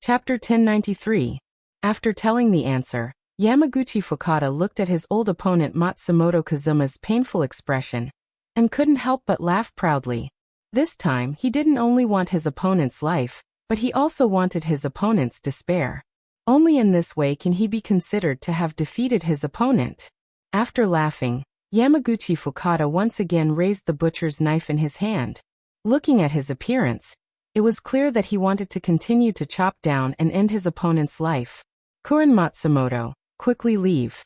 Chapter 1093. After telling the answer, Yamaguchi Fukada looked at his old opponent Matsumoto Kazuma's painful expression and couldn't help but laugh proudly. This time, he didn't only want his opponent's life, but he also wanted his opponent's despair. Only in this way can he be considered to have defeated his opponent. After laughing, Yamaguchi Fukada once again raised the butcher's knife in his hand. Looking at his appearance, it was clear that he wanted to continue to chop down and end his opponent's life. Kuren Matsumoto, quickly leave.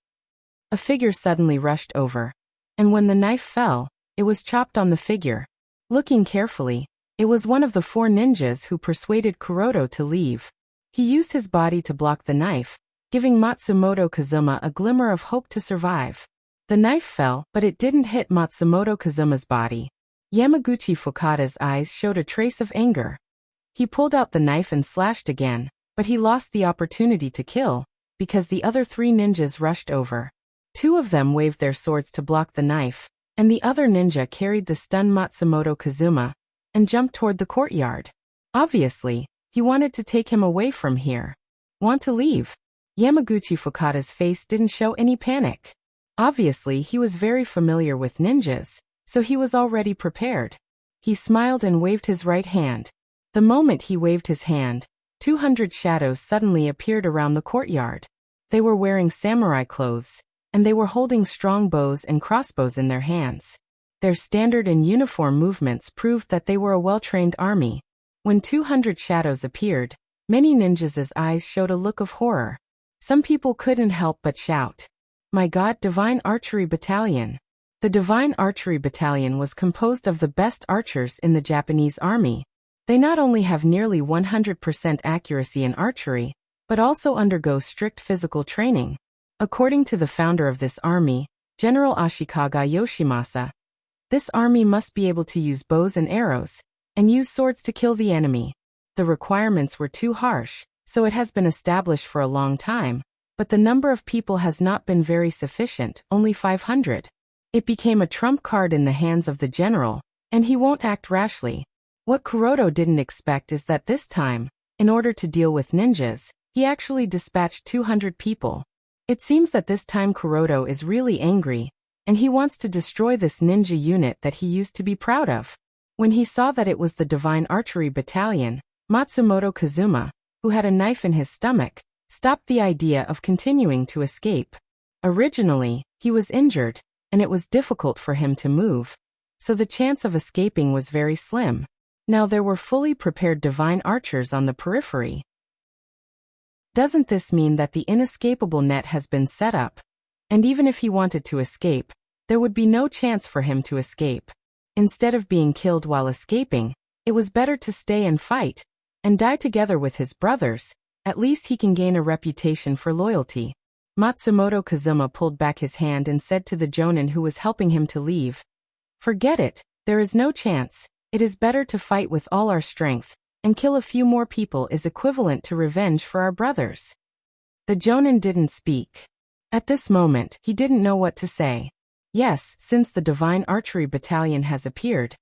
A figure suddenly rushed over, and when the knife fell, it was chopped on the figure. Looking carefully, it was one of the 4 ninjas who persuaded Kuroto to leave. He used his body to block the knife, giving Matsumoto Kazuma a glimmer of hope to survive. The knife fell, but it didn't hit Matsumoto Kazuma's body. Yamaguchi Fukada's eyes showed a trace of anger. He pulled out the knife and slashed again, but he lost the opportunity to kill, because the other 3 ninjas rushed over. 2 of them waved their swords to block the knife, and the other ninja carried the stunned Matsumoto Kazuma and jumped toward the courtyard. Obviously, he wanted to take him away from here. Want to leave? Yamaguchi Fukada's face didn't show any panic. Obviously, he was very familiar with ninjas, so he was already prepared. He smiled and waved his right hand. The moment he waved his hand, 200 shadows suddenly appeared around the courtyard. They were wearing samurai clothes, and they were holding strong bows and crossbows in their hands. Their standard and uniform movements proved that they were a well-trained army. When 200 shadows appeared, many ninjas' eyes showed a look of horror. Some people couldn't help but shout, "My God, Divine Archery Battalion!" The Divine Archery Battalion was composed of the best archers in the Japanese army. They not only have nearly 100% accuracy in archery, but also undergo strict physical training. According to the founder of this army, General Ashikaga Yoshimasa, this army must be able to use bows and arrows, and use swords to kill the enemy. The requirements were too harsh, so it has been established for a long time, but the number of people has not been very sufficient, only 500. It became a trump card in the hands of the general, and he won't act rashly. What Kuroto didn't expect is that this time, in order to deal with ninjas, he actually dispatched 200 people. It seems that this time Kuroto is really angry, and he wants to destroy this ninja unit that he used to be proud of. When he saw that it was the Divine Archery Battalion, Matsumoto Kazuma, who had a knife in his stomach, stopped the idea of continuing to escape. Originally, he was injured, and it was difficult for him to move, so the chance of escaping was very slim. Now there were fully prepared divine archers on the periphery. Doesn't this mean that the inescapable net has been set up? And even if he wanted to escape, there would be no chance for him to escape. Instead of being killed while escaping, it was better to stay and fight, and die together with his brothers. At least he can gain a reputation for loyalty. Matsumoto Kazuma pulled back his hand and said to the jonin who was helping him to leave, "Forget it, there is no chance. It is better to fight with all our strength, and kill a few more people is equivalent to revenge for our brothers." The jonin didn't speak. At this moment, he didn't know what to say. Yes, since the Divine Archery Battalion has appeared,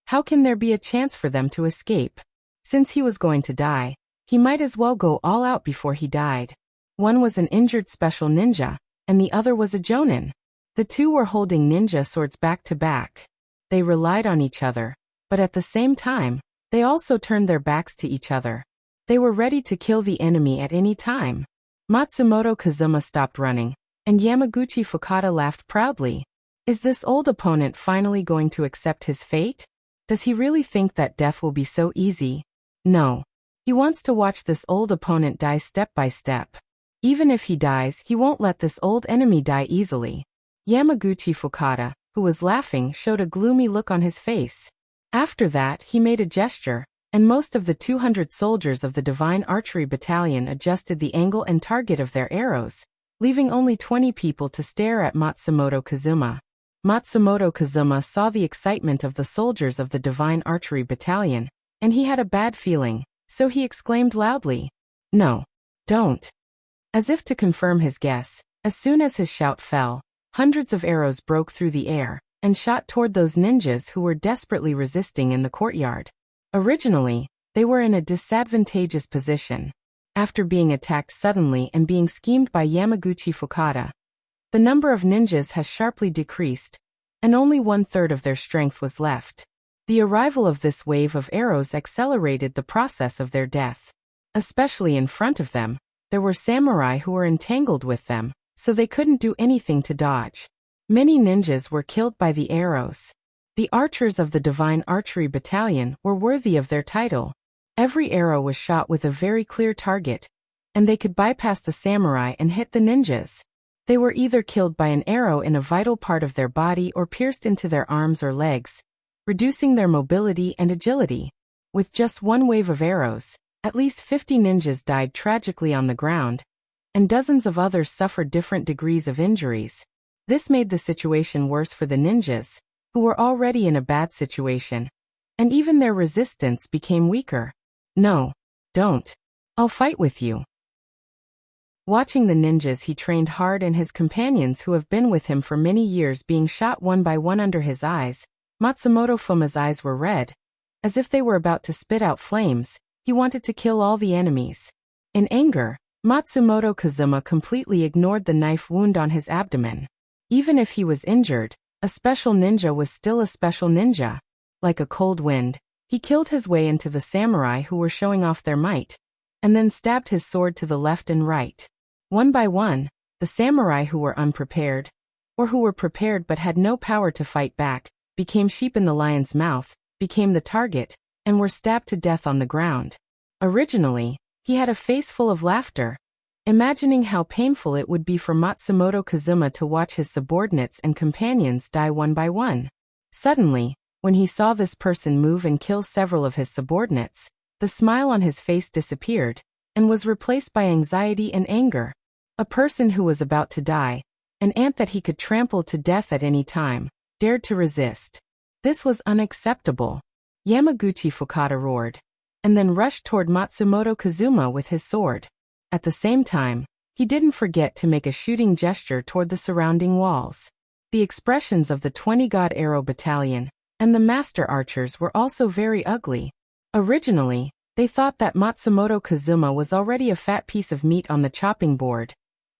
how can there be a chance for them to escape? Since he was going to die, he might as well go all out before he died. One was an injured special ninja, and the other was a jonin. The 2 were holding ninja swords back to back. They relied on each other, but at the same time, they also turned their backs to each other. They were ready to kill the enemy at any time. Matsumoto Kazuma stopped running, and Yamaguchi Fukada laughed proudly. Is this old opponent finally going to accept his fate? Does he really think that death will be so easy? No. He wants to watch this old opponent die step by step. Even if he dies, he won't let this old enemy die easily. Yamaguchi Fukada, who was laughing, showed a gloomy look on his face. After that, he made a gesture, and most of the 200 soldiers of the Divine Archery Battalion adjusted the angle and target of their arrows, leaving only 20 people to stare at Matsumoto Kazuma. Matsumoto Kazuma saw the excitement of the soldiers of the Divine Archery Battalion, and he had a bad feeling, so he exclaimed loudly, "No, don't." As if to confirm his guess, as soon as his shout fell, hundreds of arrows broke through the air and shot toward those ninjas who were desperately resisting in the courtyard. Originally, they were in a disadvantageous position. after being attacked suddenly and being schemed by Yamaguchi Fukada. The number of ninjas has sharply decreased, and only 1/3 of their strength was left. The arrival of this wave of arrows accelerated the process of their death. Especially in front of them, there were samurai who were entangled with them, so they couldn't do anything to dodge. Many ninjas were killed by the arrows. The archers of the Divine Archery Battalion were worthy of their title. Every arrow was shot with a very clear target, and they could bypass the samurai and hit the ninjas. They were either killed by an arrow in a vital part of their body or pierced into their arms or legs, reducing their mobility and agility. With just one wave of arrows, at least 50 ninjas died tragically on the ground, and dozens of others suffered different degrees of injuries. This made the situation worse for the ninjas, who were already in a bad situation, and even their resistance became weaker. No, don't. I'll fight with you. Watching the ninjas he trained hard and his companions who have been with him for many years being shot one by one under his eyes, Matsumoto Fuma's eyes were red. As if they were about to spit out flames, he wanted to kill all the enemies. In anger, Matsumoto Kazuma completely ignored the knife wound on his abdomen. Even if he was injured, a special ninja was still a special ninja. Like a cold wind, he killed his way into the samurai who were showing off their might, and then stabbed his sword to the left and right. One by one, the samurai who were unprepared, or who were prepared but had no power to fight back, became sheep in the lion's mouth, became the target, and were stabbed to death on the ground. Originally, he had a face full of laughter, imagining how painful it would be for Matsumoto Kazuma to watch his subordinates and companions die one by one. Suddenly, when he saw this person move and kill several of his subordinates, the smile on his face disappeared, and was replaced by anxiety and anger. A person who was about to die, an ant that he could trample to death at any time, dared to resist. This was unacceptable. Yamaguchi Fukada roared, and then rushed toward Matsumoto Kazuma with his sword. At the same time, he didn't forget to make a shooting gesture toward the surrounding walls. The expressions of the 20-God Arrow Battalion and the Master Archers were also very ugly. Originally, they thought that Matsumoto Kazuma was already a fat piece of meat on the chopping board,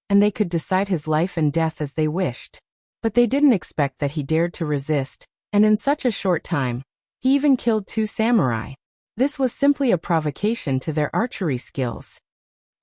and they could decide his life and death as they wished. But they didn't expect that he dared to resist, and in such a short time, he even killed 2 samurai. This was simply a provocation to their archery skills.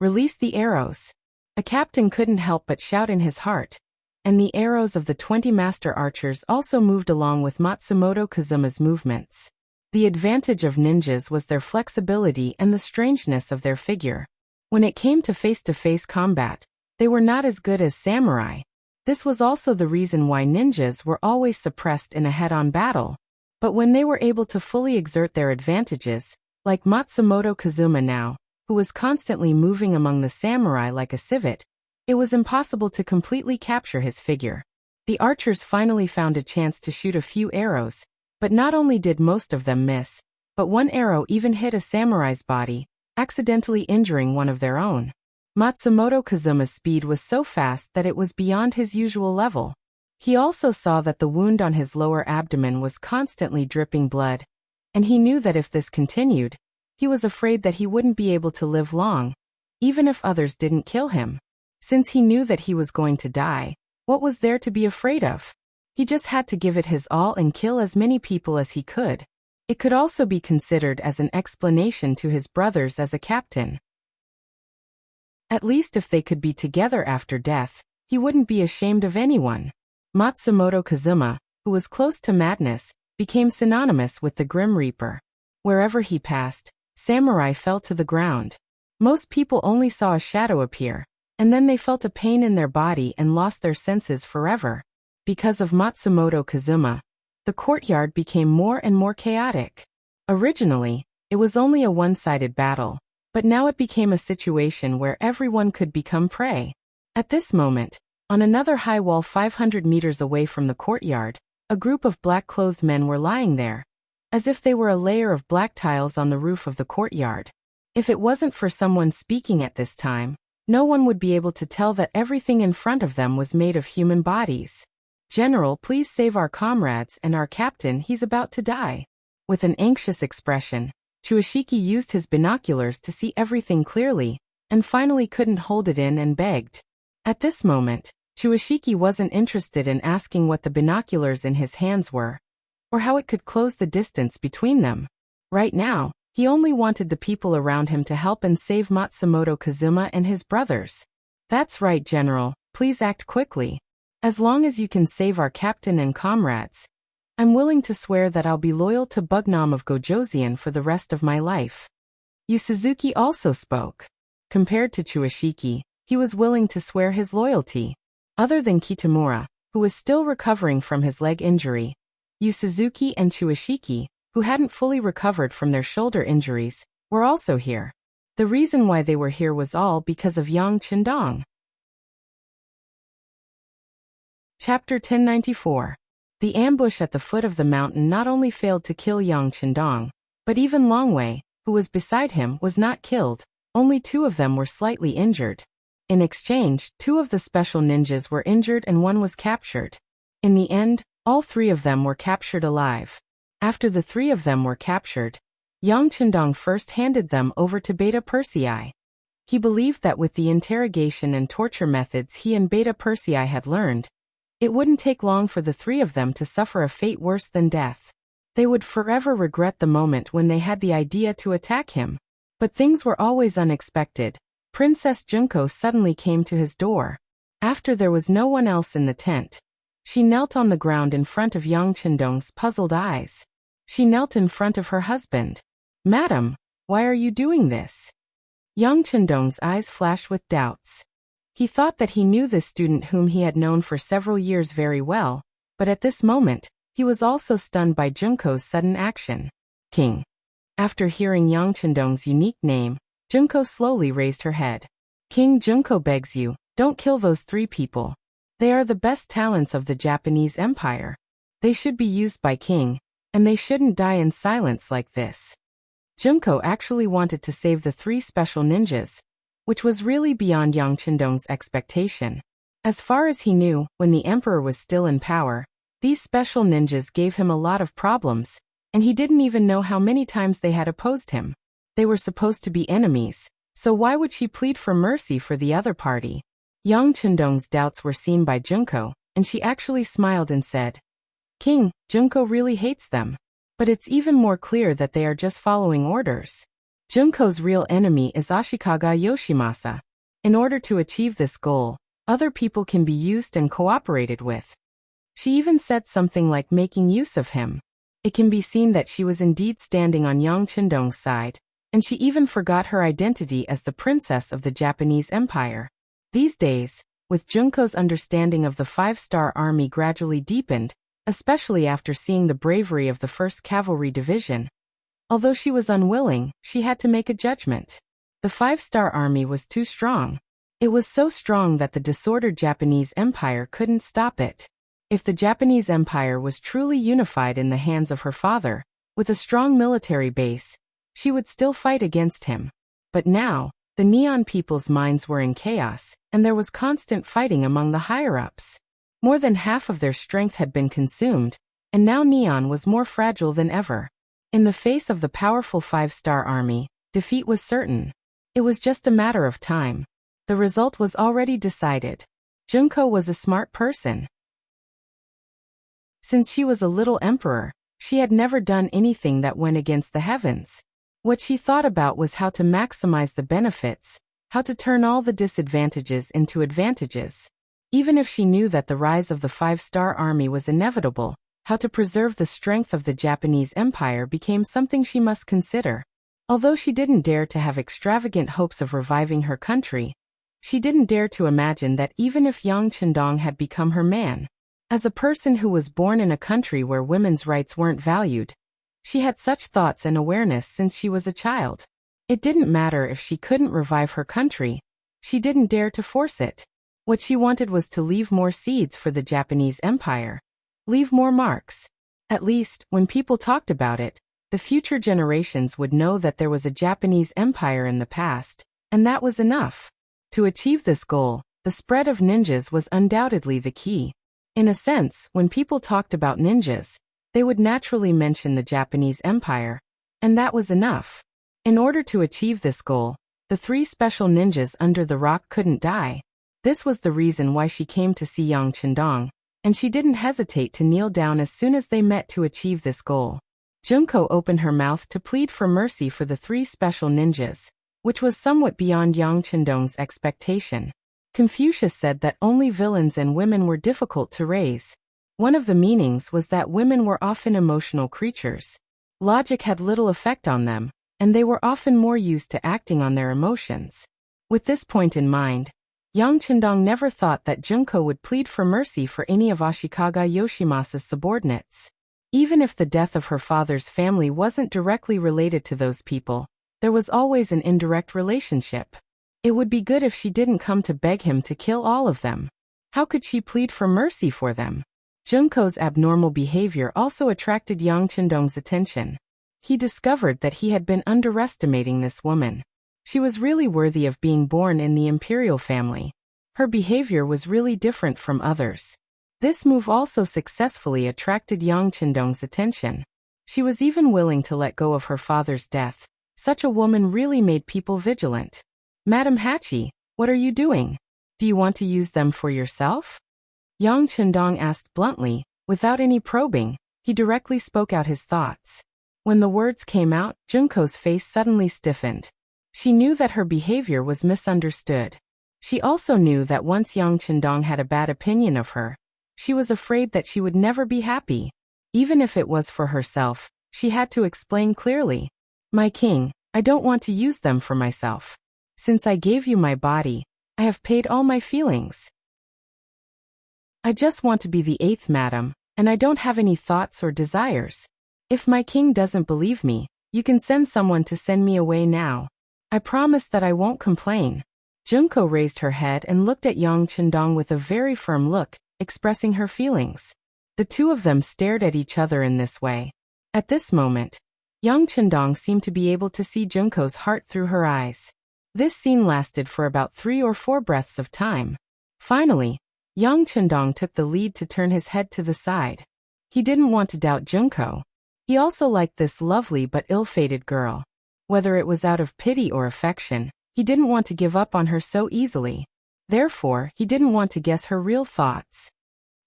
Release the arrows. A captain couldn't help but shout in his heart, and the arrows of the 20 master archers also moved along with Matsumoto Kazuma's movements. The advantage of ninjas was their flexibility and the strangeness of their figure. When it came to face-to-face combat, they were not as good as samurai. This was also the reason why ninjas were always suppressed in a head-on battle. But when they were able to fully exert their advantages, like Matsumoto Kazuma now, who was constantly moving among the samurai like a civet, it was impossible to completely capture his figure. The archers finally found a chance to shoot a few arrows, but not only did most of them miss, but one arrow even hit a samurai's body, accidentally injuring one of their own. Matsumoto Kazuma's speed was so fast that it was beyond his usual level. He also saw that the wound on his lower abdomen was constantly dripping blood, and he knew that if this continued, he was afraid that he wouldn't be able to live long, even if others didn't kill him. Since he knew that he was going to die, what was there to be afraid of? He just had to give it his all and kill as many people as he could. It could also be considered as an explanation to his brothers as a captain. At least if they could be together after death, he wouldn't be ashamed of anyone. Matsumoto Kazuma, who was close to madness, became synonymous with the Grim Reaper. Wherever he passed, samurai fell to the ground. Most people only saw a shadow appear, and then they felt a pain in their body and lost their senses forever. Because of Matsumoto Kazuma, the courtyard became more and more chaotic. Originally, it was only a one-sided battle, but now it became a situation where everyone could become prey. At this moment, on another high wall 500 meters away from the courtyard, a group of black-clothed men were lying there, as if they were a layer of black tiles on the roof of the courtyard. If it wasn't for someone speaking at this time, no one would be able to tell that everything in front of them was made of human bodies. "General, please save our comrades and our captain, he's about to die." With an anxious expression, Chuashiki used his binoculars to see everything clearly, and finally couldn't hold it in and begged. At this moment, Chuashiki wasn't interested in asking what the binoculars in his hands were, or how it could close the distance between them. Right now, he only wanted the people around him to help and save Matsumoto Kazuma and his brothers. That's right, General, please act quickly. As long as you can save our captain and comrades, I'm willing to swear that I'll be loyal to Bugnam of Gojoseon for the rest of my life. Yu Suzuki also spoke. Compared to Chuashiki, he was willing to swear his loyalty. Other than Kitamura, who was still recovering from his leg injury, Yu Suzuki and Chuashiki, who hadn't fully recovered from their shoulder injuries, were also here. The reason why they were here was all because of Yang Chendong. Chapter 1094. The ambush at the foot of the mountain not only failed to kill Yang Chendong, but even Longwei, who was beside him, was not killed. Only 2 of them were slightly injured. In exchange, 2 of the special ninjas were injured and 1 was captured. In the end, all 3 of them were captured alive. After the 3 of them were captured, Yang Chendong first handed them over to Beta Persei. He believed that with the interrogation and torture methods he and Beta Persei had learned, it wouldn't take long for the 3 of them to suffer a fate worse than death. They would forever regret the moment when they had the idea to attack him. But things were always unexpected. Princess Junko suddenly came to his door. After there was no one else in the tent, she knelt on the ground in front of Yang Chendong's puzzled eyes. She knelt in front of her husband. "Madam, why are you doing this?" Yang Chendong's eyes flashed with doubts. He thought that he knew this student whom he had known for several years very well, but at this moment, he was also stunned by Junko's sudden action. "King." After hearing Yang Chendong's unique name, Junko slowly raised her head. "King Junko begs you, don't kill those 3 people. They are the best talents of the Japanese Empire. They should be used by King, and they shouldn't die in silence like this." Junko actually wanted to save the 3 special ninjas, which was really beyond Yang Chendong's expectation. As far as he knew, when the emperor was still in power, these special ninjas gave him a lot of problems, and he didn't even know how many times they had opposed him. They were supposed to be enemies, so why would she plead for mercy for the other party? Yang Chendong's doubts were seen by Junko, and she actually smiled and said, "King, Junko really hates them. But it's even more clear that they are just following orders. Junko's real enemy is Ashikaga Yoshimasa. In order to achieve this goal, other people can be used and cooperated with." She even said something like making use of him. It can be seen that she was indeed standing on Yang Chendong's side, and she even forgot her identity as the princess of the Japanese Empire. These days, with Junko's understanding of the 5-star army gradually deepened, especially after seeing the bravery of the 1st Cavalry Division. Although she was unwilling, she had to make a judgment. The 5-star army was too strong. It was so strong that the disordered Japanese Empire couldn't stop it. If the Japanese Empire was truly unified in the hands of her father, with a strong military base, she would still fight against him. But now, the Neon people's minds were in chaos, and there was constant fighting among the higher-ups. More than half of their strength had been consumed, and now Neon was more fragile than ever. In the face of the powerful 5-star army, defeat was certain. It was just a matter of time. The result was already decided. Junko was a smart person. Since she was a little emperor, she had never done anything that went against the heavens. What she thought about was how to maximize the benefits, how to turn all the disadvantages into advantages. Even if she knew that the rise of the 5-star army was inevitable, how to preserve the strength of the Japanese Empire became something she must consider. Although she didn't dare to have extravagant hopes of reviving her country, she didn't dare to imagine that even if Yang Chendong had become her man. As a person who was born in a country where women's rights weren't valued, she had such thoughts and awareness since she was a child. It didn't matter if she couldn't revive her country. She didn't dare to force it. What she wanted was to leave more seeds for the Japanese Empire. Leave more marks. At least, when people talked about it, the future generations would know that there was a Japanese Empire in the past, and that was enough. To achieve this goal, the spread of ninjas was undoubtedly the key. In a sense, when people talked about ninjas, they would naturally mention the Japanese Empire, and that was enough. In order to achieve this goal, The 3 special ninjas under the rock couldn't die. This was the reason why she came to see Yang Chendong, and she didn't hesitate to kneel down as soon as they met to achieve this goal. Junko opened her mouth to plead for mercy for the 3 special ninjas, which was somewhat beyond Yang Chendong's expectation. Confucius said that only villains and women were difficult to raise. One of the meanings was that women were often emotional creatures. Logic had little effect on them, and they were often more used to acting on their emotions. With this point in mind, Yang Chendong never thought that Junko would plead for mercy for any of Ashikaga Yoshimasa's subordinates. Even if the death of her father's family wasn't directly related to those people, there was always an indirect relationship. It would be good if she didn't come to beg him to kill all of them. How could she plead for mercy for them? Junko's abnormal behavior also attracted Yang Chendong's attention. He discovered that he had been underestimating this woman. She was really worthy of being born in the imperial family. Her behavior was really different from others. This move also successfully attracted Yang Chendong's attention. She was even willing to let go of her father's death. Such a woman really made people vigilant. Madam Hachi, what are you doing? Do you want to use them for yourself? Yang Chendong asked bluntly, without any probing. He directly spoke out his thoughts. When the words came out, Junko's face suddenly stiffened. She knew that her behavior was misunderstood. She also knew that once Yang Chendong had a bad opinion of her, she was afraid that she would never be happy. Even if it was for herself, she had to explain clearly. My king, I don't want to use them for myself. Since I gave you my body, I have paid all my feelings. I just want to be the 8th madam, and I don't have any thoughts or desires. If my king doesn't believe me, you can send someone to send me away now. I promise that I won't complain. Junko raised her head and looked at Yang Chendong with a very firm look, expressing her feelings. The two of them stared at each other in this way. At this moment, Yang Chendong seemed to be able to see Junko's heart through her eyes. This scene lasted for about 3 or 4 breaths of time. Finally, Yang Chendong took the lead to turn his head to the side. He didn't want to doubt Junko. He also liked this lovely but ill-fated girl. Whether it was out of pity or affection, he didn't want to give up on her so easily. Therefore, he didn't want to guess her real thoughts.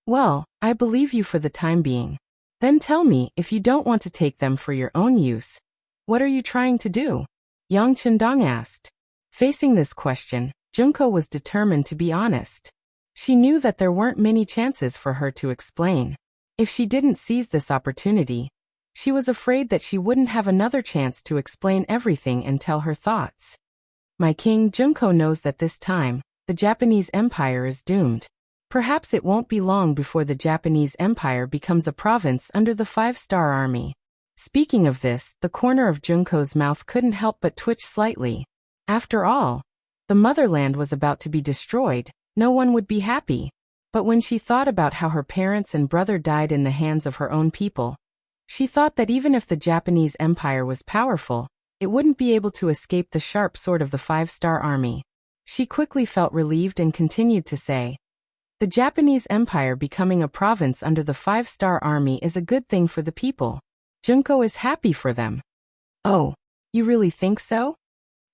Well, I believe you for the time being. Then tell me if you don't want to take them for your own use. What are you trying to do? Yang Chendong asked. Facing this question, Junko was determined to be honest. She knew that there weren't many chances for her to explain. If she didn't seize this opportunity, she was afraid that she wouldn't have another chance to explain everything and tell her thoughts. My king, Junko knows that this time, the Japanese Empire is doomed. Perhaps it won't be long before the Japanese Empire becomes a province under the 5-star army. Speaking of this, the corner of Junko's mouth couldn't help but twitch slightly. After all, the motherland was about to be destroyed. No one would be happy. But when she thought about how her parents and brother died in the hands of her own people, she thought that even if the Japanese Empire was powerful, it wouldn't be able to escape the sharp sword of the 5-star army. She quickly felt relieved and continued to say, the Japanese Empire becoming a province under the 5-star army is a good thing for the people. Junko is happy for them. Oh, you really think so?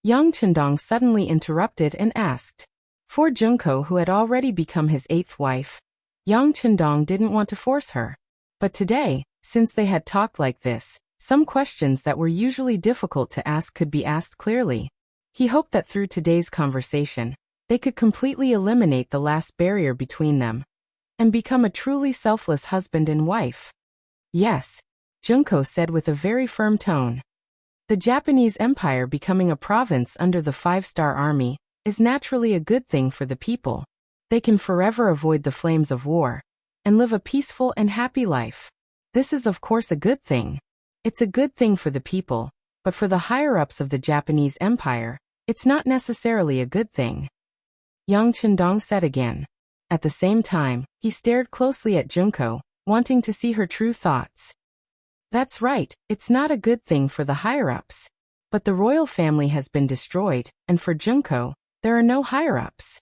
Yang Chendong suddenly interrupted and asked. For Junko, who had already become his 8th wife, Yang Chendong didn't want to force her. But today, since they had talked like this, some questions that were usually difficult to ask could be asked clearly. He hoped that through today's conversation, they could completely eliminate the last barrier between them and become a truly selfless husband and wife. Yes, Junko said with a very firm tone. The Japanese Empire becoming a province under the 5-star army is naturally a good thing for the people. They can forever avoid the flames of war and live a peaceful and happy life. This is of course a good thing. It's a good thing for the people, but for the higher-ups of the Japanese Empire, it's not necessarily a good thing. Yang Chendong said again. At the same time, he stared closely at Junko, wanting to see her true thoughts. That's right, it's not a good thing for the higher-ups. But the royal family has been destroyed, and for Junko, there are no higher-ups.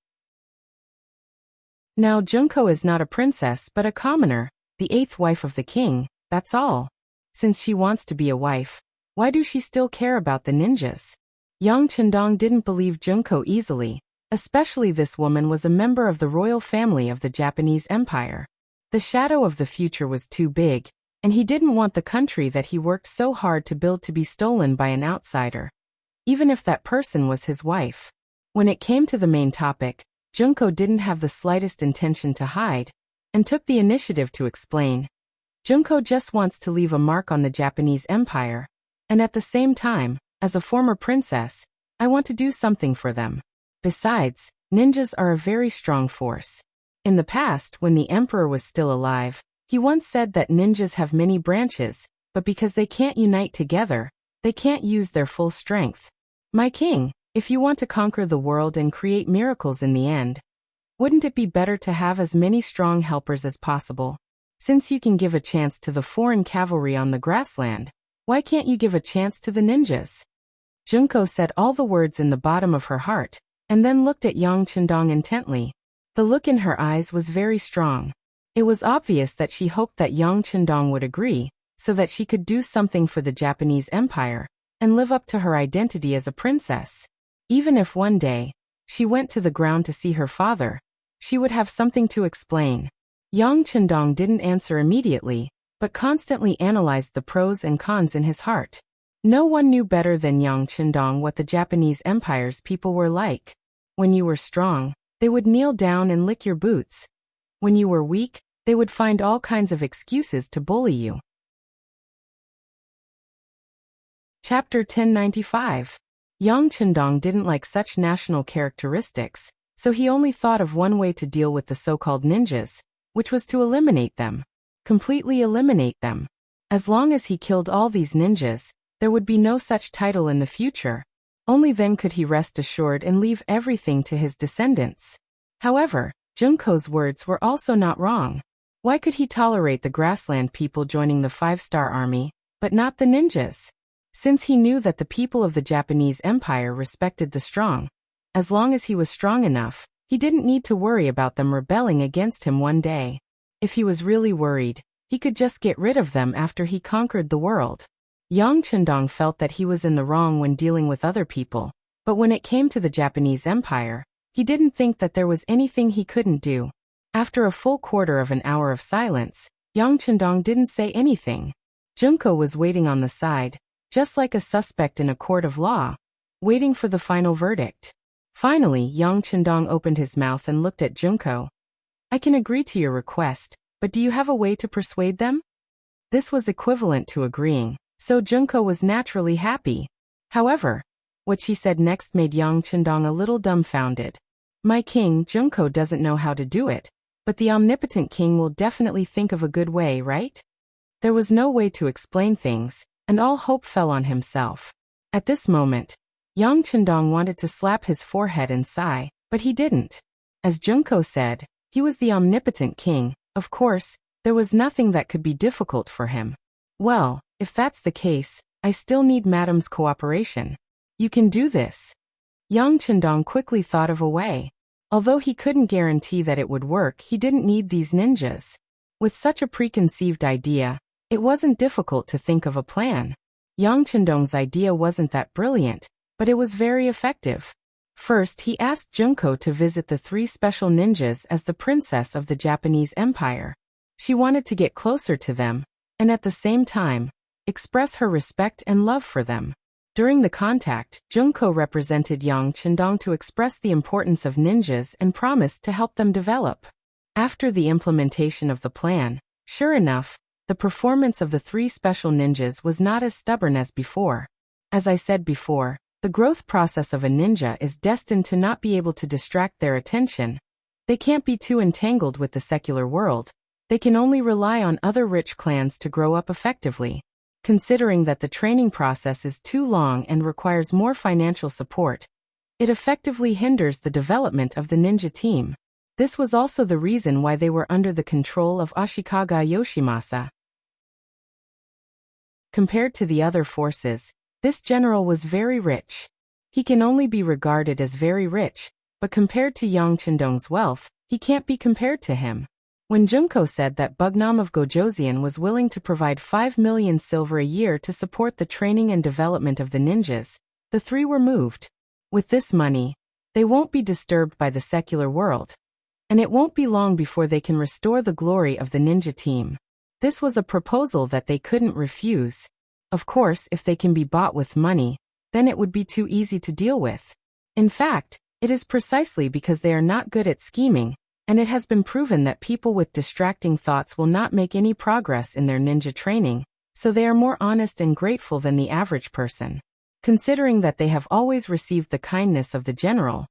Now Junko is not a princess but a commoner, the 8th wife of the king, that's all. Since she wants to be a wife, why does she still care about the ninjas? Yang Chendong didn't believe Junko easily, especially this woman was a member of the royal family of the Japanese Empire. The shadow of the future was too big, and he didn't want the country that he worked so hard to build to be stolen by an outsider, even if that person was his wife. When it came to the main topic, Junko didn't have the slightest intention to hide, and took the initiative to explain. Junko just wants to leave a mark on the Japanese Empire, and at the same time, as a former princess, I want to do something for them. Besides, ninjas are a very strong force. In the past, when the emperor was still alive, he once said that ninjas have many branches, but because they can't unite together, they can't use their full strength. My king, if you want to conquer the world and create miracles in the end, wouldn't it be better to have as many strong helpers as possible? Since you can give a chance to the foreign cavalry on the grassland, why can't you give a chance to the ninjas? Junko said all the words in the bottom of her heart, and then looked at Yang Chendong intently. The look in her eyes was very strong. It was obvious that she hoped that Yang Chendong would agree, so that she could do something for the Japanese Empire, and live up to her identity as a princess. Even if one day, she went to the ground to see her father, she would have something to explain. Yang Chendong didn't answer immediately, but constantly analyzed the pros and cons in his heart. No one knew better than Yang Chendong what the Japanese Empire's people were like. When you were strong, they would kneel down and lick your boots. When you were weak, they would find all kinds of excuses to bully you. Chapter 1095. Yang Chendong didn't like such national characteristics, so he only thought of one way to deal with the so-called ninjas, which was to eliminate them. Completely eliminate them. As long as he killed all these ninjas, there would be no such title in the future. Only then could he rest assured and leave everything to his descendants. However, Junko's words were also not wrong. Why could he tolerate the grassland people joining the five-star army, but not the ninjas? Since he knew that the people of the Japanese Empire respected the strong. As long as he was strong enough, he didn't need to worry about them rebelling against him one day. If he was really worried, he could just get rid of them after he conquered the world. Yang Chendong felt that he was in the wrong when dealing with other people, but when it came to the Japanese Empire, he didn't think that there was anything he couldn't do. After a full quarter of an hour of silence, Yang Chendong didn't say anything. Junko was waiting on the side, just like a suspect in a court of law, waiting for the final verdict. Finally, Yang Chendong opened his mouth and looked at Junko. I can agree to your request, but do you have a way to persuade them? This was equivalent to agreeing, so Junko was naturally happy. However, what she said next made Yang Chendong a little dumbfounded. My king, Junko doesn't know how to do it, but the omnipotent king will definitely think of a good way, right? There was no way to explain things, and all hope fell on himself. At this moment, Yang Chendong wanted to slap his forehead and sigh, but he didn't. As Junko said, he was the omnipotent king. Of course, there was nothing that could be difficult for him. Well, if that's the case, I still need Madam's cooperation. You can do this. Yang Chendong quickly thought of a way. Although he couldn't guarantee that it would work, he didn't need these ninjas. With such a preconceived idea, it wasn't difficult to think of a plan. Yang Chendong's idea wasn't that brilliant, but it was very effective. First, he asked Junko to visit the 3 special ninjas as the princess of the Japanese Empire. She wanted to get closer to them, and at the same time, express her respect and love for them. During the contact, Junko represented Yang Chendong to express the importance of ninjas and promised to help them develop. After the implementation of the plan, sure enough, the performance of the 3 special ninjas was not as stubborn as before. As I said before, the growth process of a ninja is destined to not be able to distract their attention. They can't be too entangled with the secular world. They can only rely on other rich clans to grow up effectively. Considering that the training process is too long and requires more financial support, it effectively hinders the development of the ninja team. This was also the reason why they were under the control of Ashikaga Yoshimasa. Compared to the other forces, this general was very rich. He can only be regarded as very rich, but compared to Yang Chendong's wealth, he can't be compared to him. When Junko said that Bugnam of Gojoseon was willing to provide 5 million silver a year to support the training and development of the ninjas, The three were moved. With this money, they won't be disturbed by the secular world. And it won't be long before they can restore the glory of the ninja team. This was a proposal that they couldn't refuse. Of course, if they can be bought with money, then it would be too easy to deal with. In fact, it is precisely because they are not good at scheming, and it has been proven that people with distracting thoughts will not make any progress in their ninja training, so they are more honest and grateful than the average person. Considering that they have always received the kindness of the general,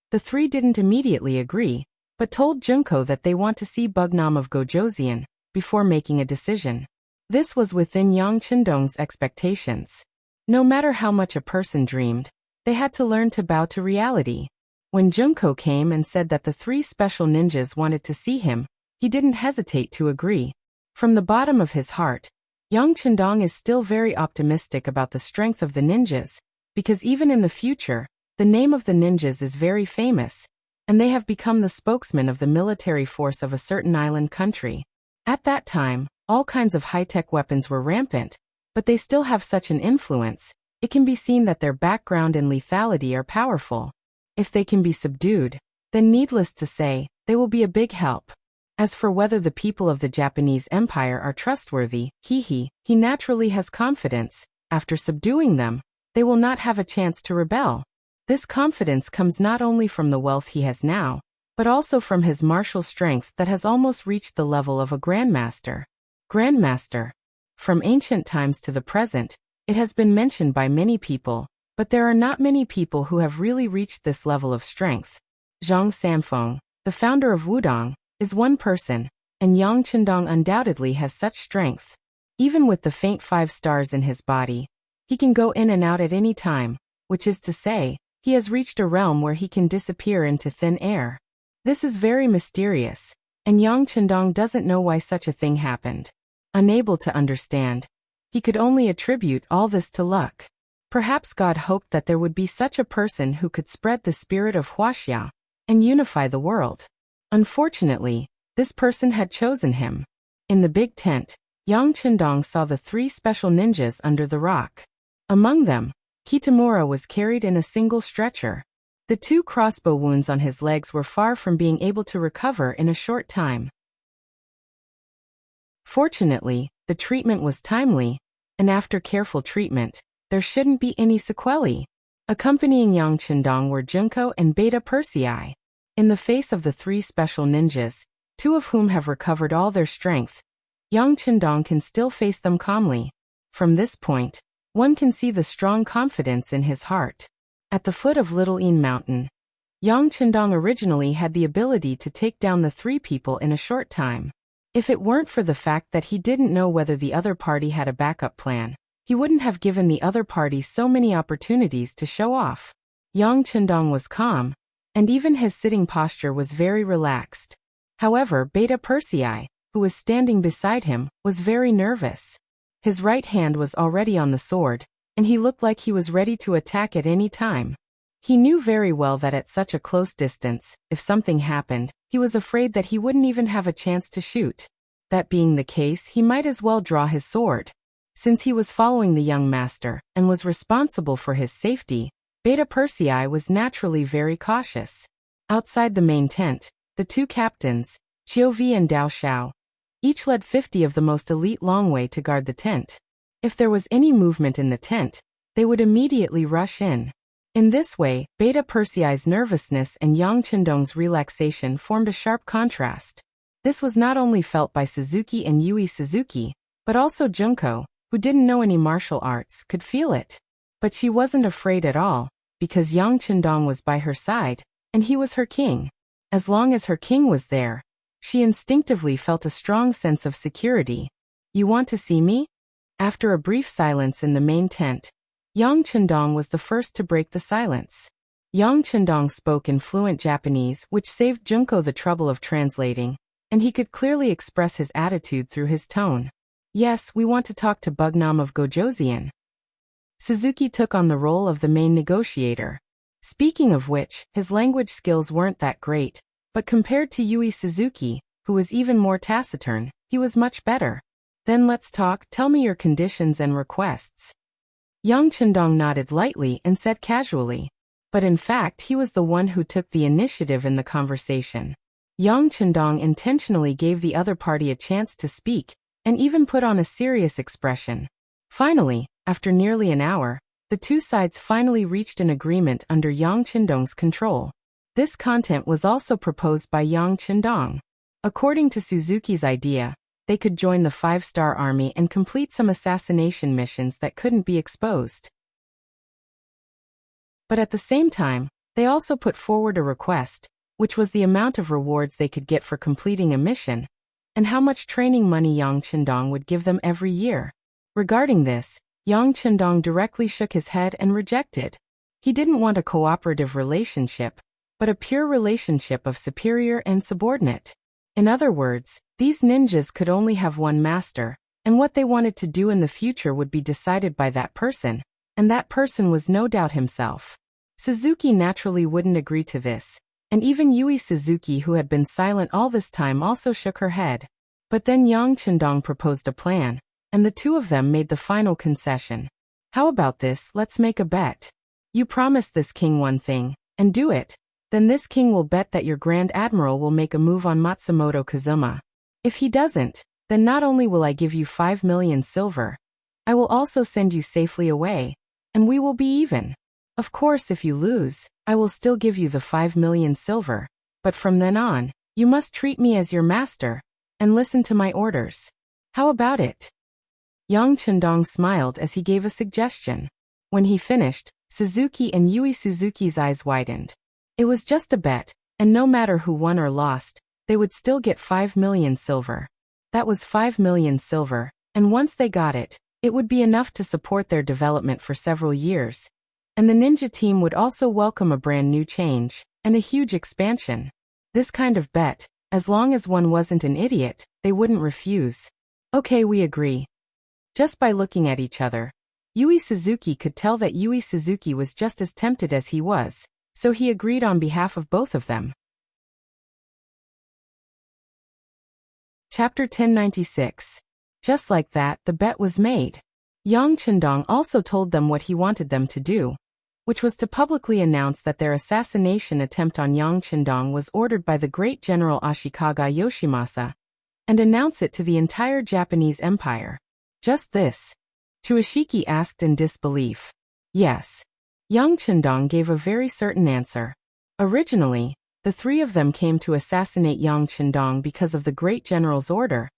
the three didn't immediately agree, but told Junko that they want to see Bugnam of Gojoseon before making a decision. This was within Yang Chendong's expectations. No matter how much a person dreamed, they had to learn to bow to reality. When Junko came and said that the three special ninjas wanted to see him, he didn't hesitate to agree. From the bottom of his heart, Yang Chendong is still very optimistic about the strength of the ninjas, because even in the future, the name of the ninjas is very famous, and they have become the spokesman of the military force of a certain island country. At that time, all kinds of high-tech weapons were rampant, but they still have such an influence. It can be seen that their background and lethality are powerful. If they can be subdued, then needless to say, they will be a big help. As for whether the people of the Japanese Empire are trustworthy, he naturally has confidence. After subduing them, they will not have a chance to rebel. This confidence comes not only from the wealth he has now, but also from his martial strength that has almost reached the level of a grandmaster. Grandmaster. From ancient times to the present, it has been mentioned by many people, but there are not many people who have really reached this level of strength. Zhang Sanfeng, the founder of Wudong, is one person, and Yang Chendong undoubtedly has such strength. Even with the faint 5 stars in his body, he can go in and out at any time, which is to say, he has reached a realm where he can disappear into thin air. This is very mysterious, and Yang Chendong doesn't know why such a thing happened. Unable to understand, he could only attribute all this to luck. Perhaps God hoped that there would be such a person who could spread the spirit of Huaxia and unify the world. Unfortunately, this person had chosen him. In the big tent, Yang Chendong saw the 3 special ninjas under the rock. Among them, Kitamura was carried in a single stretcher. The 2 crossbow wounds on his legs were far from being able to recover in a short time. Fortunately, the treatment was timely, and after careful treatment, there shouldn't be any sequelae. Accompanying Yang Chendong were Junko and Beta Persei. In the face of the 3 special ninjas, 2 of whom have recovered all their strength, Yang Chendong can still face them calmly. From this point, one can see the strong confidence in his heart. At the foot of Little Een Mountain, Yang Chendong originally had the ability to take down the 3 people in a short time. If it weren't for the fact that he didn't know whether the other party had a backup plan, he wouldn't have given the other party so many opportunities to show off. Yang Chendong was calm, and even his sitting posture was very relaxed. However, Beta Persei, who was standing beside him, was very nervous. His right hand was already on the sword, and he looked like he was ready to attack at any time. He knew very well that at such a close distance, if something happened, he was afraid that he wouldn't even have a chance to shoot. That being the case, he might as well draw his sword. Since he was following the young master, and was responsible for his safety, Beta Persei was naturally very cautious. Outside the main tent, the 2 captains, Chiovi and Dao Shao, each led 50 of the most elite Longwei to guard the tent. If there was any movement in the tent, they would immediately rush in. In this way, Beta Persei's nervousness and Yang Chendong's relaxation formed a sharp contrast. This was not only felt by Suzuki and Yui Suzuki, but also Junko, who didn't know any martial arts, could feel it. But she wasn't afraid at all, because Yang Chendong was by her side, and he was her king. As long as her king was there, she instinctively felt a strong sense of security. "You want to see me?" After a brief silence in the main tent, Yang Chendong was the first to break the silence. Yang Chendong spoke in fluent Japanese, which saved Junko the trouble of translating, and he could clearly express his attitude through his tone. "Yes, we want to talk to Bugnam of Gojoseon." Suzuki took on the role of the main negotiator. Speaking of which, his language skills weren't that great, but compared to Yui Suzuki, who was even more taciturn, he was much better. "Then let's talk. Tell me your conditions and requests." Yang Chendong nodded lightly and said casually. But in fact he was the one who took the initiative in the conversation. Yang Chendong intentionally gave the other party a chance to speak, and even put on a serious expression. Finally, after nearly an hour, the two sides finally reached an agreement under Yang Chendong's control. This content was also proposed by Yang Chendong. According to Suzuki's idea, they could join the 5-star army and complete some assassination missions that couldn't be exposed. But at the same time, they also put forward a request, which was the amount of rewards they could get for completing a mission, and how much training money Yang Chendong would give them every year. Regarding this, Yang Chendong directly shook his head and rejected. He didn't want a cooperative relationship, but a pure relationship of superior and subordinate. In other words, these ninjas could only have one master, and what they wanted to do in the future would be decided by that person, and that person was no doubt himself. Suzuki naturally wouldn't agree to this, and even Yui Suzuki, who had been silent all this time, also shook her head. But then Yang Chendong proposed a plan, and the two of them made the final concession. How about this? Let's make a bet. You promise this king one thing, and do it. Then this king will bet that your Grand Admiral will make a move on Matsumoto Kazuma. If he doesn't, then not only will I give you 5 million silver, I will also send you safely away, and we will be even. Of course, if you lose, I will still give you the 5 million silver, but from then on, you must treat me as your master, and listen to my orders. How about it? Yang Chendong smiled as he gave a suggestion. When he finished, Suzuki and Yui Suzuki's eyes widened. It was just a bet, and no matter who won or lost, they would still get 5 million silver. That was 5 million silver, and once they got it, it would be enough to support their development for several years. And the ninja team would also welcome a brand new change, and a huge expansion. This kind of bet, as long as one wasn't an idiot, they wouldn't refuse. Okay, we agree. Just by looking at each other, Yui Suzuki could tell that Yui Suzuki was just as tempted as he was, so he agreed on behalf of both of them. Chapter 1096. Just like that, the bet was made. Yang Chendong also told them what he wanted them to do, which was to publicly announce that their assassination attempt on Yang Chendong was ordered by the great general Ashikaga Yoshimasa, and announce it to the entire Japanese empire. Just this? Tuashiki asked in disbelief. Yes. Yang Chendong gave a very certain answer. Originally, the three of them came to assassinate Yang Chendong because of the great general's order,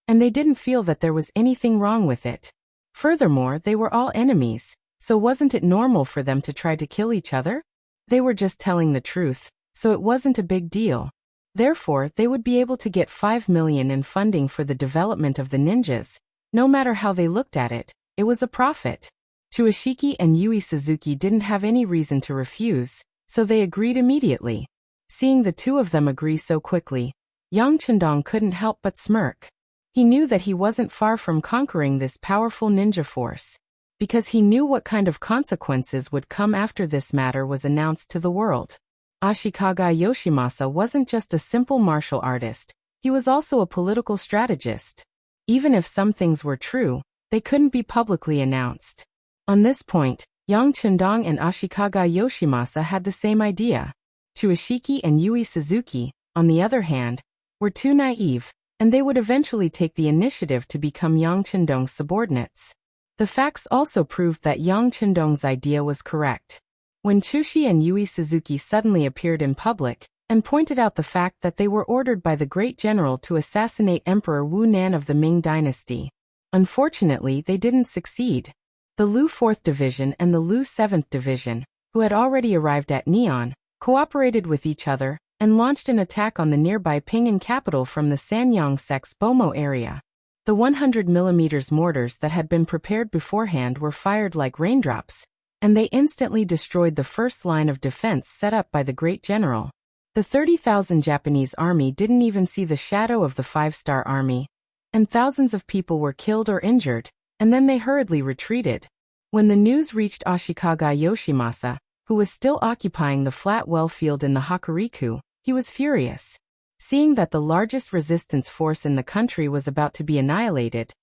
and they didn't feel that there was anything wrong with it. Furthermore, they were all enemies, so wasn't it normal for them to try to kill each other? They were just telling the truth, so it wasn't a big deal. Therefore, they would be able to get 5 million in funding for the development of the ninjas. No matter how they looked at it, it was a profit. Tuashiki and Yui Suzuki didn't have any reason to refuse, so they agreed immediately. Seeing the two of them agree so quickly, Yang Chendong couldn't help but smirk. He knew that he wasn't far from conquering this powerful ninja force, because he knew what kind of consequences would come after this matter was announced to the world. Ashikaga Yoshimasa wasn't just a simple martial artist, he was also a political strategist. Even if some things were true, they couldn't be publicly announced. On this point, Yang Chendong and Ashikaga Yoshimasa had the same idea. Tuashiki and Yui Suzuki, on the other hand, were too naive, and they would eventually take the initiative to become Yang Chendong's subordinates. The facts also proved that Yang Chendong's idea was correct. When Chushi and Yui Suzuki suddenly appeared in public, and pointed out the fact that they were ordered by the great general to assassinate Emperor Wu Nan of the Ming Dynasty. Unfortunately, they didn't succeed. The Lu 4th Division and the Lu 7th Division, who had already arrived at Neon, cooperated with each other, and launched an attack on the nearby Pinyin capital from the Sanyang Sek's Bomo area. The 100mm mortars that had been prepared beforehand were fired like raindrops, and they instantly destroyed the first line of defense set up by the great general. The 30,000 Japanese army didn't even see the shadow of the 5-star army, and thousands of people were killed or injured, and then they hurriedly retreated. When the news reached Ashikaga Yoshimasa, who was still occupying the flat well field in the Hokuriku, he was furious. Seeing that the largest resistance force in the country was about to be annihilated,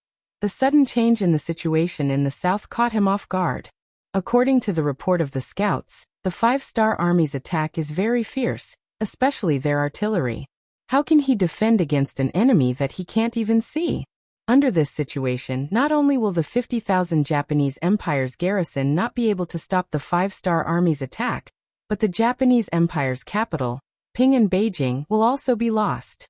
the sudden change in the situation in the south caught him off guard. According to the report of the scouts, the 5-star army's attack is very fierce, especially their artillery. How can he defend against an enemy that he can't even see? Under this situation, not only will the 50,000 Japanese Empire's garrison not be able to stop the 5-star army's attack, but the Japanese Empire's capital, Ping and Beijing, will also be lost.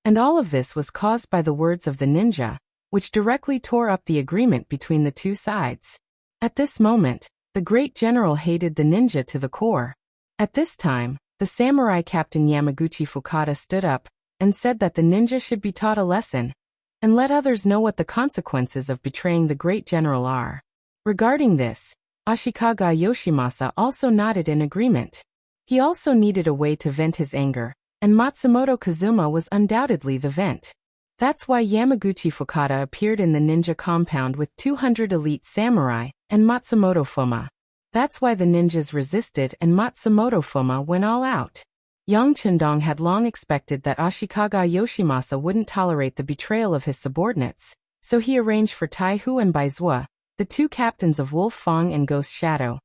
And all of this was caused by the words of the ninja, which directly tore up the agreement between the two sides. At this moment, the great general hated the ninja to the core. At this time, the samurai captain Yamaguchi Fukada stood up and said that the ninja should be taught a lesson and let others know what the consequences of betraying the great general are. Regarding this, Ashikaga Yoshimasa also nodded in agreement. He also needed a way to vent his anger, and Matsumoto Kazuma was undoubtedly the vent. That's why Yamaguchi Fukada appeared in the ninja compound with 200 elite samurai and Matsumoto Fuma. That's why the ninjas resisted and Matsumoto Fuma went all out. Yang Chendong had long expected that Ashikaga Yoshimasa wouldn't tolerate the betrayal of his subordinates, so he arranged for Taihu and Baizua, the two captains of Wolf Fang and Ghost Shadow,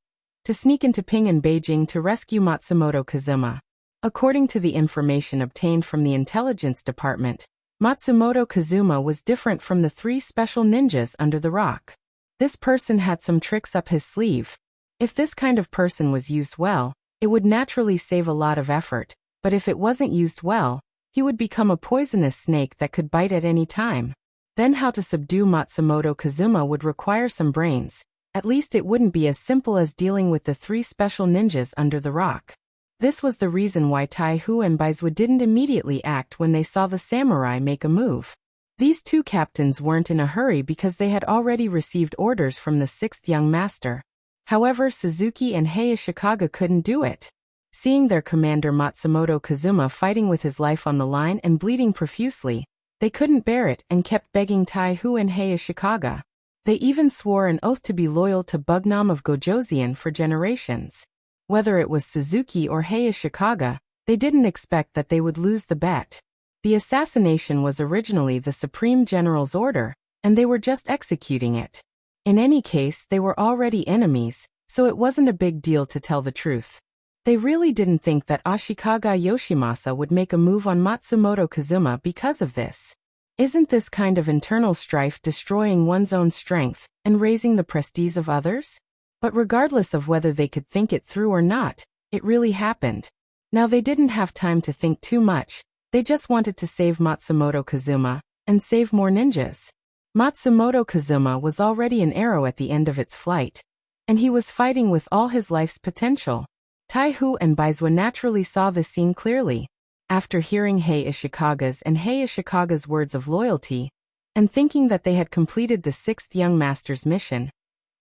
to sneak into Ping and Beijing to rescue Matsumoto Kazuma. According to the information obtained from the intelligence department, Matsumoto Kazuma was different from the 3 special ninjas under the rock. This person had some tricks up his sleeve. If this kind of person was used well, it would naturally save a lot of effort, but if it wasn't used well, he would become a poisonous snake that could bite at any time. Then how to subdue Matsumoto Kazuma would require some brains. At least it wouldn't be as simple as dealing with the 3 special ninjas under the rock. This was the reason why Taihu and Baizua didn't immediately act when they saw the samurai make a move. These 2 captains weren't in a hurry because they had already received orders from the 6th young master. However, Suzuki and Hayashikaga couldn't do it. Seeing their commander Matsumoto Kazuma fighting with his life on the line and bleeding profusely, they couldn't bear it and kept begging Taihu and Hayashikaga. They even swore an oath to be loyal to Bugnam of Gojoseon for generations. Whether it was Suzuki or Hayashikaga, they didn't expect that they would lose the bet. The assassination was originally the Supreme General's order, and they were just executing it. In any case, they were already enemies, so it wasn't a big deal to tell the truth. They really didn't think that Ashikaga Yoshimasa would make a move on Matsumoto Kazuma because of this. Isn't this kind of internal strife destroying one's own strength and raising the prestige of others? But regardless of whether they could think it through or not, it really happened. Now they didn't have time to think too much, they just wanted to save Matsumoto Kazuma and save more ninjas. Matsumoto Kazuma was already an arrow at the end of its flight, and he was fighting with all his life's potential. Taihu and Baizua naturally saw this scene clearly. After hearing Hayashikaga's words of loyalty, and thinking that they had completed the 6th young master's mission,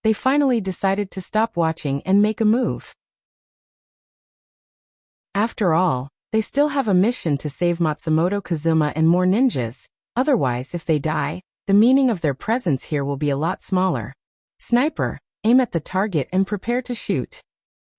they finally decided to stop watching and make a move. After all, they still have a mission to save Matsumoto Kazuma and more ninjas, otherwise if they die, the meaning of their presence here will be a lot smaller. Sniper, aim at the target and prepare to shoot.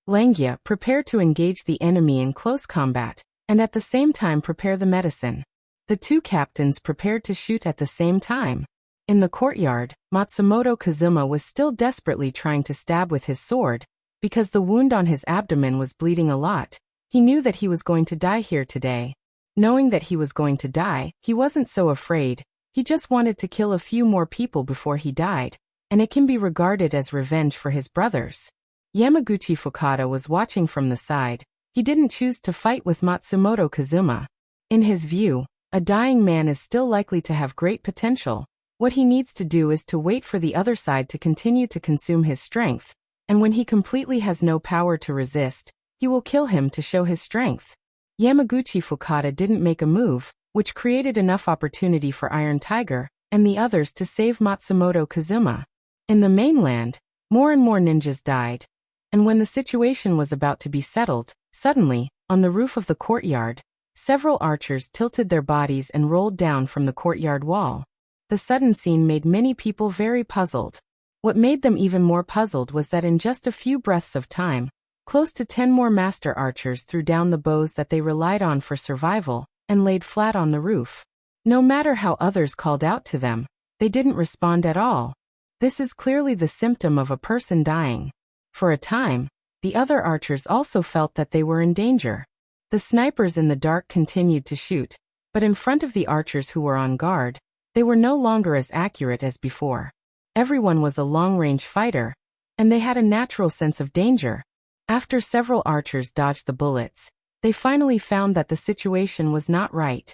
Langya, prepare to engage the enemy in close combat, and at the same time prepare the medicine. The 2 captains prepared to shoot at the same time. In the courtyard, Matsumoto Kazuma was still desperately trying to stab with his sword, because the wound on his abdomen was bleeding a lot. He knew that he was going to die here today. Knowing that he was going to die, he wasn't so afraid. He just wanted to kill a few more people before he died, and it can be regarded as revenge for his brothers. Yamaguchi Fukada was watching from the side. He didn't choose to fight with Matsumoto Kazuma. In his view, a dying man is still likely to have great potential. What he needs to do is to wait for the other side to continue to consume his strength, and when he completely has no power to resist, he will kill him to show his strength. Yamaguchi Fukada didn't make a move, which created enough opportunity for Iron Tiger and the others to save Matsumoto Kazuma. In the mainland, more and more ninjas died, and when the situation was about to be settled, suddenly, on the roof of the courtyard, several archers tilted their bodies and rolled down from the courtyard wall. The sudden scene made many people very puzzled. What made them even more puzzled was that in just a few breaths of time, close to 10 more master archers threw down the bows that they relied on for survival and laid flat on the roof. No matter how others called out to them, they didn't respond at all. This is clearly the symptom of a person dying. For a time, the other archers also felt that they were in danger. The snipers in the dark continued to shoot, but in front of the archers who were on guard, they were no longer as accurate as before. Everyone was a long-range fighter, and they had a natural sense of danger. After several archers dodged the bullets, they finally found that the situation was not right.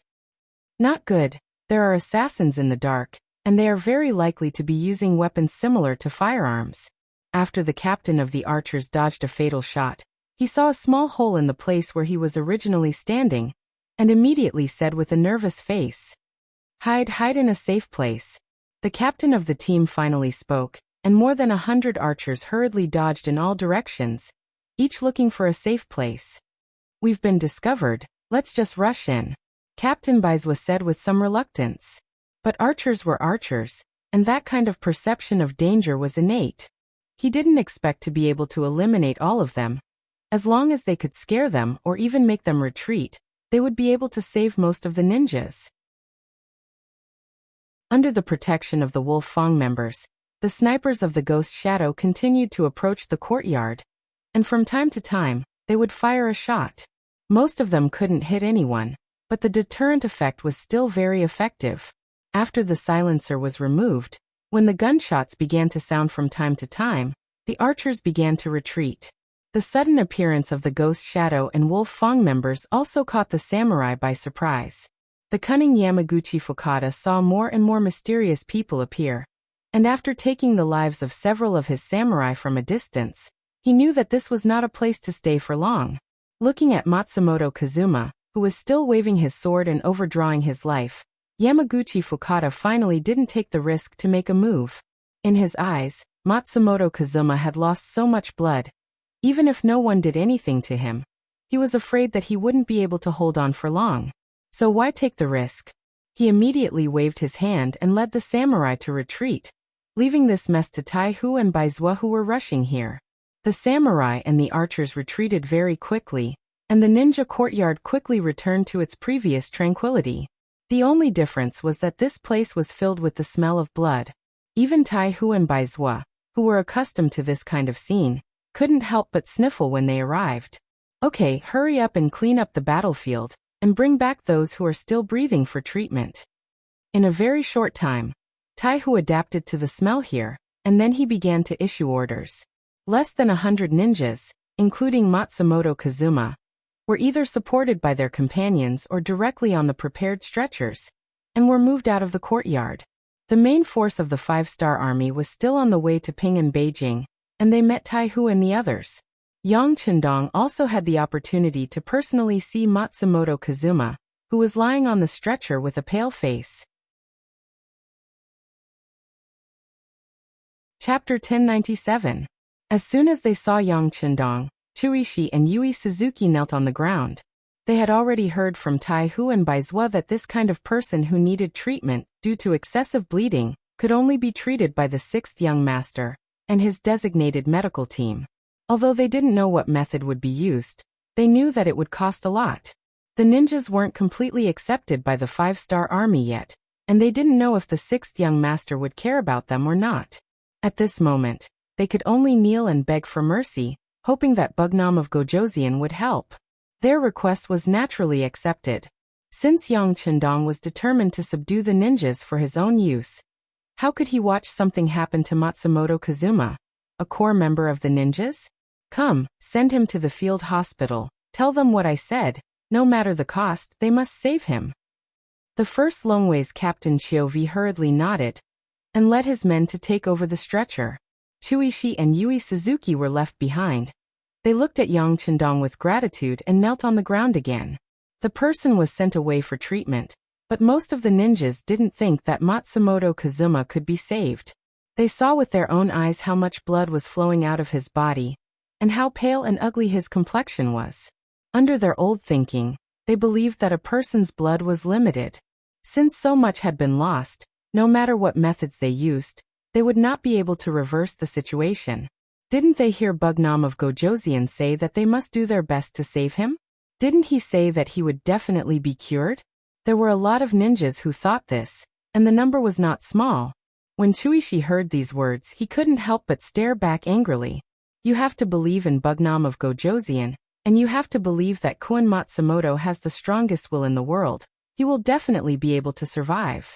Not good. There are assassins in the dark, and they are very likely to be using weapons similar to firearms. After the captain of the archers dodged a fatal shot, he saw a small hole in the place where he was originally standing, and immediately said with a nervous face, hide in a safe place." The captain of the team finally spoke, and more than 100 archers hurriedly dodged in all directions, each looking for a safe place. "We've been discovered, let's just rush in," Captain Baizwa said with some reluctance. But archers were archers, and that kind of perception of danger was innate. He didn't expect to be able to eliminate all of them. As long as they could scare them or even make them retreat, they would be able to save most of the ninjas. Under the protection of the Wolf Fang members, the snipers of the Ghost Shadow continued to approach the courtyard, and from time to time, they would fire a shot. Most of them couldn't hit anyone, but the deterrent effect was still very effective. After the silencer was removed, when the gunshots began to sound from time to time, the archers began to retreat. The sudden appearance of the Ghost Shadow and Wolf Fang members also caught the samurai by surprise. The cunning Yamaguchi Fukada saw more and more mysterious people appear, and after taking the lives of several of his samurai from a distance, he knew that this was not a place to stay for long. Looking at Matsumoto Kazuma, who was still waving his sword and overdrawing his life, Yamaguchi Fukada finally didn't take the risk to make a move. In his eyes, Matsumoto Kazuma had lost so much blood. Even if no one did anything to him, he was afraid that he wouldn't be able to hold on for long. So why take the risk? He immediately waved his hand and led the samurai to retreat, leaving this mess to Tai Hu and Baizwa, who were rushing here. The samurai and the archers retreated very quickly, and the ninja courtyard quickly returned to its previous tranquility. The only difference was that this place was filled with the smell of blood. Even Tai Hu and Baizwa, who were accustomed to this kind of scene, couldn't help but sniffle when they arrived. "Okay, hurry up and clean up the battlefield, and bring back those who are still breathing for treatment." In a very short time, Tai Hu adapted to the smell here, and then he began to issue orders. Less than 100 ninjas, including Matsumoto Kazuma, were either supported by their companions or directly on the prepared stretchers, and were moved out of the courtyard. The main force of the 5-star army was still on the way to Ping and Beijing, and they met Tai Hu and the others. Yang Chendong also had the opportunity to personally see Matsumoto Kazuma, who was lying on the stretcher with a pale face. Chapter 1097. As soon as they saw Yang Chendong, Chuishi and Yui Suzuki knelt on the ground. They had already heard from Tai Hu and Baizwa that this kind of person who needed treatment due to excessive bleeding could only be treated by the 6th young master and his designated medical team. Although they didn't know what method would be used, they knew that it would cost a lot. The ninjas weren't completely accepted by the 5-star army yet, and they didn't know if the 6th young master would care about them or not. At this moment, they could only kneel and beg for mercy, hoping that Bugnam of Gojoseon would help. Their request was naturally accepted. Since Yang Chendong was determined to subdue the ninjas for his own use, how could he watch something happen to Matsumoto Kazuma, a core member of the ninjas? "Come, send him to the field hospital. Tell them what I said. No matter the cost, they must save him." The first Longway's Captain Chiovi hurriedly nodded, and led his men to take over the stretcher. Chuishi and Yui Suzuki were left behind. They looked at Yang Chendong with gratitude and knelt on the ground again. The person was sent away for treatment, but most of the ninjas didn't think that Matsumoto Kazuma could be saved. They saw with their own eyes how much blood was flowing out of his body, and how pale and ugly his complexion was. Under their old thinking, they believed that a person's blood was limited. Since so much had been lost, no matter what methods they used, they would not be able to reverse the situation. Didn't they hear Bugnam of Gojoseon say that they must do their best to save him? Didn't he say that he would definitely be cured? There were a lot of ninjas who thought this, and the number was not small. When Chuishi heard these words, he couldn't help but stare back angrily. You have to believe in Bugnam of Gojoseon, and you have to believe that Koen Matsumoto has the strongest will in the world. He will definitely be able to survive.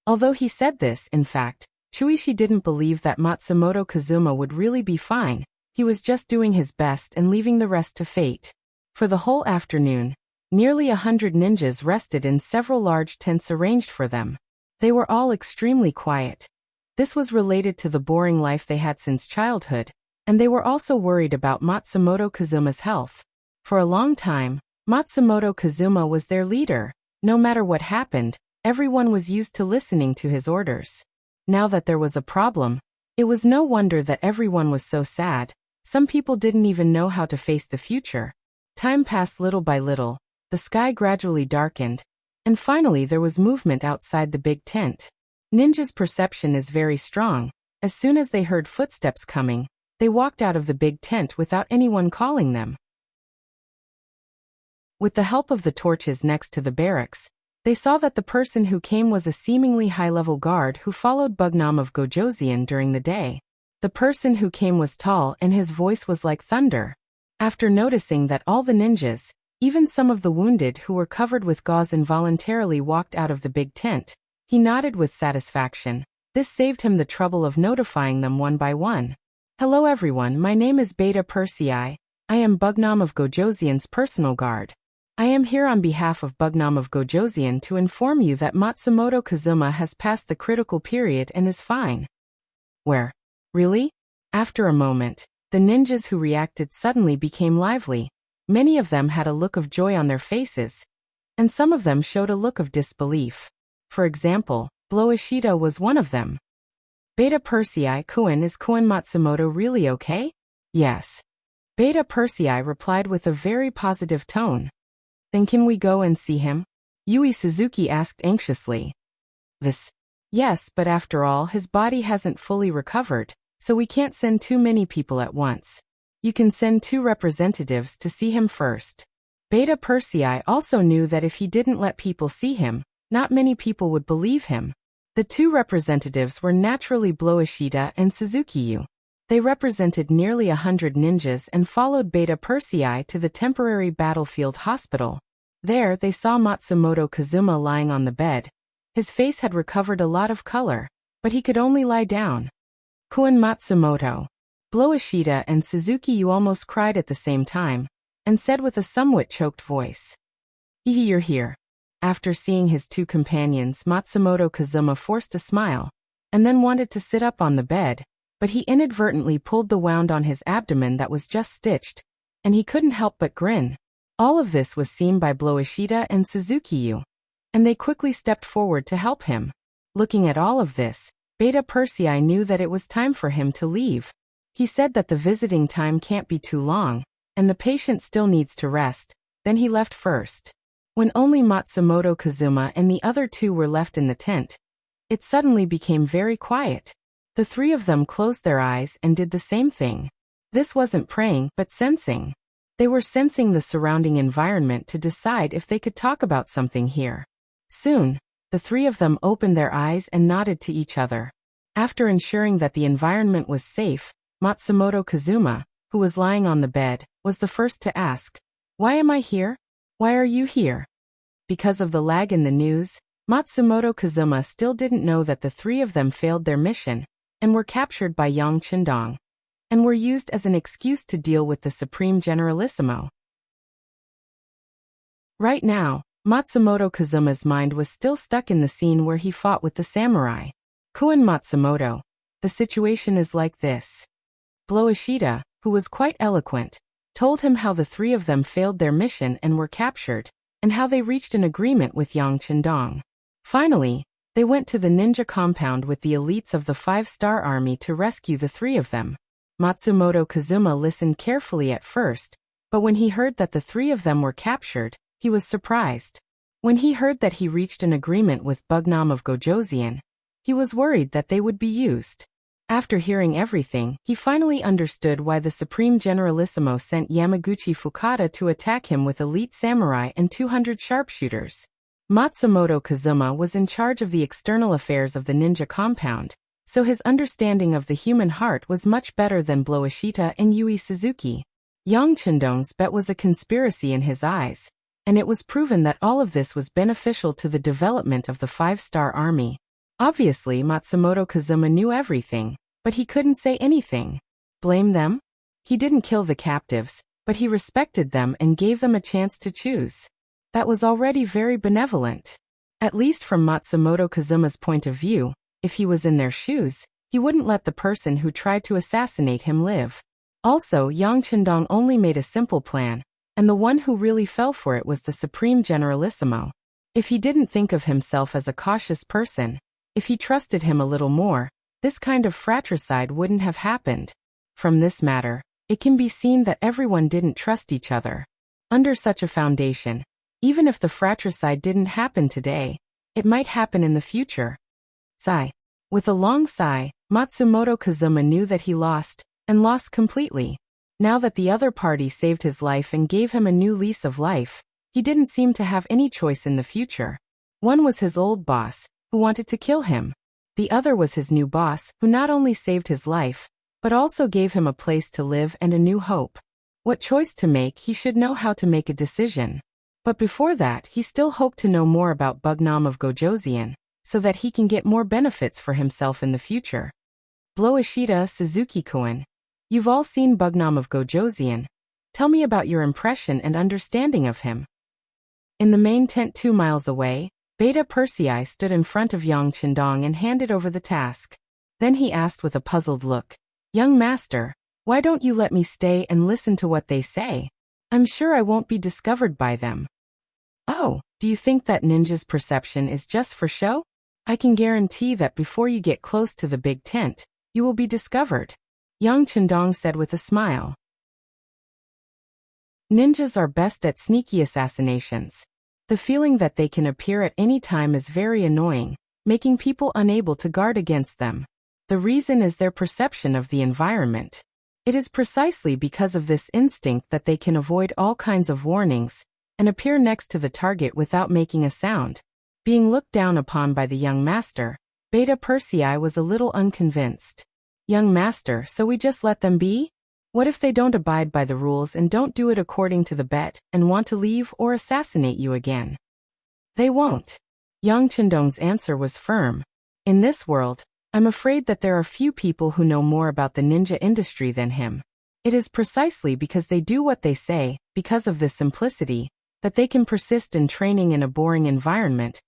Although he said this, in fact, Chuishi didn't believe that Matsumoto Kazuma would really be fine. He was just doing his best and leaving the rest to fate. For the whole afternoon, nearly 100 ninjas rested in several large tents arranged for them. They were all extremely quiet. This was related to the boring life they had since childhood, and they were also worried about Matsumoto Kazuma's health. For a long time, Matsumoto Kazuma was their leader. No matter what happened, everyone was used to listening to his orders. Now that there was a problem, it was no wonder that everyone was so sad. Some people didn't even know how to face the future. Time passed little by little, the sky gradually darkened, and finally there was movement outside the big tent. Ninja's perception is very strong. As soon as they heard footsteps coming, they walked out of the big tent without anyone calling them. With the help of the torches next to the barracks, they saw that the person who came was a seemingly high-level guard who followed Bugnam of Gojoseon during the day. The person who came was tall and his voice was like thunder. After noticing that all the ninjas, even some of the wounded who were covered with gauze, involuntarily walked out of the big tent, he nodded with satisfaction. This saved him the trouble of notifying them one by one. Hello everyone, my name is Beta Persei. I am Bugnam of Gojoseon's personal guard. I am here on behalf of Bugnam of Gojoseon to inform you that Matsumoto Kazuma has passed the critical period and is fine. Where? Really? After a moment, the ninjas who reacted suddenly became lively. Many of them had a look of joy on their faces, and some of them showed a look of disbelief. For example, Bloishida was one of them. Beta Persei, Koen, is Koen Matsumoto really okay? Yes. Beta Persei replied with a very positive tone. Then can we go and see him? Yui Suzuki asked anxiously. Yes, but after all, his body hasn't fully recovered, so we can't send too many people at once. You can send 2 representatives to see him first. Beta Persei also knew that if he didn't let people see him, not many people would believe him. The 2 representatives were naturally Bloishida and Suzuki-yu. They represented nearly 100 ninjas and followed Beta Persei to the temporary battlefield hospital. There they saw Matsumoto Kazuma lying on the bed. His face had recovered a lot of color, but he could only lie down. Koen Matsumoto. Bloishida and Suzuki-yu almost cried at the same time, and said with a somewhat choked voice. You're here. After seeing his 2 companions, Matsumoto Kazuma forced a smile, and then wanted to sit up on the bed, but he inadvertently pulled the wound on his abdomen that was just stitched, and he couldn't help but grin. All of this was seen by Bloishida and Suzuki-yu, and they quickly stepped forward to help him. Looking at all of this, Beta Persei knew that it was time for him to leave. He said that the visiting time can't be too long, and the patient still needs to rest. Then he left first. When only Matsumoto Kazuma and the other 2 were left in the tent, it suddenly became very quiet. The 3 of them closed their eyes and did the same thing. This wasn't praying, but sensing. They were sensing the surrounding environment to decide if they could talk about something here. Soon, the 3 of them opened their eyes and nodded to each other. After ensuring that the environment was safe, Matsumoto Kazuma, who was lying on the bed, was the first to ask, "Why am I here? Why are you here?" Because of the lag in the news, Matsumoto Kazuma still didn't know that the 3 of them failed their mission, and were captured by Yang Qindong, and were used as an excuse to deal with the Supreme Generalissimo. Right now, Matsumoto Kazuma's mind was still stuck in the scene where he fought with the samurai. Koen Matsumoto, the situation is like this. Bloishida, who was quite eloquent, told him how the 3 of them failed their mission and were captured, and how they reached an agreement with Yang Qindong. Finally, they went to the ninja compound with the elites of the 5-star army to rescue the 3 of them. Matsumoto Kazuma listened carefully at first, but when he heard that the 3 of them were captured, he was surprised. When he heard that he reached an agreement with Bugnam of Gojoseon, he was worried that they would be used. After hearing everything, he finally understood why the Supreme Generalissimo sent Yamaguchi Fukada to attack him with elite samurai and 200 sharpshooters. Matsumoto Kazuma was in charge of the external affairs of the ninja compound, so his understanding of the human heart was much better than Bloashita and Yui Suzuki. Yang Chendong's bet was a conspiracy in his eyes, and it was proven that all of this was beneficial to the development of the five-star army. Obviously, Matsumoto Kazuma knew everything, but he couldn't say anything. Blame them? He didn't kill the captives, but he respected them and gave them a chance to choose. That was already very benevolent. At least from Matsumoto Kazuma's point of view, if he was in their shoes, he wouldn't let the person who tried to assassinate him live. Also, Yang Chendong only made a simple plan, and the one who really fell for it was the Supreme Generalissimo. If he didn't think of himself as a cautious person, if he trusted him a little more, this kind of fratricide wouldn't have happened. From this matter, it can be seen that everyone didn't trust each other. Under such a foundation, even if the fratricide didn't happen today, it might happen in the future. Sigh. With a long sigh, Matsumoto Kazuma knew that he lost, and lost completely. Now that the other party saved his life and gave him a new lease of life, he didn't seem to have any choice in the future. One was his old boss, who wanted to kill him. The other was his new boss, who not only saved his life, but also gave him a place to live and a new hope. What choice to make, he should know how to make a decision. But before that, he still hoped to know more about Bugnam of Gojoseon, so that he can get more benefits for himself in the future. Bloashita Suzuki-kun. You've all seen Bugnam of Gojoseon. Tell me about your impression and understanding of him. In the main tent 2 miles away, Beta Persei stood in front of Yang Chendong and handed over the task. Then he asked with a puzzled look, "Young master, why don't you let me stay and listen to what they say? I'm sure I won't be discovered by them." "Oh, do you think that ninja's perception is just for show? I can guarantee that before you get close to the big tent, you will be discovered," Yang Chendong said with a smile. Ninjas are best at sneaky assassinations. The feeling that they can appear at any time is very annoying, making people unable to guard against them. The reason is their perception of the environment. It is precisely because of this instinct that they can avoid all kinds of warnings and appear next to the target without making a sound. Being looked down upon by the young master, Beta Persei was a little unconvinced. "Young master, so we just let them be? What if they don't abide by the rules and don't do it according to the bet and want to leave or assassinate you again?" "They won't." Yang Chendong's answer was firm. "In this world, I'm afraid that there are few people who know more about the ninja industry than him. It is precisely because they do what they say, because of this simplicity, that they can persist in training in a boring environment,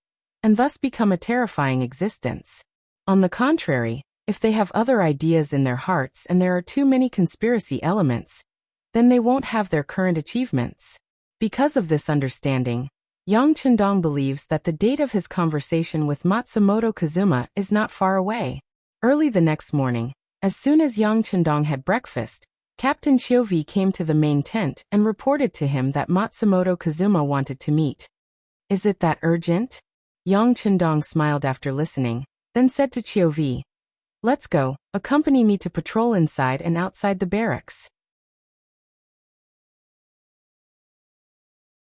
and thus become a terrifying existence. On the contrary, if they have other ideas in their hearts and there are too many conspiracy elements, then they won't have their current achievements." Because of this understanding, Yang Chendong believes that the date of his conversation with Matsumoto Kazuma is not far away. Early the next morning, as soon as Yang Chendong had breakfast, Captain Chiovi came to the main tent and reported to him that Matsumoto Kazuma wanted to meet. "Is it that urgent?" Yang Chendong smiled after listening, then said to Chiovi, "Let's go, accompany me to patrol inside and outside the barracks."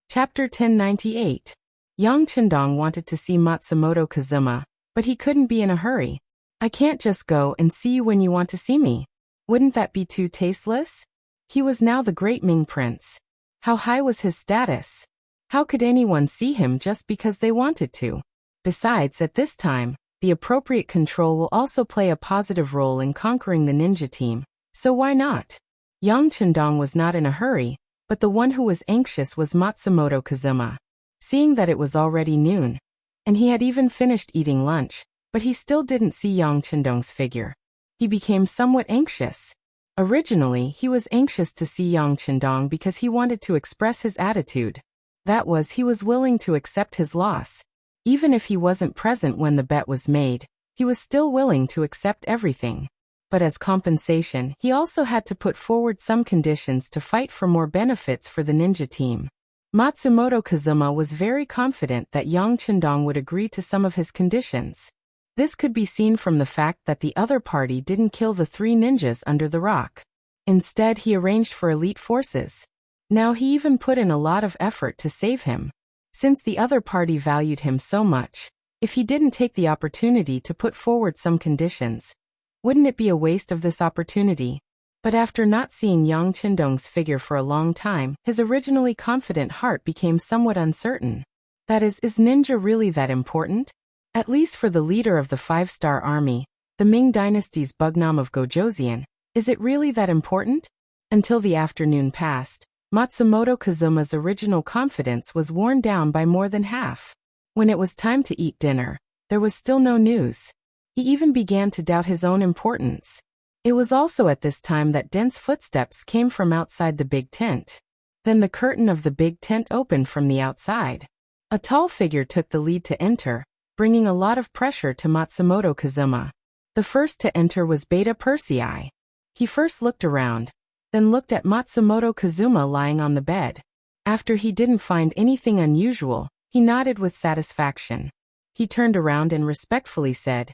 Chapter 1098. Yang Chendong wanted to see Matsumoto Kazuma, but he couldn't be in a hurry. "I can't just go and see you when you want to see me. Wouldn't that be too tasteless?" He was now the great Ming Prince. How high was his status? How could anyone see him just because they wanted to? Besides, at this time, the appropriate control will also play a positive role in conquering the ninja team, so why not? Yang Chendong was not in a hurry, but the one who was anxious was Matsumoto Kazuma. Seeing that it was already noon, and he had even finished eating lunch, but he still didn't see Yang Chendong's figure, he became somewhat anxious. Originally, he was anxious to see Yang Chendong because he wanted to express his attitude. That was, he was willing to accept his loss. Even if he wasn't present when the bet was made, he was still willing to accept everything. But as compensation, he also had to put forward some conditions to fight for more benefits for the ninja team. Matsumoto Kazuma was very confident that Yang Chendong would agree to some of his conditions. This could be seen from the fact that the other party didn't kill the 3 ninjas under the rock. Instead, he arranged for elite forces. Now he even put in a lot of effort to save him. Since the other party valued him so much, if he didn't take the opportunity to put forward some conditions, Wouldn't it be a waste of this opportunity? But after not seeing Yang Qindong's figure for a long time, his originally confident heart became somewhat uncertain. That is ninja really that important? At least for the leader of the 5-star army, the Ming Dynasty's Bugnam of Gojoseon, is it really that important? Until the afternoon passed, Matsumoto Kazuma's original confidence was worn down by more than half. When it was time to eat dinner, there was still no news. He even began to doubt his own importance. It was also at this time that dense footsteps came from outside the big tent. Then the curtain of the big tent opened from the outside. A tall figure took the lead to enter, bringing a lot of pressure to Matsumoto Kazuma. The first to enter was Beta Persei. He first looked around, then looked at Matsumoto Kazuma lying on the bed. After he didn't find anything unusual, he nodded with satisfaction. He turned around and respectfully said,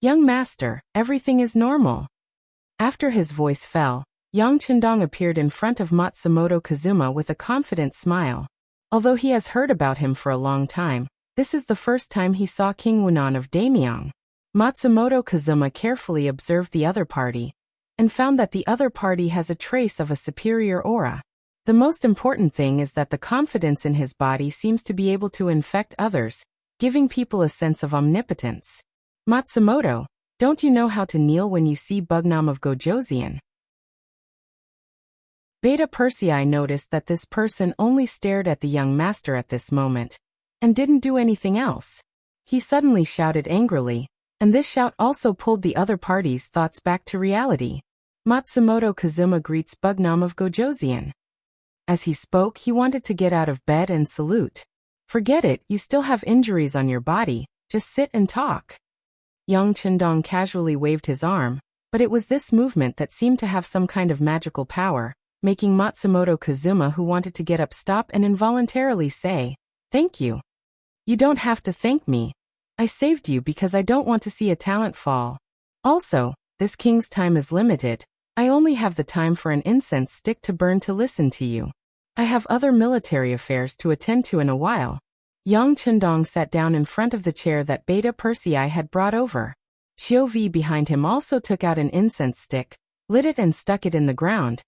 "Young master, everything is normal." After his voice fell, Yang Qindong appeared in front of Matsumoto Kazuma with a confident smile. Although he has heard about him for a long time, this is the first time he saw King Wunan of Daemyong. Matsumoto Kazuma carefully observed the other party, and found that the other party has a trace of a superior aura. The most important thing is that the confidence in his body seems to be able to infect others, giving people a sense of omnipotence. "Matsumoto, don't you know how to kneel when you see Bugnam of Gojoseon?" Beta Persei noticed that this person only stared at the young master at this moment, and didn't do anything else. He suddenly shouted angrily, and this shout also pulled the other party's thoughts back to reality. "Matsumoto Kazuma greets Bugnam of Gojoseon." As he spoke, he wanted to get out of bed and salute. "Forget it, you still have injuries on your body, just sit and talk." Yang Qindong casually waved his arm, but it was this movement that seemed to have some kind of magical power, making Matsumoto Kazuma, who wanted to get up, stop and involuntarily say, "Thank you." "You don't have to thank me. I saved you because I don't want to see a talent fall. Also, this king's time is limited. I only have the time for an incense stick to burn to listen to you. I have other military affairs to attend to in a while." Yang Qindong sat down in front of the chair that Beta Persei had brought over. Xiao Vi behind him also took out an incense stick, lit it and stuck it in the ground,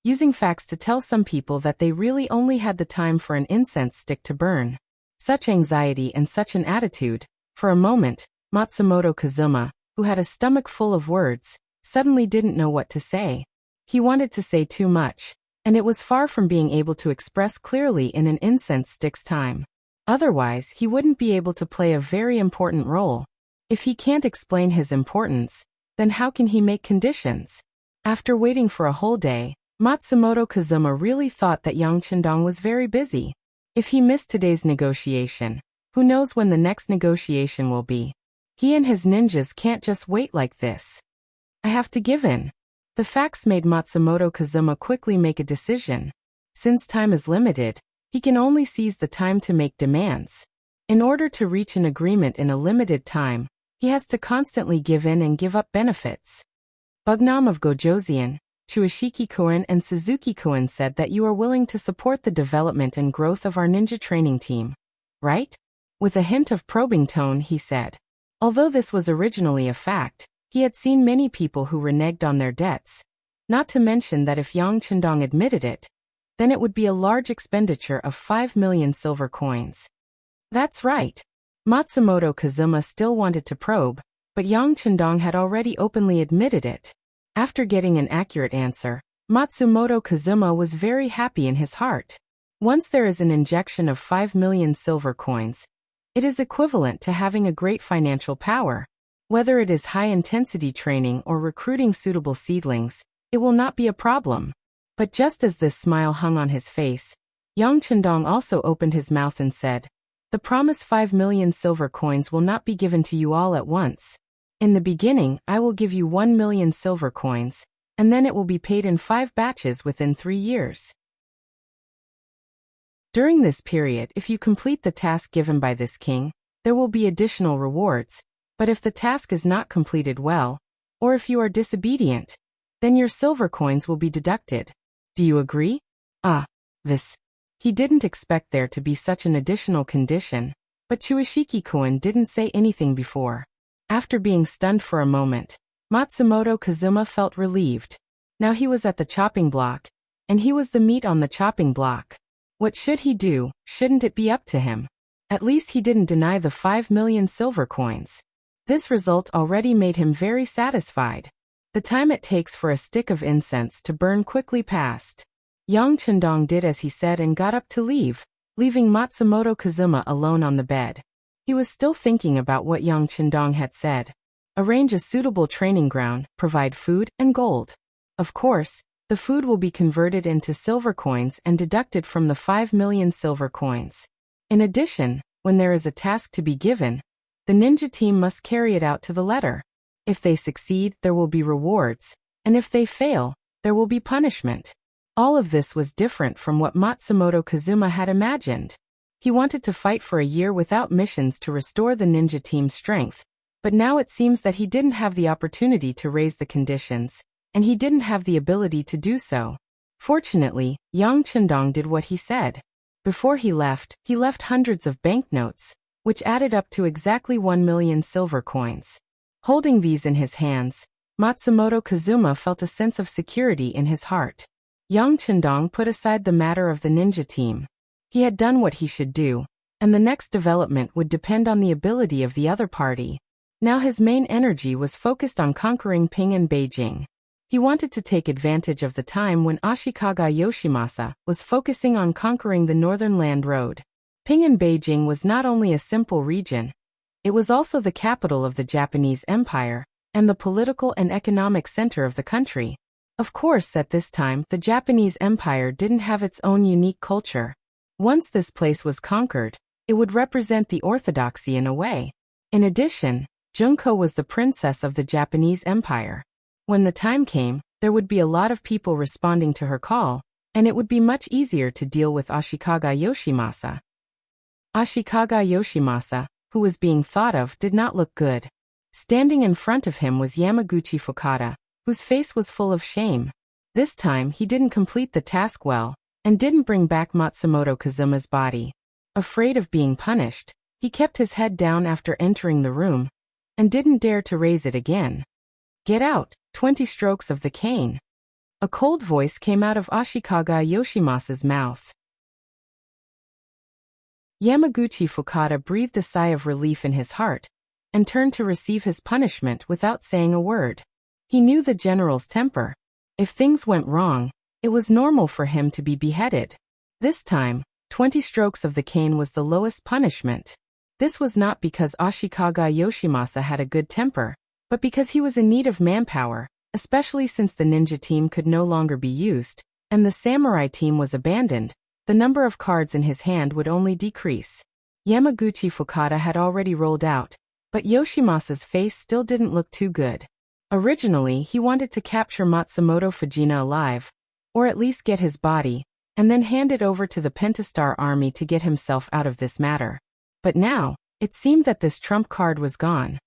using facts to tell some people that they really only had the time for an incense stick to burn. Such anxiety and such an attitude. For a moment, Matsumoto Kazuma, who had a stomach full of words, suddenly didn't know what to say. He wanted to say too much, and it was far from being able to express clearly in an incense stick's time. Otherwise, he wouldn't be able to play a very important role. If he can't explain his importance, then how can he make conditions? After waiting for a whole day, Matsumoto Kazuma really thought that Yang Qindong was very busy. If he missed today's negotiation, who knows when the next negotiation will be? He and his ninjas can't just wait like this. "I have to give in." The facts made Matsumoto Kazuma quickly make a decision. Since time is limited, he can only seize the time to make demands. In order to reach an agreement in a limited time, he has to constantly give in and give up benefits. Bugnam of Gojoseon, Chuishiki-kun and Suzuki-kun said that you are willing to support the development and growth of our ninja training team, right? With a hint of probing tone, he said. Although this was originally a fact, he had seen many people who reneged on their debts. Not to mention that if Yang Qindong admitted it, then it would be a large expenditure of 5 million silver coins. That's right. Matsumoto Kazuma still wanted to probe, but Yang Qindong had already openly admitted it. After getting an accurate answer, Matsumoto Kazuma was very happy in his heart. Once there is an injection of 5 million silver coins, it is equivalent to having a great financial power. Whether it is high-intensity training or recruiting suitable seedlings, it will not be a problem. But just as this smile hung on his face, Yang Qindong also opened his mouth and said, "The promised 5 million silver coins will not be given to you all at once. In the beginning, I will give you 1 million silver coins, and then it will be paid in 5 batches within 3 years. During this period, if you complete the task given by this king, there will be additional rewards, but if the task is not completed well, or if you are disobedient, then your silver coins will be deducted. Do you agree?" This. He didn't expect there to be such an additional condition, but Chuishiki-kun didn't say anything before. After being stunned for a moment, Matsumoto Kazuma felt relieved. Now he was at the chopping block, and he was the meat on the chopping block. What should he do? Shouldn't it be up to him? At least he didn't deny the 5 million silver coins. This result already made him very satisfied. The time it takes for a stick of incense to burn quickly passed. Yang Chendong did as he said and got up to leave, leaving Matsumoto Kazuma alone on the bed. He was still thinking about what Yang Chendong had said. Arrange a suitable training ground, provide food and gold. Of course, the food will be converted into silver coins and deducted from the 5 million silver coins. In addition, when there is a task to be given, the ninja team must carry it out to the letter. If they succeed, there will be rewards, and if they fail, there will be punishment. All of this was different from what Matsumoto Kazuma had imagined. He wanted to fight for a year without missions to restore the ninja team's strength, but now it seems that he didn't have the opportunity to raise the conditions, and he didn't have the ability to do so. Fortunately, Yang Chendong did what he said. Before he left hundreds of banknotes, which added up to exactly 1 million silver coins. Holding these in his hands, Matsumoto Kazuma felt a sense of security in his heart. Yang Chendong put aside the matter of the ninja team. He had done what he should do, and the next development would depend on the ability of the other party. Now his main energy was focused on conquering Ping and Beijing. He wanted to take advantage of the time when Ashikaga Yoshimasa was focusing on conquering the Northern Land Road. Ping and Beijing was not only a simple region, it was also the capital of the Japanese Empire, and the political and economic center of the country. Of course, at this time, the Japanese Empire didn't have its own unique culture. Once this place was conquered, it would represent the orthodoxy in a way. In addition, Junko was the princess of the Japanese Empire. When the time came, there would be a lot of people responding to her call, and it would be much easier to deal with Ashikaga Yoshimasa. Ashikaga Yoshimasa, who was being thought of, did not look good. Standing in front of him was Yamaguchi Fukada, whose face was full of shame. This time he didn't complete the task well, and didn't bring back Matsumoto Kazuma's body. Afraid of being punished, he kept his head down after entering the room, and didn't dare to raise it again. Get out, 20 strokes of the cane. A cold voice came out of Ashikaga Yoshimasa's mouth. Yamaguchi Fukada breathed a sigh of relief in his heart, and turned to receive his punishment without saying a word. He knew the general's temper. If things went wrong, it was normal for him to be beheaded. This time, 20 strokes of the cane was the lowest punishment. This was not because Ashikaga Yoshimasa had a good temper, but because he was in need of manpower, especially since the ninja team could no longer be used, and the samurai team was abandoned. The number of cards in his hand would only decrease. Yamaguchi Fukada had already rolled out, but Yoshimasa's face still didn't look too good. Originally, he wanted to capture Matsumoto Fujina alive, or at least get his body, and then hand it over to the Pentastar army to get himself out of this matter. But now, it seemed that this trump card was gone.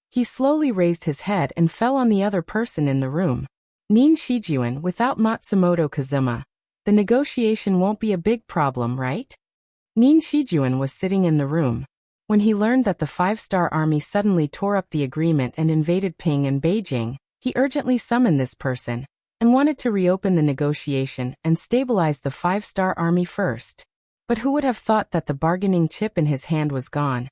He slowly raised his head and fell on the other person in the room. Nin Shijuan. Without Matsumoto Kazuma, the negotiation won't be a big problem, right? Nin Shijuan was sitting in the room. When he learned that the 5-star army suddenly tore up the agreement and invaded Ping and Beijing, he urgently summoned this person, and wanted to reopen the negotiation and stabilize the 5-star army first. But who would have thought that the bargaining chip in his hand was gone?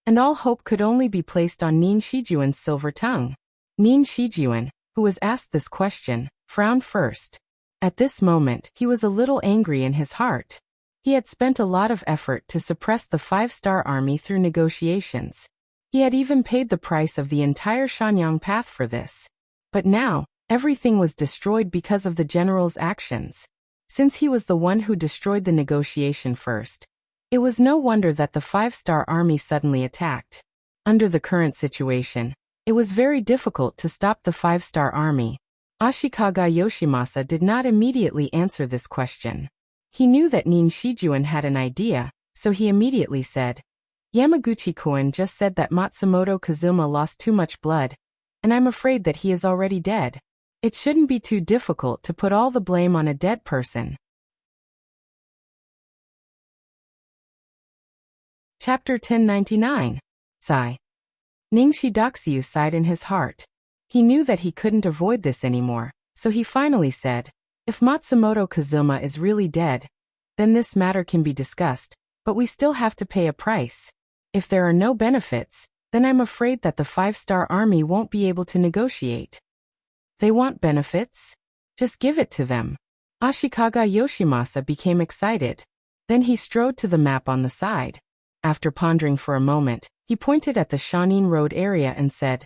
And all hope could only be placed on Nin Shijuan's silver tongue. Nin Shijuan, who was asked this question, frowned first. At this moment, he was a little angry in his heart. He had spent a lot of effort to suppress the 5-star army through negotiations. He had even paid the price of the entire Shanyang path for this. But now, everything was destroyed because of the general's actions. Since he was the one who destroyed the negotiation first, it was no wonder that the 5-star army suddenly attacked. Under the current situation, it was very difficult to stop the 5-star army. Ashikaga Yoshimasa did not immediately answer this question. He knew that Nin Shijuan had an idea, so he immediately said, Yamaguchi-kun just said that Matsumoto Kazuma lost too much blood, and I'm afraid that he is already dead. It shouldn't be too difficult to put all the blame on a dead person. Chapter 1099. Sigh. Ningshi Doxiu sighed in his heart. He knew that he couldn't avoid this anymore, so he finally said, "If Matsumoto Kazuma is really dead, then this matter can be discussed, but we still have to pay a price. If there are no benefits, then I'm afraid that the five-star army won't be able to negotiate." "They want benefits? Just give it to them." Ashikaga Yoshimasa became excited. Then he strode to the map on the side. After pondering for a moment, he pointed at the Shanin Road area and said,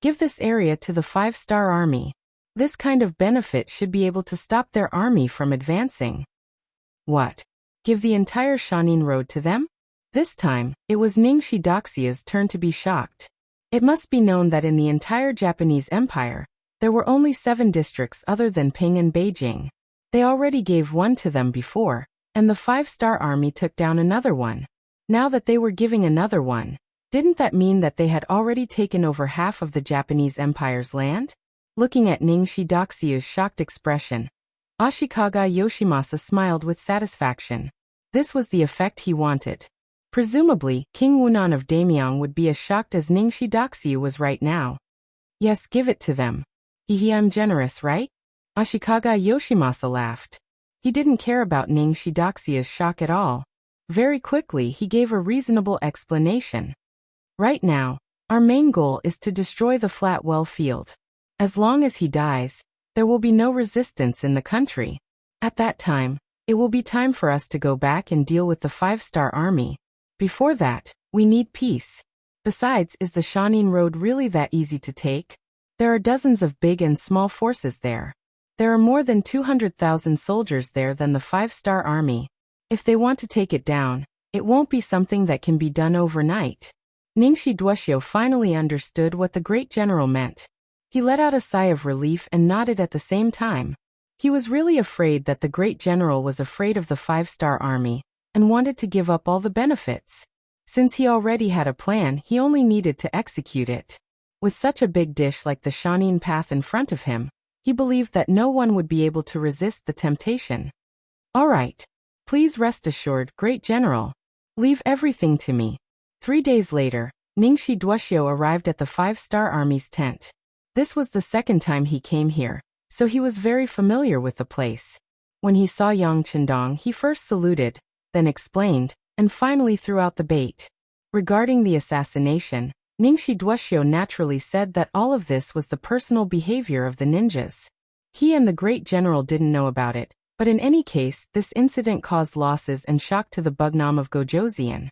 "Give this area to the five-star army. This kind of benefit should be able to stop their army from advancing." "What? Give the entire Shanin Road to them?" This time, it was Ningshi Doxia's turn to be shocked. It must be known that in the entire Japanese Empire, there were only 7 districts other than Ping and Beijing. They already gave one to them before, and the five-star army took down another one. Now that they were giving another one, didn't that mean that they had already taken over half of the Japanese Empire's land? Looking at Ningshi Doxia's shocked expression, Ashikaga Yoshimasa smiled with satisfaction. This was the effect he wanted. Presumably, King Wunan of Daimyong would be as shocked as Ningshi Doxia was right now. "Yes, give it to them. Hehe, I'm generous, right?" Ashikaga Yoshimasa laughed. He didn't care about Ningshi Doxia's shock at all. Very quickly, he gave a reasonable explanation. "Right now, our main goal is to destroy the Flatwell field. As long as he dies, there will be no resistance in the country. At that time, it will be time for us to go back and deal with the five-star army. Before that, we need peace. Besides, is the Shanin Road really that easy to take? There are dozens of big and small forces there. There are more than 200,000 soldiers there than the five-star army. If they want to take it down, it won't be something that can be done overnight." Ningshi Duoshio finally understood what the great general meant. He let out a sigh of relief and nodded at the same time. He was really afraid that the great general was afraid of the five-star army and wanted to give up all the benefits. Since he already had a plan, he only needed to execute it. With such a big dish like the Shanin path in front of him, he believed that no one would be able to resist the temptation. "All right. Please rest assured, great general. Leave everything to me." 3 days later, Ningshi Duoshio arrived at the five-star army's tent. This was the second time he came here, so he was very familiar with the place. When he saw Yang Chendong, he first saluted, then explained, and finally threw out the bait. Regarding the assassination, Ningshi Duoshio naturally said that all of this was the personal behavior of the ninjas. He and the great general didn't know about it, but in any case, this incident caused losses and shock to the Bugnam of Gojoseon.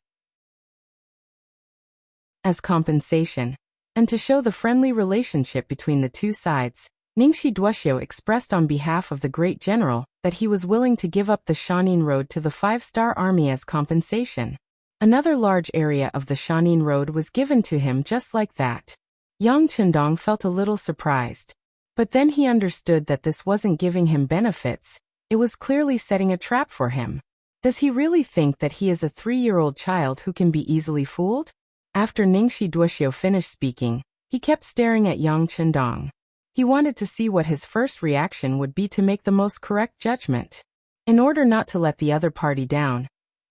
As compensation, and to show the friendly relationship between the two sides, Ningshi Duoshio expressed on behalf of the great general that he was willing to give up the Shanin Road to the five-star army as compensation. Another large area of the Shanin Road was given to him just like that. Yang Chendong felt a little surprised. But then he understood that this wasn't giving him benefits, it was clearly setting a trap for him. Does he really think that he is a 3-year-old child who can be easily fooled? After Ningshi Duoshio finished speaking, he kept staring at Yang Chendong. He wanted to see what his first reaction would be to make the most correct judgment. In order not to let the other party down,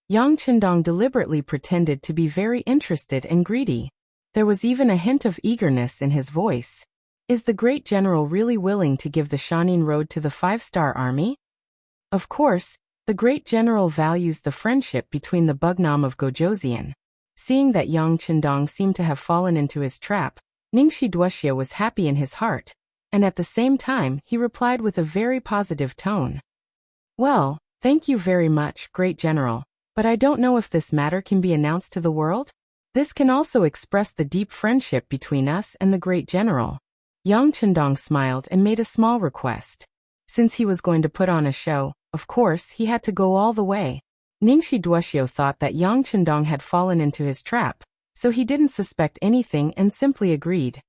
Yang Chendong deliberately pretended to be very interested and greedy. There was even a hint of eagerness in his voice. Is the great general really willing to give the Shanin Road to the five-star army? Of course, the great general values the friendship between the Bugnam of Gojoseon. Seeing that Yang Chendong seemed to have fallen into his trap, Ningshi Duoshio was happy in his heart, and at the same time he replied with a very positive tone. "Well, thank you very much, great general, but I don't know if this matter can be announced to the world. This can also express the deep friendship between us and the great general." Yang Chendong smiled and made a small request. Since he was going to put on a show, of course he had to go all the way. Ningshi Duoshio thought that Yang Chendong had fallen into his trap, so he didn't suspect anything and simply agreed.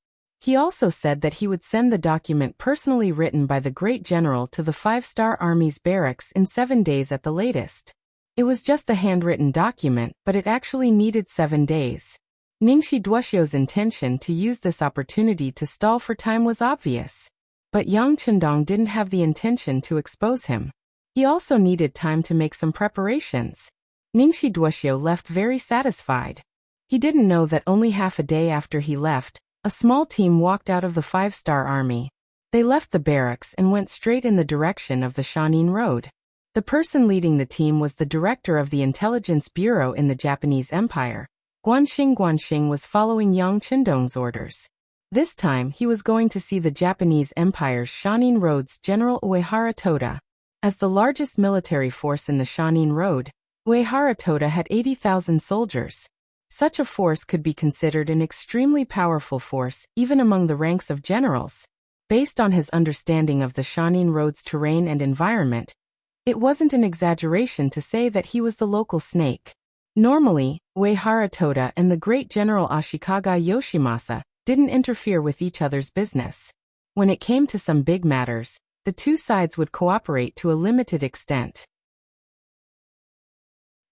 He also said that he would send the document personally written by the great general to the five-star army's barracks in 7 days at the latest. It was just a handwritten document, but it actually needed 7 days. Ningshi Duoshio's intention to use this opportunity to stall for time was obvious. But Yang Chendong didn't have the intention to expose him. He also needed time to make some preparations. Ningshi Duoshio left very satisfied. He didn't know that only half a day after he left, A small team walked out of the five-star army. They left the barracks and went straight in the direction of the Shanin Road. The person leading the team was the director of the intelligence bureau in the Japanese Empire. Guanxing was following Yang Qindong's orders. This time he was going to see the Japanese Empire's Shanin Road's General Uehara Toda. As the largest military force in the Shanin Road, Uehara Toda had 80,000 soldiers. Such a force could be considered an extremely powerful force, even among the ranks of generals. Based on his understanding of the Shanin Road's terrain and environment, it wasn't an exaggeration to say that he was the local snake. Normally, Uehara Toda and the great general Ashikaga Yoshimasa didn't interfere with each other's business. When it came to some big matters, the two sides would cooperate to a limited extent.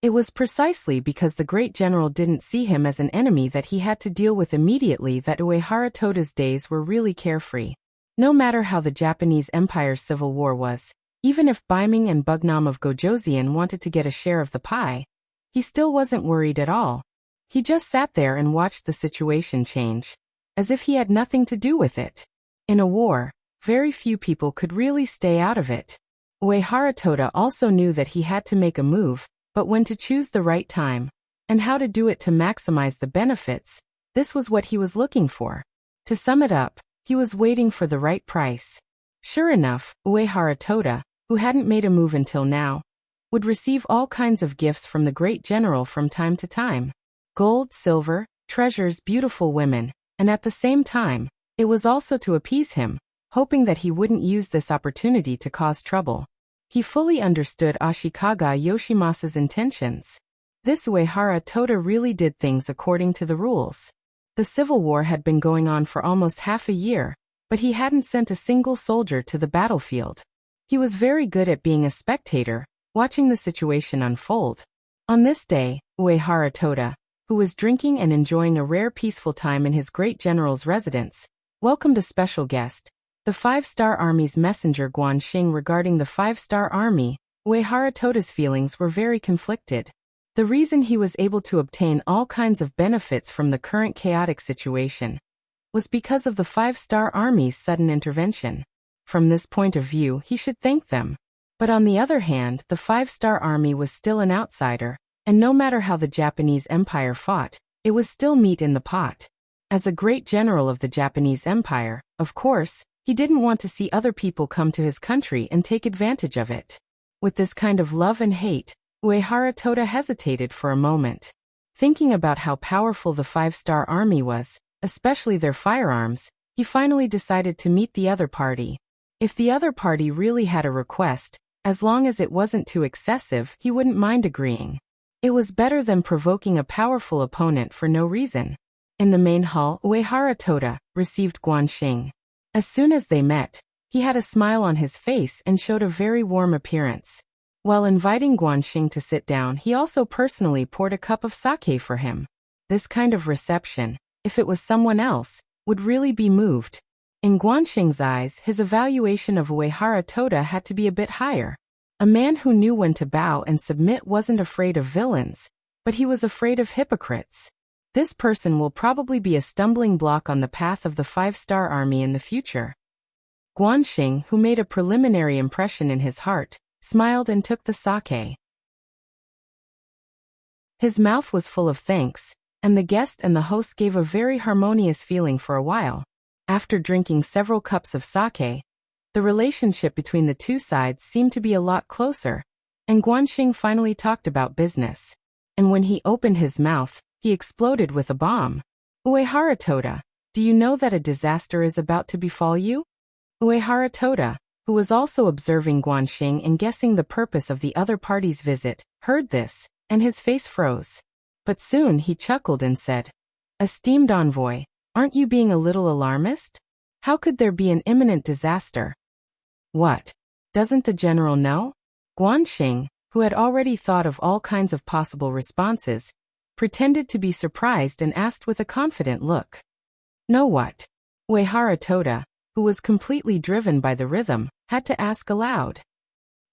It was precisely because the great general didn't see him as an enemy that he had to deal with immediately that Uehara Toda's days were really carefree. No matter how the Japanese Empire's civil war was, even if Baiming and Bugnam of Gojoseon wanted to get a share of the pie, he still wasn't worried at all. He just sat there and watched the situation change, as if he had nothing to do with it. In a war, very few people could really stay out of it. Uehara Toda also knew that he had to make a move, but when to choose the right time, and how to do it to maximize the benefits, this was what he was looking for. To sum it up, he was waiting for the right price. Sure enough, Uehara Toda, who hadn't made a move until now, would receive all kinds of gifts from the great general from time to time. Gold, silver, treasures, beautiful women, and at the same time, it was also to appease him, hoping that he wouldn't use this opportunity to cause trouble. He fully understood Ashikaga Yoshimasa's intentions. This Uehara Toda really did things according to the rules. The civil war had been going on for almost half a year, but he hadn't sent a single soldier to the battlefield. He was very good at being a spectator, watching the situation unfold. On this day, Uehara Toda, who was drinking and enjoying a rare peaceful time in his great general's residence, welcomed a special guest, the five-star army's messenger Guanxing. Regarding the five-star army, Uehara Toda's feelings were very conflicted. The reason he was able to obtain all kinds of benefits from the current chaotic situation was because of the five-star army's sudden intervention. From this point of view, he should thank them. But on the other hand, the five-star army was still an outsider, and no matter how the Japanese Empire fought, it was still meat in the pot. As a great general of the Japanese Empire, of course, he didn't want to see other people come to his country and take advantage of it. With this kind of love and hate, Uehara Toda hesitated for a moment. Thinking about how powerful the five-star army was, especially their firearms, he finally decided to meet the other party. If the other party really had a request, as long as it wasn't too excessive, he wouldn't mind agreeing. It was better than provoking a powerful opponent for no reason. In the main hall, Uehara Toda received Guanxing. As soon as they met, he had a smile on his face and showed a very warm appearance. While inviting Guanxing to sit down, he also personally poured a cup of sake for him. This kind of reception, if it was someone else, would really be moved. In Guanxing's eyes, his evaluation of Uehara Toda had to be a bit higher. A man who knew when to bow and submit wasn't afraid of villains, but he was afraid of hypocrites. This person will probably be a stumbling block on the path of the five-star army in the future. Guanxing, who made a preliminary impression in his heart, smiled and took the sake. His mouth was full of thanks, and the guest and the host gave a very harmonious feeling for a while. After drinking several cups of sake, the relationship between the two sides seemed to be a lot closer, and Guanxing finally talked about business. And when he opened his mouth, he exploded with a bomb. Uehara Toda, do you know that a disaster is about to befall you? Uehara Toda, who was also observing Guanxing and guessing the purpose of the other party's visit, heard this, and his face froze. But soon he chuckled and said, "Esteemed envoy, aren't you being a little alarmist? How could there be an imminent disaster?" "What? Doesn't the general know?" Guanxing, who had already thought of all kinds of possible responses, pretended to be surprised and asked with a confident look. "Know what?" Uehara Toda, who was completely driven by the rhythm, had to ask aloud.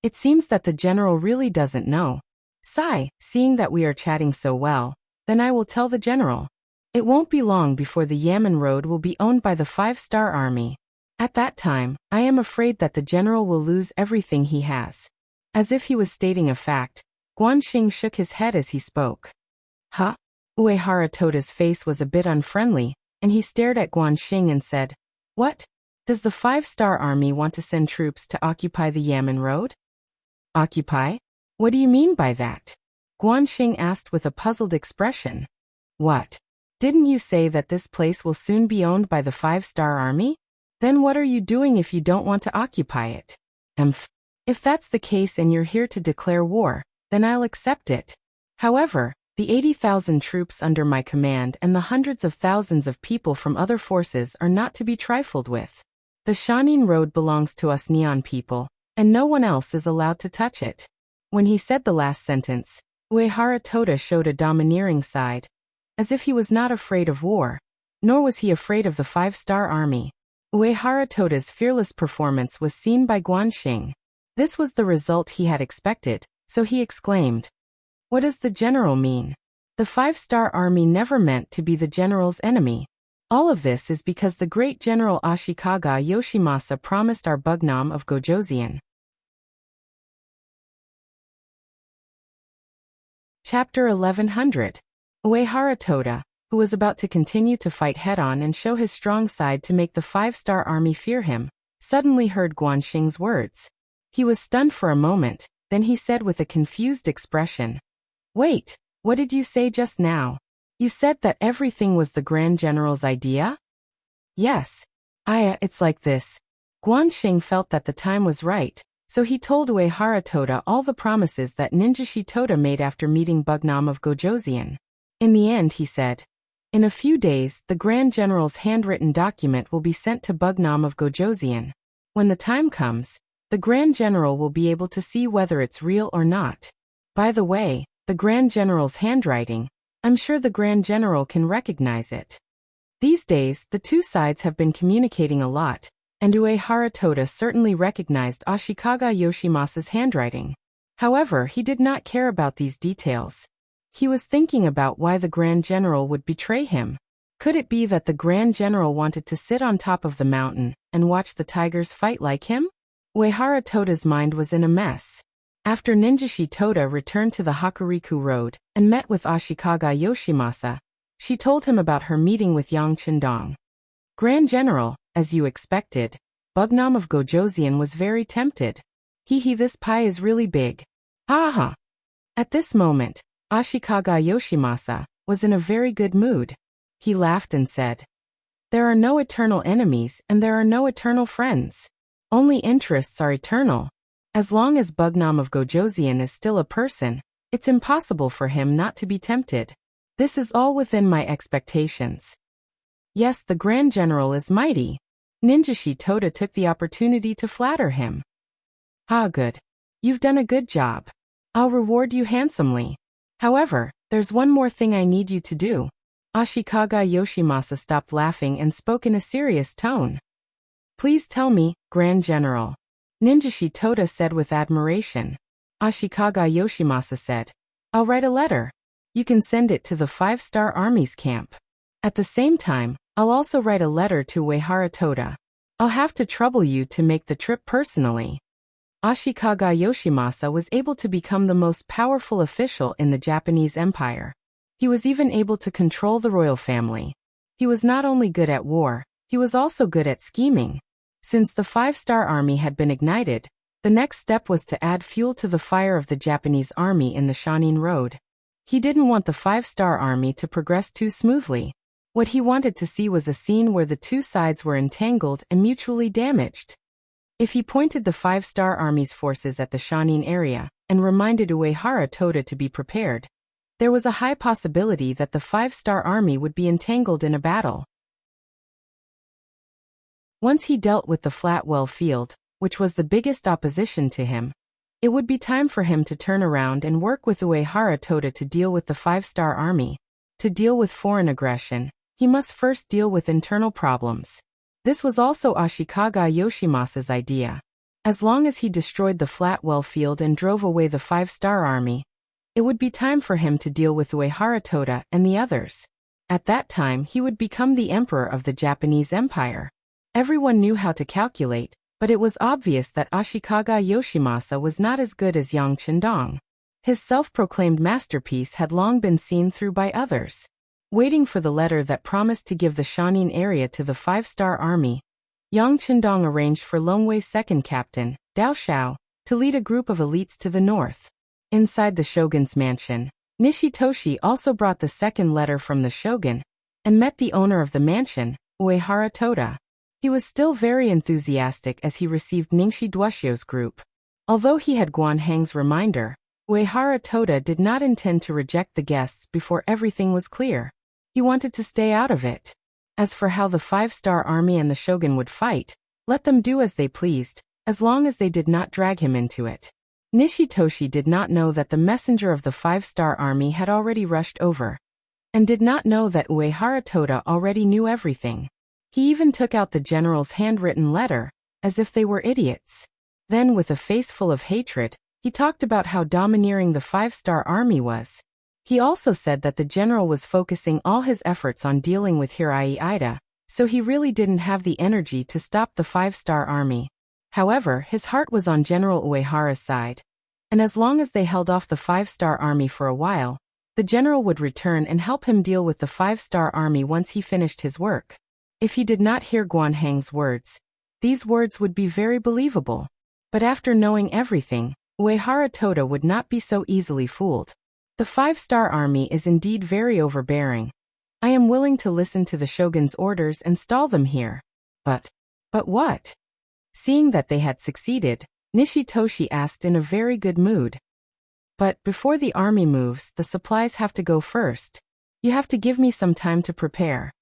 "It seems that the general really doesn't know. Sigh, seeing that we are chatting so well, then I will tell the general." It won't be long before the Yamen Road will be owned by the 5-star army. At that time, I am afraid that the general will lose everything he has." As if he was stating a fact, Guanxing shook his head as he spoke. Huh? Uehara Toda's face was a bit unfriendly, and he stared at Guanxing and said, "What? Does the 5-star army want to send troops to occupy the Yamen Road?" "Occupy? What do you mean by that?" Guanxing asked with a puzzled expression. "What? Didn't you say that this place will soon be owned by the 5-star army? Then what are you doing if you don't want to occupy it?" If that's the case and you're here to declare war, then I'll accept it. However, the 80,000 troops under my command and the hundreds of thousands of people from other forces are not to be trifled with. The Shanin Road belongs to us Neon people, and no one else is allowed to touch it." When he said the last sentence, Uehara Toda showed a domineering side, as if he was not afraid of war, nor was he afraid of the 5-star army. Uehara Toda's fearless performance was seen by Guanxing. This was the result he had expected, so he exclaimed, "What does the general mean? The 5-star army never meant to be the general's enemy. All of this is because the great General Ashikaga Yoshimasa promised our Bugnam of Gojoseon." Chapter 1100. Uehara Toda, who was about to continue to fight head-on and show his strong side to make the 5-star army fear him, suddenly heard Guanxing's words. He was stunned for a moment, then he said with a confused expression, "Wait, what did you say just now? You said that everything was the Grand General's idea?" "Yes. It's like this." Guanxing felt that the time was right, so he told Uehara Toda all the promises that Ninjashi Toda made after meeting Bugnam of Gojoseon. In the end he said, "In a few days, the Grand General's handwritten document will be sent to Bugnam of Gojoseon. When the time comes, the Grand General will be able to see whether it's real or not. By the way, the Grand General's handwriting, I'm sure the Grand General can recognize it." These days, the two sides have been communicating a lot, and Uehara Toda certainly recognized Ashikaga Yoshimasa's handwriting. However, he did not care about these details. He was thinking about why the Grand General would betray him. Could it be that the Grand General wanted to sit on top of the mountain and watch the tigers fight like him? Uehara Toda's mind was in a mess. After Ninjashi Toda returned to the Hokuriku Road and met with Ashikaga Yoshimasa, she told him about her meeting with Yang Chendong. "Grand General, as you expected, Bugnam of Gojoseon was very tempted. This pie is really big. Ha ha." At this moment, Ashikaga Yoshimasa was in a very good mood. He laughed and said, "There are no eternal enemies and there are no eternal friends. Only interests are eternal. As long as Bugnam of Gojoseon is still a person, it's impossible for him not to be tempted. This is all within my expectations." Yes, the Grand General is mighty. Ninjashi Toda took the opportunity to flatter him. Good. You've done a good job. I'll reward you handsomely. However, there's one more thing I need you to do." Ashikaga Yoshimasa stopped laughing and spoke in a serious tone. "Please tell me, Grand General." Ninjashi Toda said with admiration. Ashikaga Yoshimasa said, "I'll write a letter. You can send it to the 5-star army's camp. At the same time, I'll also write a letter to Uehara Toda. I'll have to trouble you to make the trip personally." Ashikaga Yoshimasa was able to become the most powerful official in the Japanese Empire. He was even able to control the royal family. He was not only good at war, he was also good at scheming. Since the 5-star army had been ignited, the next step was to add fuel to the fire of the Japanese army in the Shanin Road. He didn't want the 5-star army to progress too smoothly. What he wanted to see was a scene where the two sides were entangled and mutually damaged. If he pointed the 5-star army's forces at the Shanin area and reminded Uehara Toda to be prepared, there was a high possibility that the 5-star army would be entangled in a battle. Once he dealt with the Flatwell Field, which was the biggest opposition to him, it would be time for him to turn around and work with Uehara Toda to deal with the 5-star army. To deal with foreign aggression, he must first deal with internal problems. This was also Ashikaga Yoshimasa's idea. As long as he destroyed the Flatwell Field and drove away the 5-star army, it would be time for him to deal with Uehara Toda and the others. At that time he would become the emperor of the Japanese Empire. Everyone knew how to calculate, but it was obvious that Ashikaga Yoshimasa was not as good as Yang Qindong. His self-proclaimed masterpiece had long been seen through by others. Waiting for the letter that promised to give the Shanin area to the 5-star army, Yang Qindong arranged for Longwei's second captain, Dao Xiao, to lead a group of elites to the north. Inside the shogun's mansion, Nishitoshi also brought the second letter from the shogun and met the owner of the mansion, Uehara Toda. He was still very enthusiastic as he received Ningshi Duoshio's group. Although he had Guan Heng's reminder, Uehara Toda did not intend to reject the guests before everything was clear. He wanted to stay out of it. As for how the 5-star army and the shogun would fight, let them do as they pleased, as long as they did not drag him into it. Nishitoshi did not know that the messenger of the 5-star army had already rushed over, and did not know that Uehara Toda already knew everything. He even took out the general's handwritten letter, as if they were idiots. Then, with a face full of hatred, he talked about how domineering the 5-star army was. He also said that the general was focusing all his efforts on dealing with Hirai Ida, so he really didn't have the energy to stop the 5-star army. However, his heart was on General Uehara's side, and as long as they held off the 5-star army for a while, the general would return and help him deal with the 5-star army once he finished his work. If he did not hear Guan Heng's words, these words would be very believable. But after knowing everything, Uehara Toda would not be so easily fooled. The 5-star army is indeed very overbearing. I am willing to listen to the shogun's orders and stall them here. But what? Seeing that they had succeeded, Nishitoshi asked in a very good mood. But before the army moves, the supplies have to go first. You have to give me some time to prepare.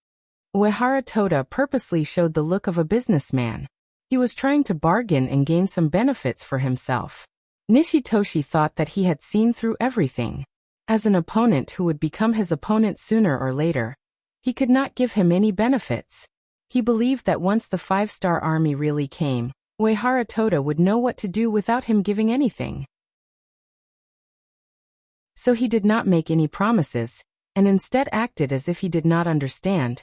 Uehara Toda purposely showed the look of a businessman. He was trying to bargain and gain some benefits for himself. Nishitoshi thought that he had seen through everything. As an opponent who would become his opponent sooner or later, he could not give him any benefits. He believed that once the 5-star army really came, Uehara Toda would know what to do without him giving anything. So he did not make any promises, and instead acted as if he did not understand,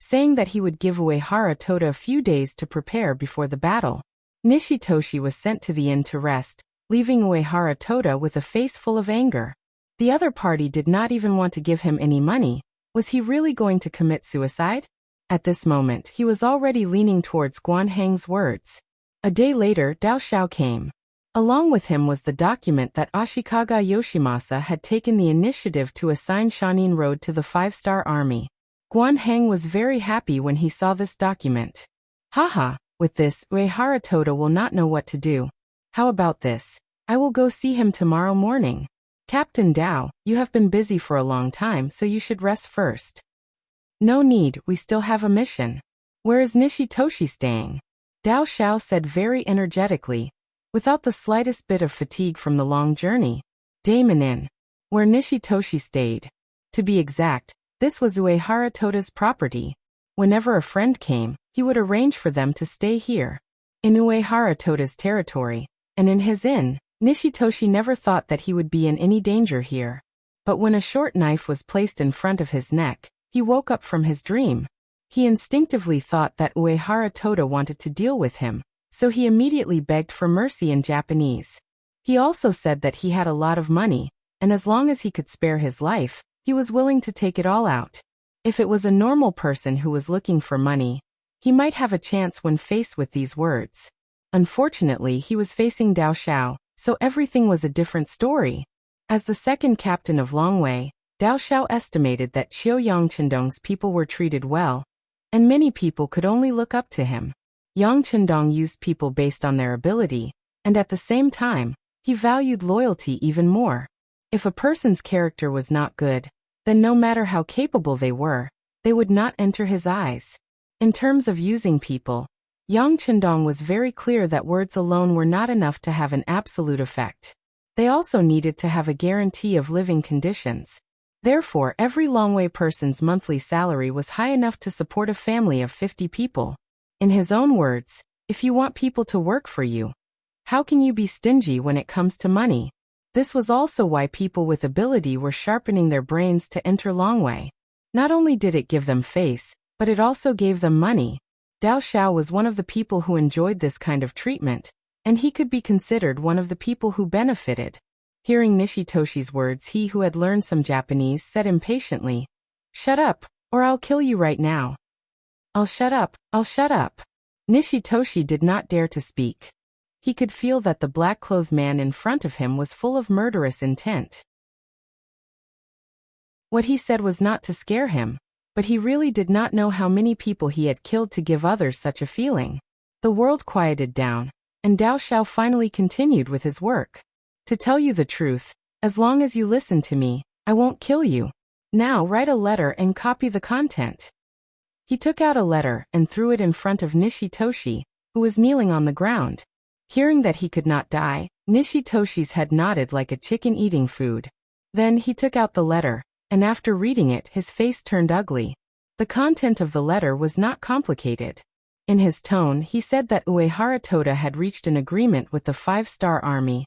saying that he would give Uehara Toda a few days to prepare before the battle. Nishitoshi was sent to the inn to rest, leaving Uehara Toda with a face full of anger. The other party did not even want to give him any money. Was he really going to commit suicide? At this moment, he was already leaning towards Guan Heng's words. A day later, Dao Xiao came. Along with him was the document that Ashikaga Yoshimasa had taken the initiative to assign Shanin Road to the 5-star army. Guan Heng was very happy when he saw this document. Haha, with this, Uehara Toda will not know what to do. How about this? I will go see him tomorrow morning. Captain Dao, you have been busy for a long time, so you should rest first. No need, we still have a mission. Where is Nishitoshi staying? Dao Xiao said very energetically, without the slightest bit of fatigue from the long journey. Daemon Inn, where Nishitoshi stayed. To be exact, this was Uehara Toda's property. Whenever a friend came, he would arrange for them to stay here. In Uehara Toda's territory, and in his inn, Nishitoshi never thought that he would be in any danger here. But when a short knife was placed in front of his neck, he woke up from his dream. He instinctively thought that Uehara Toda wanted to deal with him, so he immediately begged for mercy in Japanese. He also said that he had a lot of money, and as long as he could spare his life, he was willing to take it all out. If it was a normal person who was looking for money, he might have a chance when faced with these words. Unfortunately, he was facing Dao Xiao, so everything was a different story. As the second captain of Longwei, Dao Xiao estimated that Yang Qindong's people were treated well, and many people could only look up to him. Yang Qindong used people based on their ability, and at the same time, he valued loyalty even more. If a person's character was not good, then no matter how capable they were, they would not enter his eyes. In terms of using people, Yang Qindong was very clear that words alone were not enough to have an absolute effect. They also needed to have a guarantee of living conditions. Therefore, every Longwei person's monthly salary was high enough to support a family of 50 people. In his own words, if you want people to work for you, how can you be stingy when it comes to money? This was also why people with ability were sharpening their brains to enter Longwei. Not only did it give them face, but it also gave them money. Dao Xiao was one of the people who enjoyed this kind of treatment, and he could be considered one of the people who benefited. Hearing Nishitoshi's words, he who had learned some Japanese said impatiently, "Shut up, or I'll kill you right now." I'll shut up. Nishitoshi did not dare to speak. He could feel that the black-clothed man in front of him was full of murderous intent. What he said was not to scare him, but he really did not know how many people he had killed to give others such a feeling. The world quieted down, and Dao Xiao finally continued with his work. "To tell you the truth, as long as you listen to me, I won't kill you. Now write a letter and copy the content." He took out a letter and threw it in front of Nishitoshi, who was kneeling on the ground. Hearing that he could not die, Nishitoshi's head nodded like a chicken eating food. Then he took out the letter, and after reading it, his face turned ugly. The content of the letter was not complicated. In his tone, he said that Uehara Toda had reached an agreement with the 5-star army,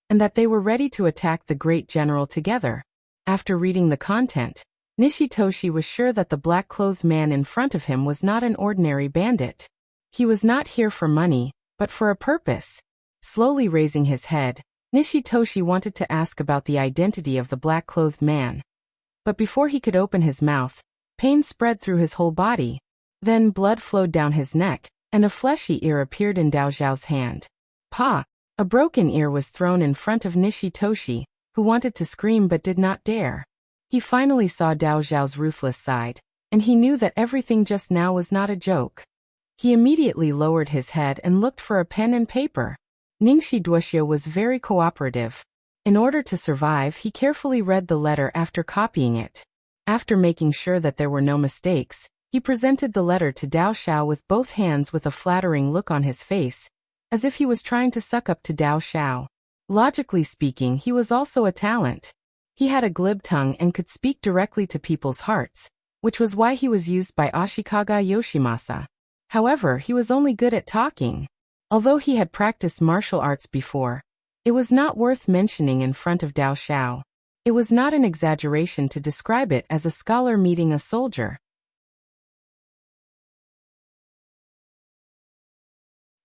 and that they were ready to attack the great general together. After reading the content, Nishitoshi was sure that the black-clothed man in front of him was not an ordinary bandit. He was not here for money, but for a purpose. Slowly raising his head, Nishitoshi wanted to ask about the identity of the black-clothed man. But before he could open his mouth, pain spread through his whole body. Then blood flowed down his neck, and a fleshy ear appeared in Dao Xiao's hand. Pa! A broken ear was thrown in front of Nishitoshi, who wanted to scream but did not dare. He finally saw Dao Xiao's ruthless side, and he knew that everything just now was not a joke. He immediately lowered his head and looked for a pen and paper. Ningxi Duoxiu was very cooperative. In order to survive, he carefully read the letter after copying it. After making sure that there were no mistakes, he presented the letter to Dao Xiao with both hands with a flattering look on his face, as if he was trying to suck up to Dao Xiao. Logically speaking, he was also a talent. He had a glib tongue and could speak directly to people's hearts, which was why he was used by Ashikaga Yoshimasa. However, he was only good at talking. Although he had practiced martial arts before, it was not worth mentioning in front of Dao Xiao. It was not an exaggeration to describe it as a scholar meeting a soldier.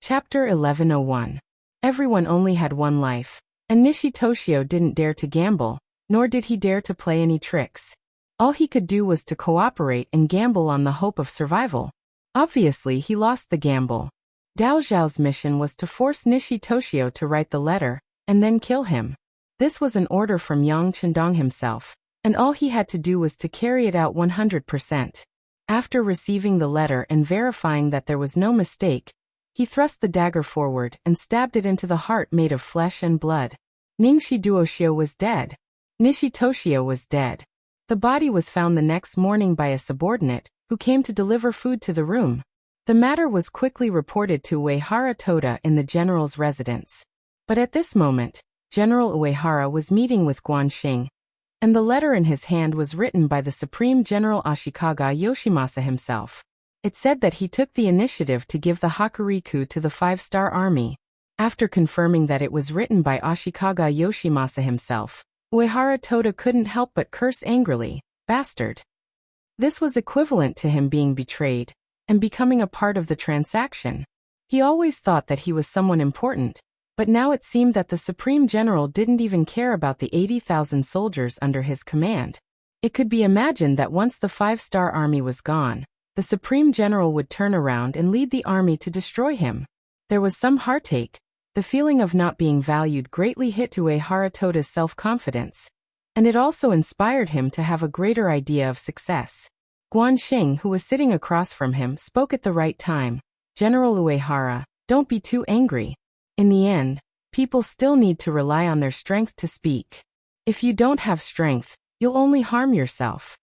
Chapter 1101. Everyone only had one life, and Nishitoshi didn't dare to gamble, nor did he dare to play any tricks. All he could do was to cooperate and gamble on the hope of survival. Obviously, he lost the gamble. Dao Xiao's mission was to force Nishitoshi to write the letter, and then kill him. This was an order from Yang Chendong himself, and all he had to do was to carry it out 100%. After receiving the letter and verifying that there was no mistake, he thrust the dagger forward and stabbed it into the heart made of flesh and blood. Ningxi Duoxiu was dead. Nishitoshi was dead. The body was found the next morning by a subordinate, who came to deliver food to the room. The matter was quickly reported to Uehara Toda in the general's residence. But at this moment, General Uehara was meeting with Guanxing, and the letter in his hand was written by the Supreme General Ashikaga Yoshimasa himself. It said that he took the initiative to give the Hakuriku to the 5-star army. After confirming that it was written by Ashikaga Yoshimasa himself, Uehara Toda couldn't help but curse angrily, "Bastard." This was equivalent to him being betrayed and becoming a part of the transaction. He always thought that he was someone important, but now it seemed that the Supreme General didn't even care about the 80,000 soldiers under his command. It could be imagined that once the 5-star army was gone, the Supreme General would turn around and lead the army to destroy him. There was some heartache. The feeling of not being valued greatly hit Uehara Toda's self-confidence, and it also inspired him to have a greater idea of success. Guanxing, who was sitting across from him, spoke at the right time. "General Uehara, don't be too angry. In the end, people still need to rely on their strength to speak. If you don't have strength, you'll only harm yourself."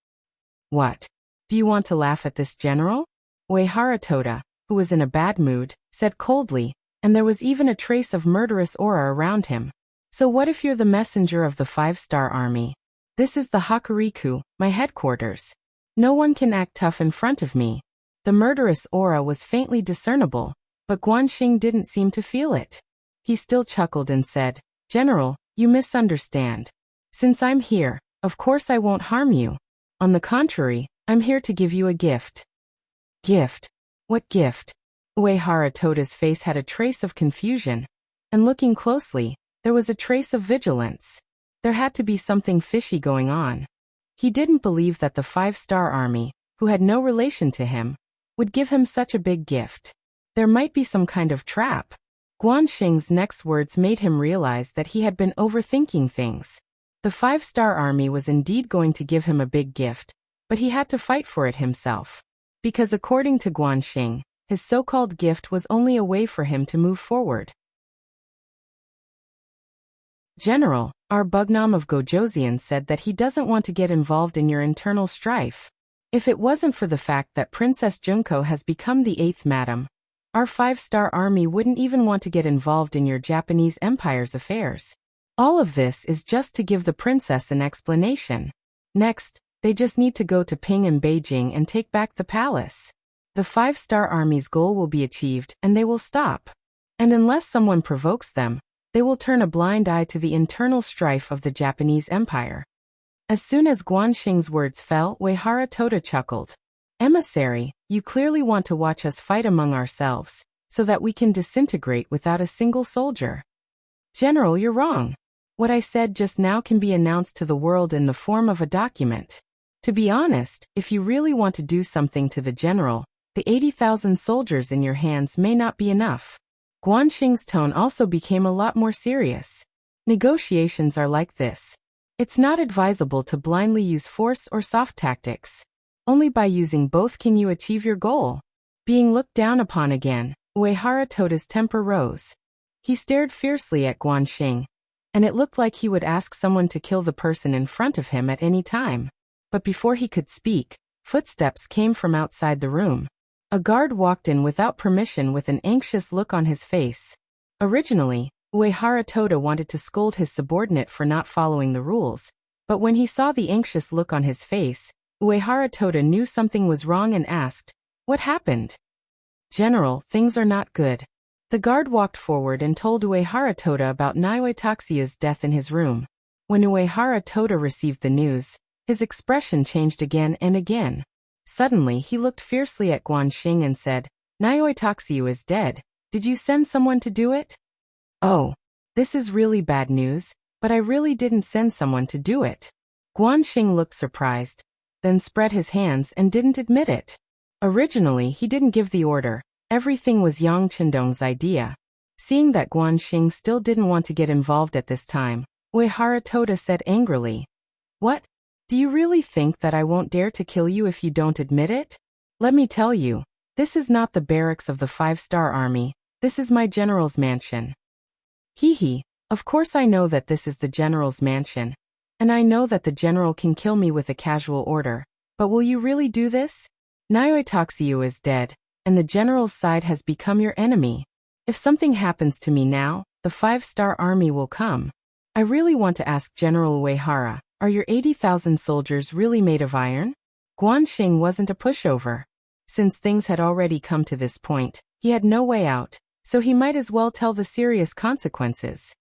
"What? Do you want to laugh at this, General?" Uehara Toda, who was in a bad mood, said coldly, and there was even a trace of murderous aura around him. "So what if you're the messenger of the 5-star army? This is the Hakuriku, my headquarters. No one can act tough in front of me." The murderous aura was faintly discernible, but Guanxing didn't seem to feel it. He still chuckled and said, "General, you misunderstand. Since I'm here, of course I won't harm you. On the contrary, I'm here to give you a gift. Gift? What gift? Uehara Toda's face had a trace of confusion, and looking closely, there was a trace of vigilance. There had to be something fishy going on. He didn't believe that the 5-star army, who had no relation to him, would give him such a big gift. There might be some kind of trap. Guanxing's next words made him realize that he had been overthinking things. The 5-star army was indeed going to give him a big gift, but he had to fight for it himself. Because according to Guanxing, his so-called gift was only a way for him to move forward. General, our Bugnam of Gojoseon said that he doesn't want to get involved in your internal strife. If it wasn't for the fact that Princess Junko has become the 8th madam, our 5-star army wouldn't even want to get involved in your Japanese empire's affairs. All of this is just to give the princess an explanation. Next, they just need to go to Ping and Beijing and take back the palace. The 5-star army's goal will be achieved and they will stop. And unless someone provokes them, they will turn a blind eye to the internal strife of the Japanese empire. As soon as Guanxing's words fell, Uehara Toda chuckled. Emissary, you clearly want to watch us fight among ourselves, so that we can disintegrate without a single soldier. General, you're wrong. What I said just now can be announced to the world in the form of a document. To be honest, if you really want to do something to the general, the 80,000 soldiers in your hands may not be enough. Guanxing's tone also became a lot more serious. Negotiations are like this. It's not advisable to blindly use force or soft tactics. Only by using both can you achieve your goal. Being looked down upon again, Uehara Toda's temper rose. He stared fiercely at Guanxing, and it looked like he would ask someone to kill the person in front of him at any time. But before he could speak, footsteps came from outside the room. A guard walked in without permission with an anxious look on his face. Originally, Uehara Toda wanted to scold his subordinate for not following the rules, but when he saw the anxious look on his face, Uehara Toda knew something was wrong and asked, "What happened?" "General, things are not good." The guard walked forward and told Uehara Toda about Naoe Taxia's death in his room. When Uehara Toda received the news, his expression changed again and again. Suddenly he looked fiercely at Guanxing and said, "Naoe Taxiu is dead. Did you send someone to do it?" "Oh, this is really bad news, but I really didn't send someone to do it." Guanxing looked surprised, then spread his hands and didn't admit it. Originally he didn't give the order. Everything was Yang Qindong's idea. Seeing that Guanxing still didn't want to get involved at this time, Uehara Toda said angrily, "What? Do you really think that I won't dare to kill you if you don't admit it? Let me tell you, this is not the barracks of the 5-star army, this is my general's mansion." "Hee, of course I know that this is the general's mansion, and I know that the general can kill me with a casual order, but will you really do this? Naoe Taxiu is dead, and the general's side has become your enemy. If something happens to me now, the 5-star army will come. I really want to ask General Uehara, are your 80,000 soldiers really made of iron?" Guanxing wasn't a pushover. Since things had already come to this point, he had no way out, so he might as well tell the serious consequences.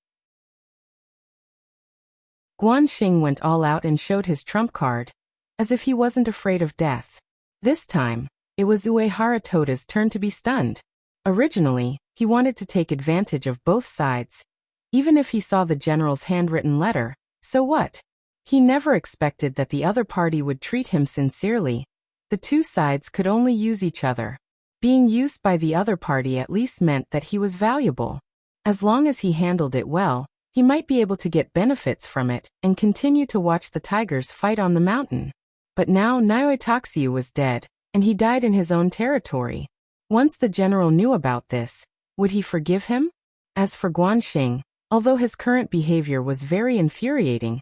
Guanxing went all out and showed his trump card, as if he wasn't afraid of death. This time, it was Uehara Toda's turn to be stunned. Originally, he wanted to take advantage of both sides. Even if he saw the general's handwritten letter, so what? He never expected that the other party would treat him sincerely. The two sides could only use each other. Being used by the other party at least meant that he was valuable. As long as he handled it well, he might be able to get benefits from it and continue to watch the tigers fight on the mountain. But now Naoe Taxiu was dead, and he died in his own territory. Once the general knew about this, would he forgive him? As for Guanxing, although his current behavior was very infuriating,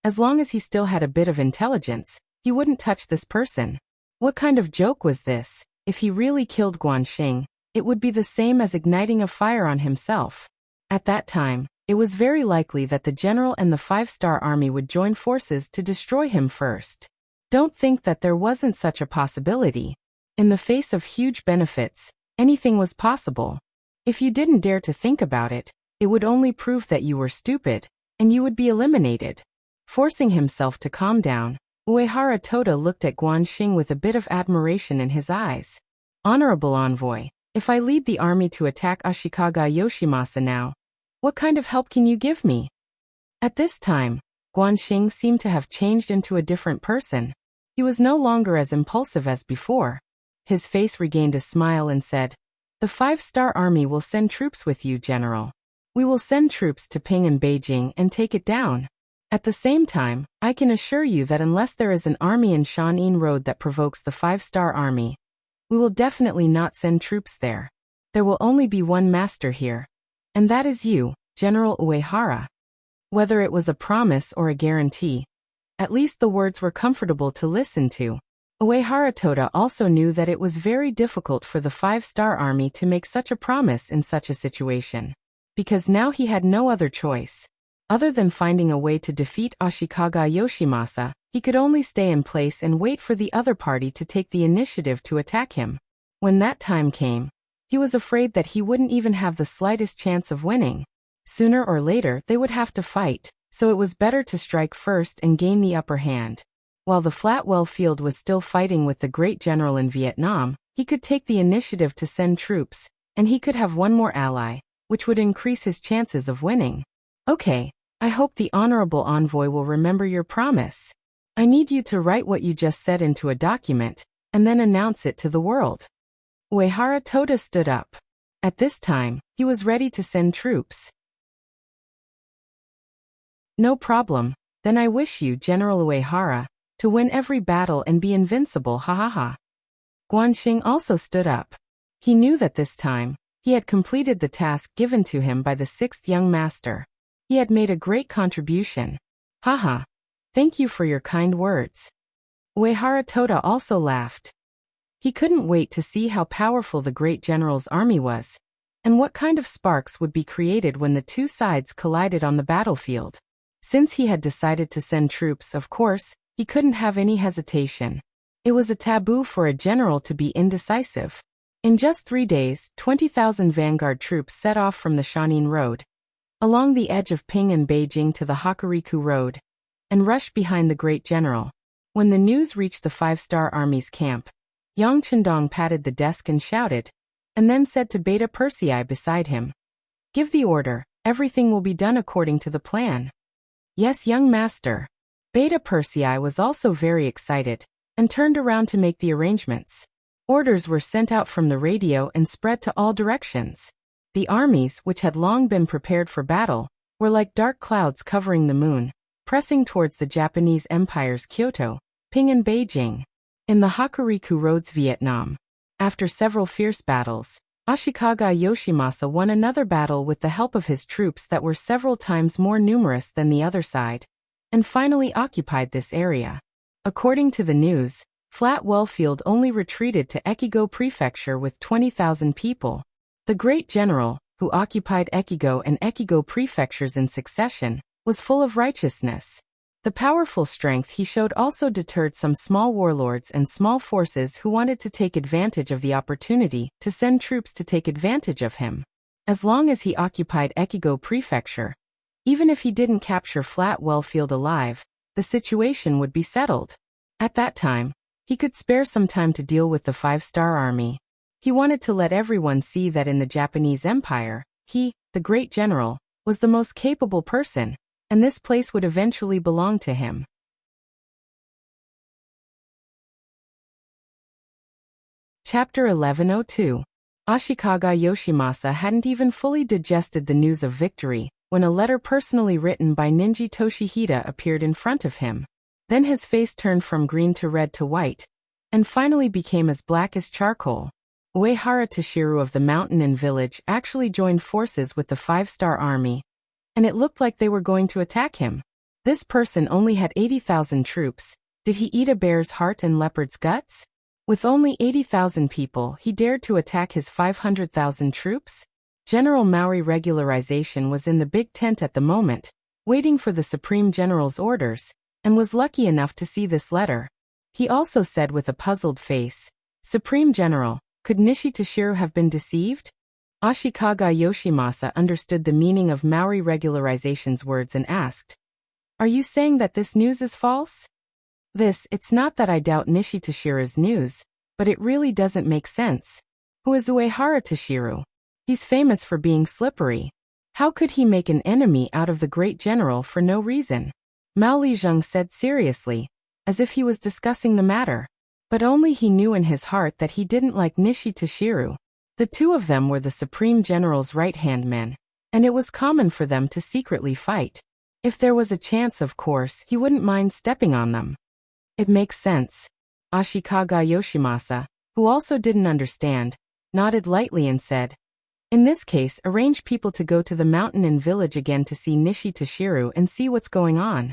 as long as he still had a bit of intelligence, he wouldn't touch this person. What kind of joke was this? If he really killed Guanxing, it would be the same as igniting a fire on himself. At that time, it was very likely that the general and the 5-star army would join forces to destroy him first. Don't think that there wasn't such a possibility. In the face of huge benefits, anything was possible. If you didn't dare to think about it, it would only prove that you were stupid, and you would be eliminated. Forcing himself to calm down, Uehara Toda looked at Guanxing with a bit of admiration in his eyes. Honorable envoy, if I lead the army to attack Ashikaga Yoshimasa now, what kind of help can you give me? At this time, Guanxing seemed to have changed into a different person. He was no longer as impulsive as before. His face regained a smile and said, "The 5-star army will send troops with you, General. We will send troops to Ping and Beijing and take it down. At the same time, I can assure you that unless there is an army in Shanin Road that provokes the 5-star army, we will definitely not send troops there. There will only be one master here. And that is you, General Uehara." Whether it was a promise or a guarantee, at least the words were comfortable to listen to. Uehara Toda also knew that it was very difficult for the 5-star army to make such a promise in such a situation. Because now he had no other choice. Other than finding a way to defeat Ashikaga Yoshimasa, he could only stay in place and wait for the other party to take the initiative to attack him. When that time came, he was afraid that he wouldn't even have the slightest chance of winning. Sooner or later they would have to fight, so it was better to strike first and gain the upper hand. While the Flatwell Field was still fighting with the great general in Vietnam, he could take the initiative to send troops, and he could have one more ally, which would increase his chances of winning. Okay, I hope the honorable envoy will remember your promise. I need you to write what you just said into a document, and then announce it to the world. Uehara Toda stood up. At this time, he was ready to send troops. No problem, then I wish you, General Uehara, to win every battle and be invincible, ha ha ha. Guanxing also stood up. He knew that this time, he had completed the task given to him by the 6th young master. He had made a great contribution. Haha. Thank you for your kind words. Uehara Toda also laughed. He couldn't wait to see how powerful the great general's army was, and what kind of sparks would be created when the two sides collided on the battlefield. Since he had decided to send troops, of course, he couldn't have any hesitation. It was a taboo for a general to be indecisive. In just 3 days, 20,000 vanguard troops set off from the Shanin Road, along the edge of Ping and Beijing to the Hokuriku Road, and rushed behind the great general. When the news reached the 5-star army's camp, Yang Chendong patted the desk and shouted, and then said to Beta Persei beside him, "Give the order, everything will be done according to the plan." "Yes, young master." Beta Persei was also very excited, and turned around to make the arrangements. Orders were sent out from the radio and spread to all directions. The armies, which had long been prepared for battle, were like dark clouds covering the moon, pressing towards the Japanese Empire's Kyoto, Ping and Beijing. In the Hokuriku Roads, Vietnam, after several fierce battles, Ashikaga Yoshimasa won another battle with the help of his troops that were several times more numerous than the other side, and finally occupied this area. According to the news, Flatwell Field only retreated to Echigo Prefecture with 20,000 people. The great general, who occupied Echigo and Echigo prefectures in succession, was full of righteousness. The powerful strength he showed also deterred some small warlords and small forces who wanted to take advantage of the opportunity to send troops to take advantage of him. As long as he occupied Echigo Prefecture, even if he didn't capture Flatwell Field alive, the situation would be settled. At that time, he could spare some time to deal with the 5-star army. He wanted to let everyone see that in the Japanese Empire, he, the great general, was the most capable person, and this place would eventually belong to him. Chapter 1102. Ashikaga Yoshimasa hadn't even fully digested the news of victory, when a letter personally written by Ninji Toshihida appeared in front of him. Then his face turned from green to red to white, and finally became as black as charcoal. Uehara Toshiru of the mountain and village actually joined forces with the 5-star army, and it looked like they were going to attack him. This person only had 80,000 troops. Did he eat a bear's heart and leopard's guts? With only 80,000 people, he dared to attack his 500,000 troops? General Maori regularization was in the big tent at the moment, waiting for the Supreme General's orders, and was lucky enough to see this letter. He also said with a puzzled face, "Supreme General, could Nishi Toshiru have been deceived?" Ashikaga Yoshimasa understood the meaning of Maori regularization's words and asked, "Are you saying that this news is false?" It's not that I doubt Nishitashira's news, but it really doesn't make sense. Who is Uehara Tashiru? He's famous for being slippery. How could he make an enemy out of the great general for no reason? Mao Lijeng said seriously, as if he was discussing the matter. But only he knew in his heart that he didn't like Nishitashiru. The two of them were the Supreme General's right-hand men, and it was common for them to secretly fight. If there was a chance, of course, he wouldn't mind stepping on them. It makes sense. Ashikaga Yoshimasa, who also didn't understand, nodded lightly and said, in this case, arrange people to go to the mountain and village again to see Nishitashiru and see what's going on.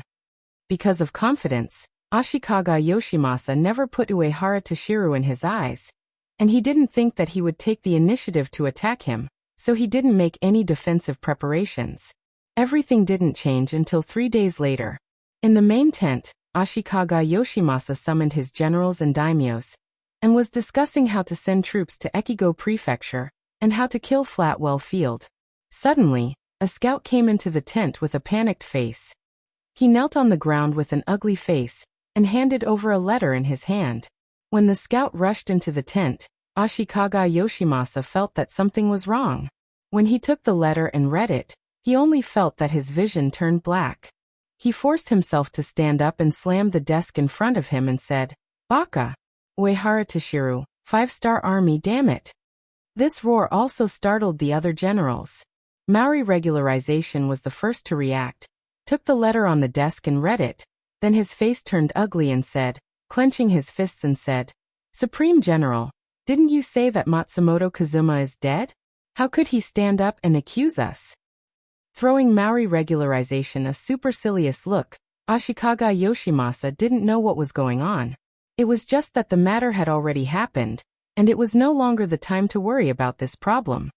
Because of confidence, Ashikaga Yoshimasa never put Uehara Tashiru in his eyes, and he didn't think that he would take the initiative to attack him, so he didn't make any defensive preparations. Everything didn't change until 3 days later. In the main tent, Ashikaga Yoshimasa summoned his generals and daimyos, and was discussing how to send troops to Ekigo Prefecture, and how to kill Flatwell Field. Suddenly, a scout came into the tent with a panicked face. He knelt on the ground with an ugly face, and handed over a letter in his hand. When the scout rushed into the tent, Ashikaga Yoshimasa felt that something was wrong. When he took the letter and read it, he only felt that his vision turned black. He forced himself to stand up and slammed the desk in front of him and said, Baka! Uehara Tashiru, 5-star army, damn it! This roar also startled the other generals. Maori Regularization was the first to react, took the letter on the desk and read it. Then his face turned ugly and said, clenching his fists and said, Supreme General, didn't you say that Matsumoto Kazuma is dead? How could he stand up and accuse us? Throwing Maori Regularization a supercilious look, Ashikaga Yoshimasa didn't know what was going on. It was just that the matter had already happened, and it was no longer the time to worry about this problem.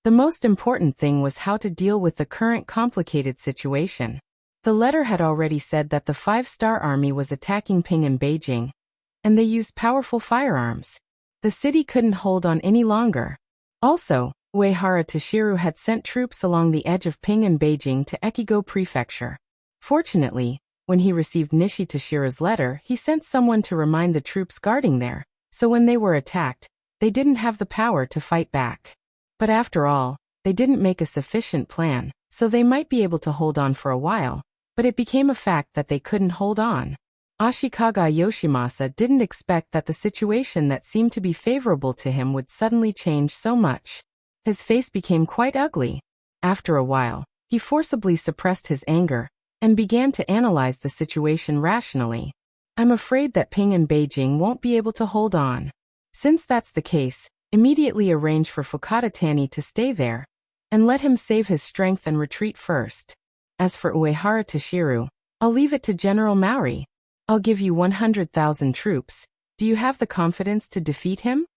The most important thing was how to deal with the current complicated situation. The letter had already said that the 5-star army was attacking Ping and Beijing, and they used powerful firearms. The city couldn't hold on any longer. Also, Uehara Tashiru had sent troops along the edge of Ping and Beijing to Ekigo Prefecture. Fortunately, when he received Nishitashira's letter, he sent someone to remind the troops guarding there, so when they were attacked, they didn't have the power to fight back. But after all, they didn't make a sufficient plan, so they might be able to hold on for a while, but it became a fact that they couldn't hold on. Ashikaga Yoshimasa didn't expect that the situation that seemed to be favorable to him would suddenly change so much. His face became quite ugly. After a while, he forcibly suppressed his anger, and began to analyze the situation rationally. I'm afraid that Ping and Beijing won't be able to hold on. Since that's the case, immediately arrange for Fukatatani to stay there, and let him save his strength and retreat first. As for Uehara Tashiru, I'll leave it to General Maori. I'll give you 100,000 troops. Do you have the confidence to defeat him?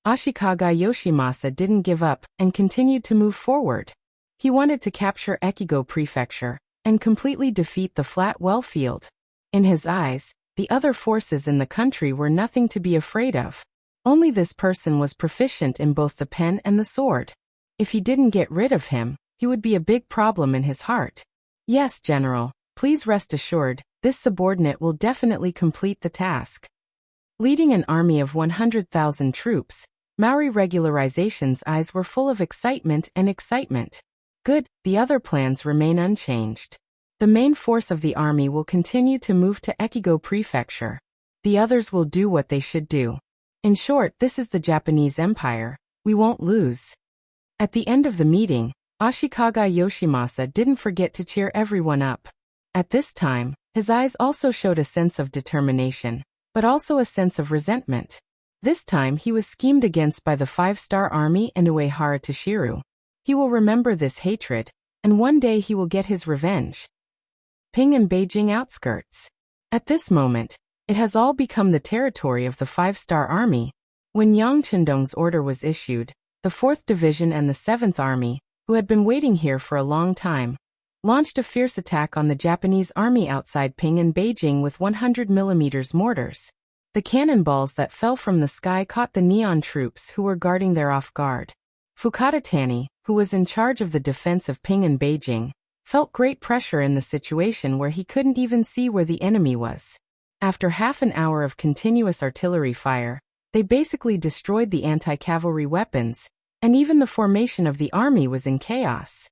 Ashikaga Yoshimasa didn't give up and continued to move forward. He wanted to capture Ekigo Prefecture and completely defeat the Flatwell Field. In his eyes, the other forces in the country were nothing to be afraid of. Only this person was proficient in both the pen and the sword. If he didn't get rid of him, he would be a big problem in his heart. Yes, General, please rest assured, this subordinate will definitely complete the task. Leading an army of 100,000 troops, Maori Regularization's eyes were full of excitement. Good, the other plans remain unchanged. The main force of the army will continue to move to Ekigo Prefecture. The others will do what they should do. In short, this is the Japanese Empire. We won't lose. At the end of the meeting, Ashikaga Yoshimasa didn't forget to cheer everyone up. At this time, his eyes also showed a sense of determination, but also a sense of resentment. This time he was schemed against by the 5-star army and Uehara Tashiru. He will remember this hatred, and one day he will get his revenge. Ping and Beijing outskirts. At this moment, it has all become the territory of the 5-star army. When Yang Chendong's order was issued, the 4th Division and the 7th Army, who had been waiting here for a long time, launched a fierce attack on the Japanese army outside Ping and Beijing with 100mm mortars. The cannonballs that fell from the sky caught the Neon troops who were guarding there off guard. Fukatatani, who was in charge of the defense of Ping and Beijing, felt great pressure in the situation where he couldn't even see where the enemy was. After half an hour of continuous artillery fire, they basically destroyed the anti-cavalry weapons, and even the formation of the army was in chaos.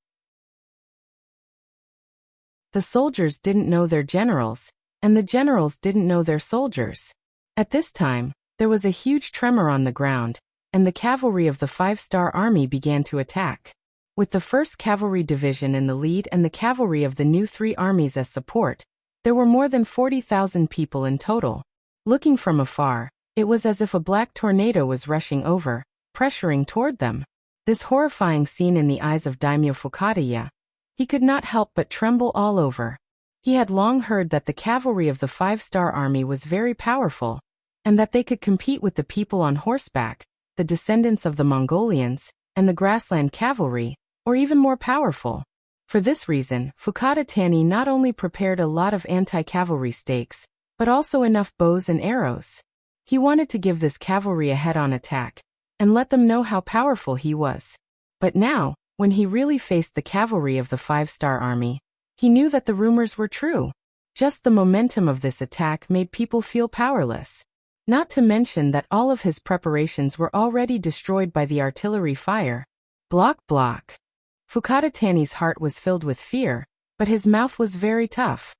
The soldiers didn't know their generals, and the generals didn't know their soldiers. At this time, there was a huge tremor on the ground, and the cavalry of the 5-star army began to attack. With the 1st Cavalry Division in the lead and the cavalry of the new 3 armies as support, there were more than 40,000 people in total. Looking from afar, it was as if a black tornado was rushing over, pressuring toward them. This horrifying scene in the eyes of Daimyo Fukadaya, he could not help but tremble all over. He had long heard that the cavalry of the 5-star army was very powerful, and that they could compete with the people on horseback, the descendants of the Mongolians, and the grassland cavalry, or even more powerful. For this reason, Fukada Tani not only prepared a lot of anti-cavalry stakes, but also enough bows and arrows. He wanted to give this cavalry a head-on attack, and let them know how powerful he was. But now, when he really faced the cavalry of the 5-star army, he knew that the rumors were true. Just the momentum of this attack made people feel powerless. Not to mention that all of his preparations were already destroyed by the artillery fire. Block, block. Fukada Tani's heart was filled with fear, but his mouth was very tough.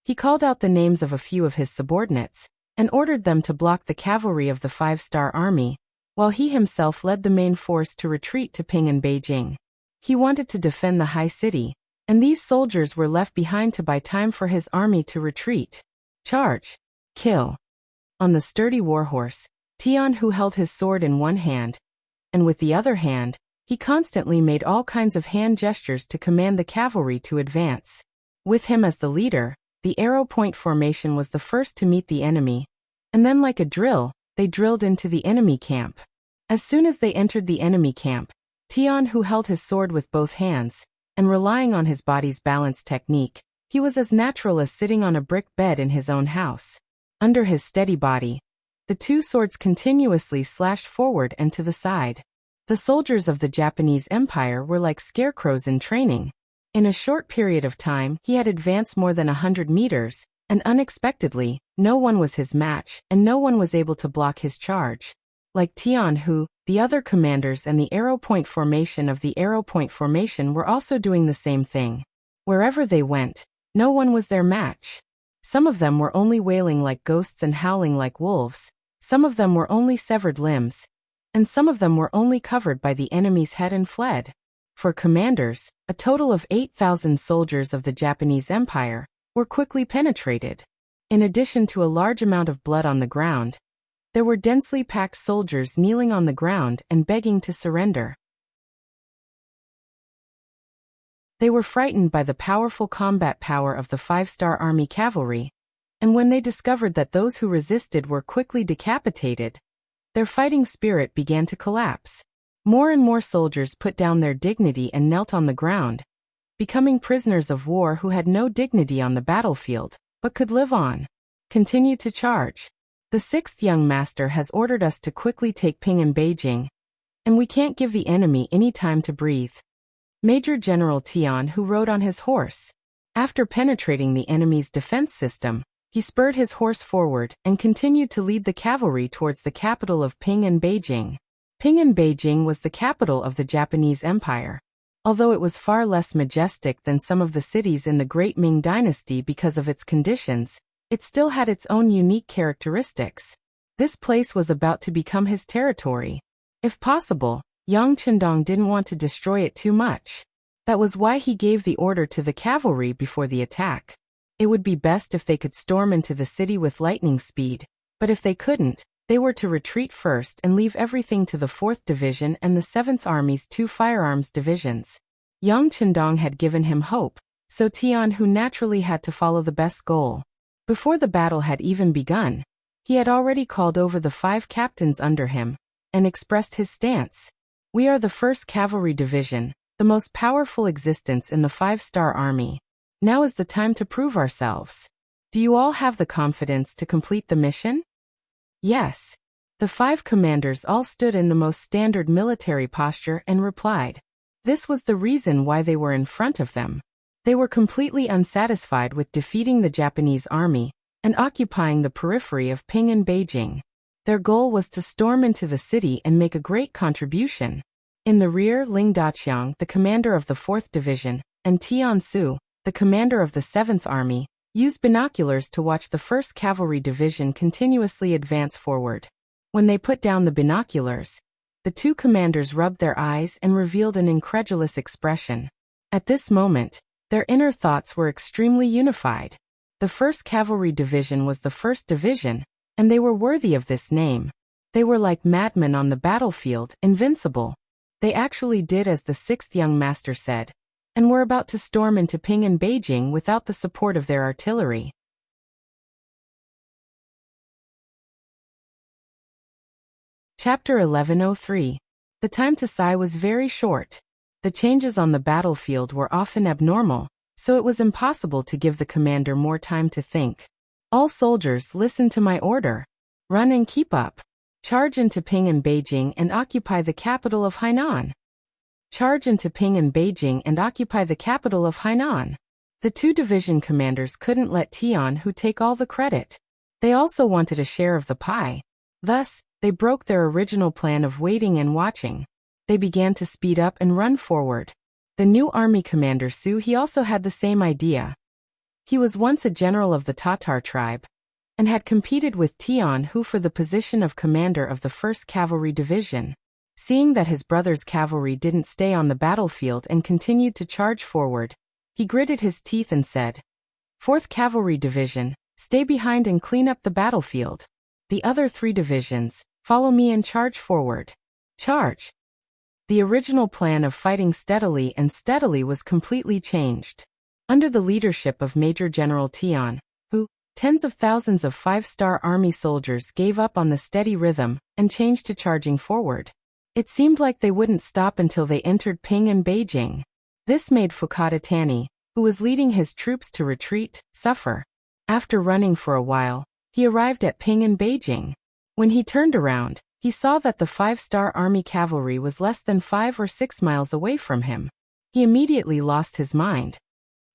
He called out the names of a few of his subordinates, and ordered them to block the cavalry of the 5-star army, while he himself led the main force to retreat to Ping and Beijing. He wanted to defend the high city, and these soldiers were left behind to buy time for his army to retreat. Charge! Kill! On the sturdy warhorse, Tian Hu held his sword in one hand, and with the other hand, he constantly made all kinds of hand gestures to command the cavalry to advance. With him as the leader, the arrow point formation was the first to meet the enemy, and then like a drill, they drilled into the enemy camp. As soon as they entered the enemy camp, Tian Hu held his sword with both hands, and relying on his body's balance technique, he was as natural as sitting on a brick bed in his own house. Under his steady body, the two swords continuously slashed forward and to the side. The soldiers of the Japanese Empire were like scarecrows in training. In a short period of time, he had advanced more than 100 meters, and unexpectedly, no one was his match, and no one was able to block his charge. Like Tian Hu, the other commanders and the arrow point formation of the arrow point formation were also doing the same thing. Wherever they went, no one was their match. Some of them were only wailing like ghosts and howling like wolves, some of them were only severed limbs, and some of them were only covered by the enemy's head and fled. For commanders, a total of 8,000 soldiers of the Japanese Empire were quickly penetrated. In addition to a large amount of blood on the ground, there were densely packed soldiers kneeling on the ground and begging to surrender. They were frightened by the powerful combat power of the 5-star army cavalry, and when they discovered that those who resisted were quickly decapitated, their fighting spirit began to collapse. More and more soldiers put down their dignity and knelt on the ground, becoming prisoners of war who had no dignity on the battlefield, but could live on. Continue to charge. The 6th young master has ordered us to quickly take Ping and Beijing, and we can't give the enemy any time to breathe. Major General Tian Hu rode on his horse. After penetrating the enemy's defense system, he spurred his horse forward and continued to lead the cavalry towards the capital of Ping and Beijing. Ping and Beijing was the capital of the Japanese Empire. Although it was far less majestic than some of the cities in the Great Ming Dynasty because of its conditions, it still had its own unique characteristics. This place was about to become his territory. If possible, Yang Chendong didn't want to destroy it too much. That was why he gave the order to the cavalry before the attack. It would be best if they could storm into the city with lightning speed, but if they couldn't, they were to retreat first and leave everything to the 4th Division and the 7th Army's 2 firearms divisions. Yang Chendong had given him hope, so Tian Hu naturally had to follow the best goal. Before the battle had even begun, he had already called over the 5 captains under him, and expressed his stance. We are the 1st Cavalry Division, the most powerful existence in the 5-star army. Now is the time to prove ourselves. Do you all have the confidence to complete the mission? Yes. The 5 commanders all stood in the most standard military posture and replied. This was the reason why they were in front of them. They were completely unsatisfied with defeating the Japanese army and occupying the periphery of Ping and Beijing. Their goal was to storm into the city and make a great contribution. In the rear, Ling Daqiang, the commander of the 4th Division, and Tian Su, the commander of the 7th Army, used binoculars to watch the 1st Cavalry Division continuously advance forward. When they put down the binoculars, the two commanders rubbed their eyes and revealed an incredulous expression. At this moment, their inner thoughts were extremely unified. The 1st Cavalry Division was the 1st Division, and they were worthy of this name. They were like madmen on the battlefield, invincible. They actually did as the 6th young master said, and were about to storm into Ping and Beijing without the support of their artillery. Chapter 1103. The time to sigh was very short. The changes on the battlefield were often abnormal, so it was impossible to give the commander more time to think. All soldiers, listen to my order. Run and keep up. Charge into Ping and Beijing and occupy the capital of Hainan. Charge into Ping and Beijing and occupy the capital of Hainan. The two division commanders couldn't let Tian Hu take all the credit. They also wanted a share of the pie. Thus, they broke their original plan of waiting and watching. They began to speed up and run forward. The new army commander Su he also had the same idea. He was once a general of the Tatar tribe, and had competed with Tian Hu for the position of commander of the 1st Cavalry Division. Seeing that his brother's cavalry didn't stay on the battlefield and continued to charge forward, he gritted his teeth and said, "4th Cavalry Division, stay behind and clean up the battlefield. The other 3 divisions, follow me and charge forward. Charge!" The original plan of fighting steadily was completely changed. Under the leadership of Major General Tian Hu, tens of thousands of 5-star army soldiers gave up on the steady rhythm and changed to charging forward. It seemed like they wouldn't stop until they entered Ping and Beijing. This made Fukada Tani, who was leading his troops to retreat, suffer. After running for a while, he arrived at Ping and Beijing. When he turned around, he saw that the 5-star army cavalry was less than 5 or 6 miles away from him. He immediately lost his mind.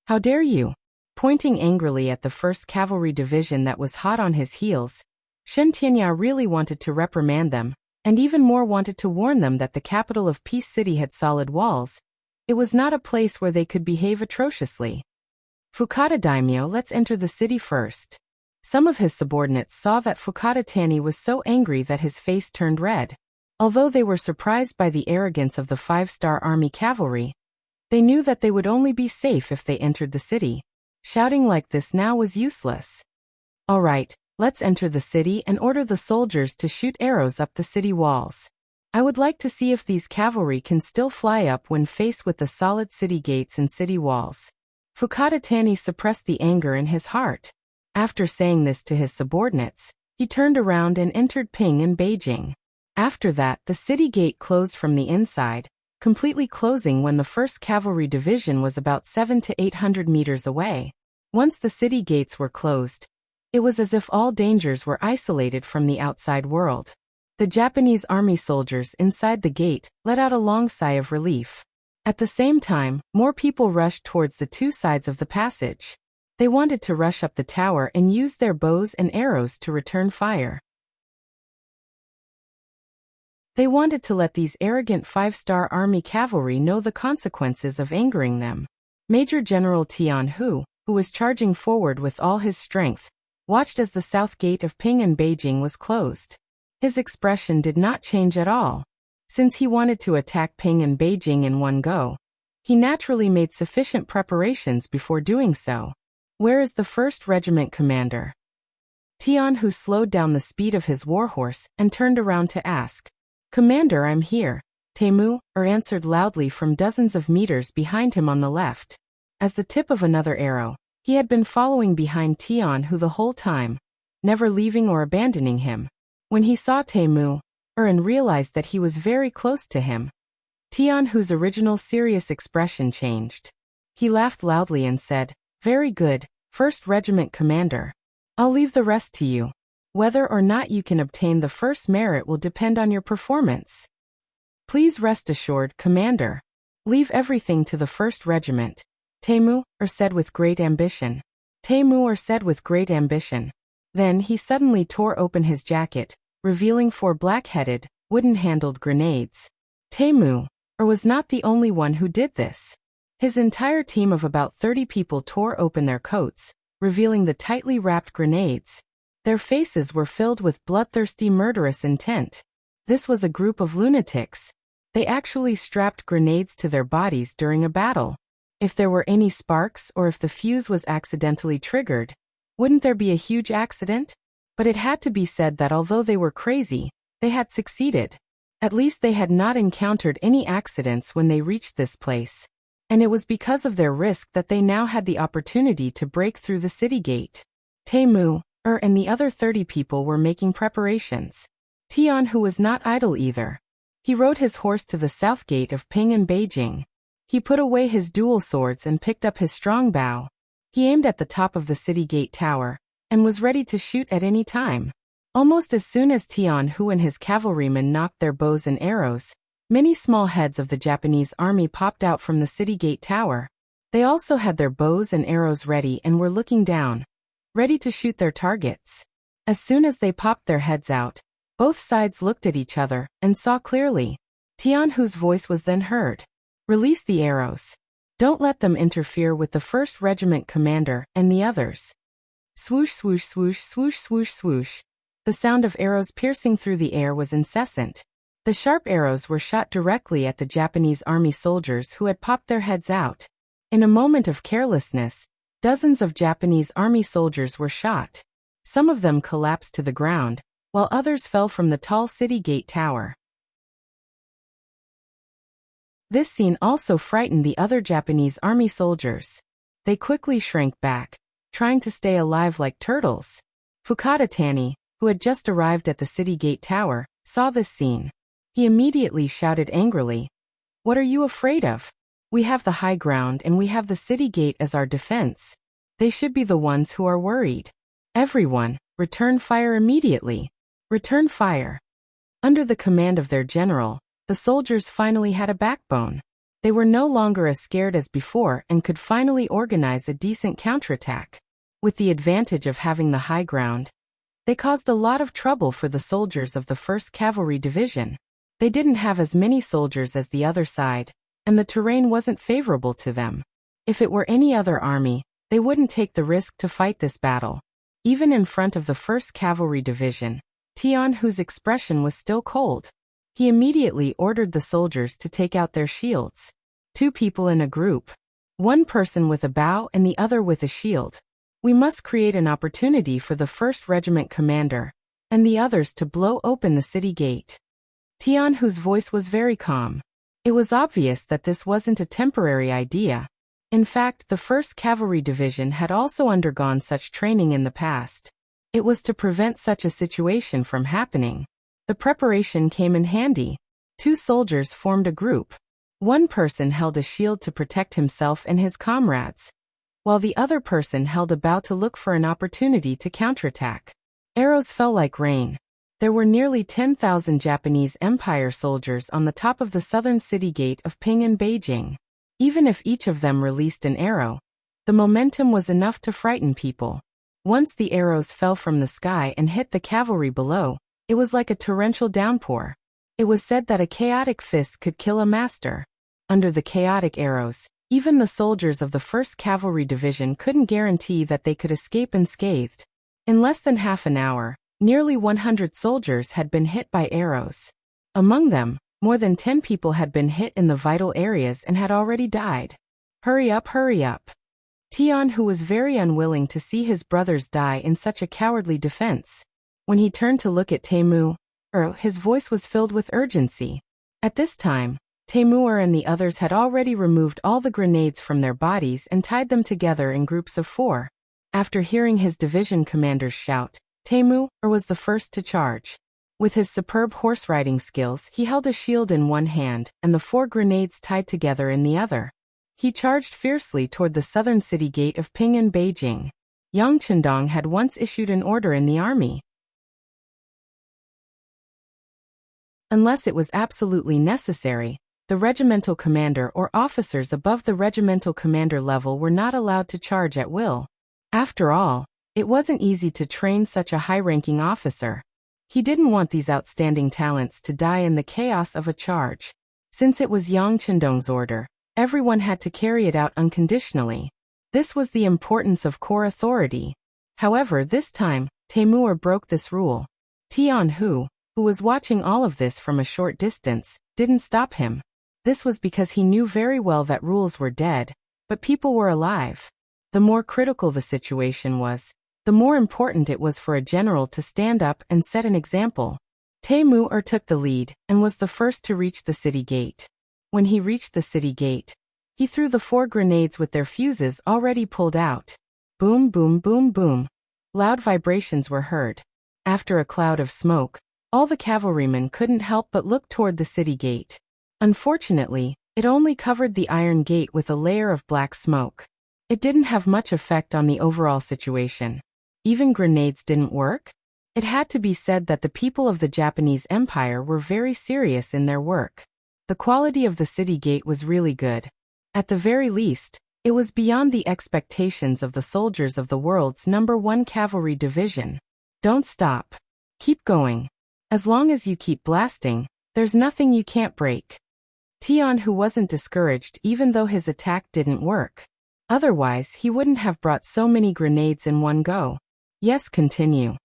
"How dare you?" Pointing angrily at the 1st Cavalry Division that was hot on his heels, Shen Tianya really wanted to reprimand them, and even more wanted to warn them that the capital of Peace City had solid walls. It was not a place where they could behave atrociously. "Fukada Daimyo, let's enter the city first." Some of his subordinates saw that Fukada Tani was so angry that his face turned red. Although they were surprised by the arrogance of the 5-star army cavalry, they knew that they would only be safe if they entered the city. Shouting like this now was useless. "All right, let's enter the city and order the soldiers to shoot arrows up the city walls. I would like to see if these cavalry can still fly up when faced with the solid city gates and city walls." Fukada Tani suppressed the anger in his heart. After saying this to his subordinates, he turned around and entered Ping and Beijing. After that, the city gate closed from the inside, completely closing when the 1st Cavalry Division was about 700 to 800 meters away. Once the city gates were closed, it was as if all dangers were isolated from the outside world. The Japanese army soldiers inside the gate let out a long sigh of relief. At the same time, more people rushed towards the two sides of the passage. They wanted to rush up the tower and use their bows and arrows to return fire. They wanted to let these arrogant 5-star army cavalry know the consequences of angering them. Major General Tian Hu, who was charging forward with all his strength, watched as the south gate of Ping and Beijing was closed. His expression did not change at all. Since he wanted to attack Ping and Beijing in one go, he naturally made sufficient preparations before doing so. "Where is the 1st Regiment commander?" Tian Hu slowed down the speed of his warhorse and turned around to ask. "Commander, I'm here," Temu answered loudly from dozens of meters behind him on the left. As the tip of another arrow, he had been following behind Tian Hu the whole time, never leaving or abandoning him. When he saw Temu and realized that he was very close to him, Tian Hu's original serious expression changed. He laughed loudly and said, "Very good, 1st Regiment commander. I'll leave the rest to you. Whether or not you can obtain the first merit will depend on your performance. Please rest assured, commander. Leave everything to the 1st Regiment." Taimur said with great ambition. Taimur said with great ambition. Then he suddenly tore open his jacket, revealing 4 black-headed, wooden-handled grenades. Taimur was not the only one who did this. His entire team of about 30 people tore open their coats, revealing the tightly wrapped grenades. Their faces were filled with bloodthirsty murderous intent. This was a group of lunatics. They actually strapped grenades to their bodies during a battle. If there were any sparks or if the fuse was accidentally triggered, wouldn't there be a huge accident? But it had to be said that although they were crazy, they had succeeded. At least they had not encountered any accidents when they reached this place. And it was because of their risk that they now had the opportunity to break through the city gate. Taimur and the other 30 people were making preparations. Tian, who was not idle either. He rode his horse to the south gate of Ping in Beijing. He put away his dual swords and picked up his strong bow. He aimed at the top of the city gate tower, and was ready to shoot at any time. Almost as soon as Tian Hu and his cavalrymen knocked their bows and arrows, many small heads of the Japanese army popped out from the city gate tower. They also had their bows and arrows ready and were looking down, ready to shoot their targets. As soon as they popped their heads out, both sides looked at each other and saw clearly. Tian Hu's voice was then heard. Release the arrows. Don't let them interfere with the 1st Regiment commander and the others. Swoosh, swoosh, swoosh, swoosh, swoosh, swoosh. The sound of arrows piercing through the air was incessant. The sharp arrows were shot directly at the Japanese army soldiers who had popped their heads out. In a moment of carelessness, dozens of Japanese army soldiers were shot. Some of them collapsed to the ground, while others fell from the tall city gate tower. This scene also frightened the other Japanese army soldiers. They quickly shrank back, trying to stay alive like turtles. Fukada Tani, who had just arrived at the city gate tower, saw this scene. He immediately shouted angrily, "What are you afraid of? We have the high ground and we have the city gate as our defense. They should be the ones who are worried. Everyone, return fire immediately. Return fire." Under the command of their general, the soldiers finally had a backbone. They were no longer as scared as before and could finally organize a decent counterattack. With the advantage of having the high ground, they caused a lot of trouble for the soldiers of the 1st Cavalry Division. They didn't have as many soldiers as the other side, and the terrain wasn't favorable to them. If it were any other army, they wouldn't take the risk to fight this battle. Even in front of the 1st Cavalry Division, Tian Hu's expression was still cold. He immediately ordered the soldiers to take out their shields. 2 people in a group. 1 person with a bow and the other with a shield. We must create an opportunity for the 1st Regiment commander and the others to blow open the city gate. Tian Hu's voice was very calm. It was obvious that this wasn't a temporary idea. In fact, the 1st Cavalry Division had also undergone such training in the past. It was to prevent such a situation from happening. The preparation came in handy. 2 soldiers formed a group. 1 person held a shield to protect himself and his comrades, while the other person held a bow to look for an opportunity to counterattack. Arrows fell like rain. There were nearly 10,000 Japanese Empire soldiers on the top of the southern city gate of Ping in Beijing. Even if each of them released an arrow, the momentum was enough to frighten people. Once the arrows fell from the sky and hit the cavalry below, it was like a torrential downpour. It was said that a chaotic fist could kill a master. Under the chaotic arrows, even the soldiers of the 1st Cavalry Division couldn't guarantee that they could escape unscathed. In less than half an hour, nearly 100 soldiers had been hit by arrows. Among them, more than 10 people had been hit in the vital areas and had already died. Hurry up, hurry up. Tian Hu was very unwilling to see his brothers die in such a cowardly defense. When he turned to look at Taimur, his voice was filled with urgency. At this time, Taimur and the others had already removed all the grenades from their bodies and tied them together in groups of 4. After hearing his division commander's shout, Taimur was the first to charge. With his superb horse riding skills, he held a shield in one hand and the 4 grenades tied together in the other. He charged fiercely toward the southern city gate of Ping in Beijing. Yang Chendong had once issued an order in the army. Unless it was absolutely necessary, The regimental commander or officers above the regimental commander level were not allowed to charge at will. After all, it wasn't easy to train such a high-ranking officer. He didn't want these outstanding talents to die in the chaos of a charge. Since it was Yang Chendong's order, everyone had to carry it out unconditionally. This was the importance of core authority. However, this time, Temur broke this rule. Tian Hu, who was watching all of this from a short distance, didn't stop him. This was because he knew very well that rules were dead, but people were alive. The more critical the situation was, the more important it was for a general to stand up and set an example. Temur took the lead and was the first to reach the city gate. When he reached the city gate, he threw the 4 grenades with their fuses already pulled out. Boom, boom, boom, boom. Loud vibrations were heard. After a cloud of smoke, all the cavalrymen couldn't help but look toward the city gate. Unfortunately, it only covered the iron gate with a layer of black smoke. It didn't have much effect on the overall situation. Even grenades didn't work? It had to be said that the people of the Japanese Empire were very serious in their work. The quality of the city gate was really good. At the very least, it was beyond the expectations of the soldiers of the world's #1 cavalry division. Don't stop. Keep going. As long as you keep blasting, there's nothing you can't break. Tian Hu wasn't discouraged even though his attack didn't work. Otherwise, he wouldn't have brought so many grenades in one go. Yes, continue.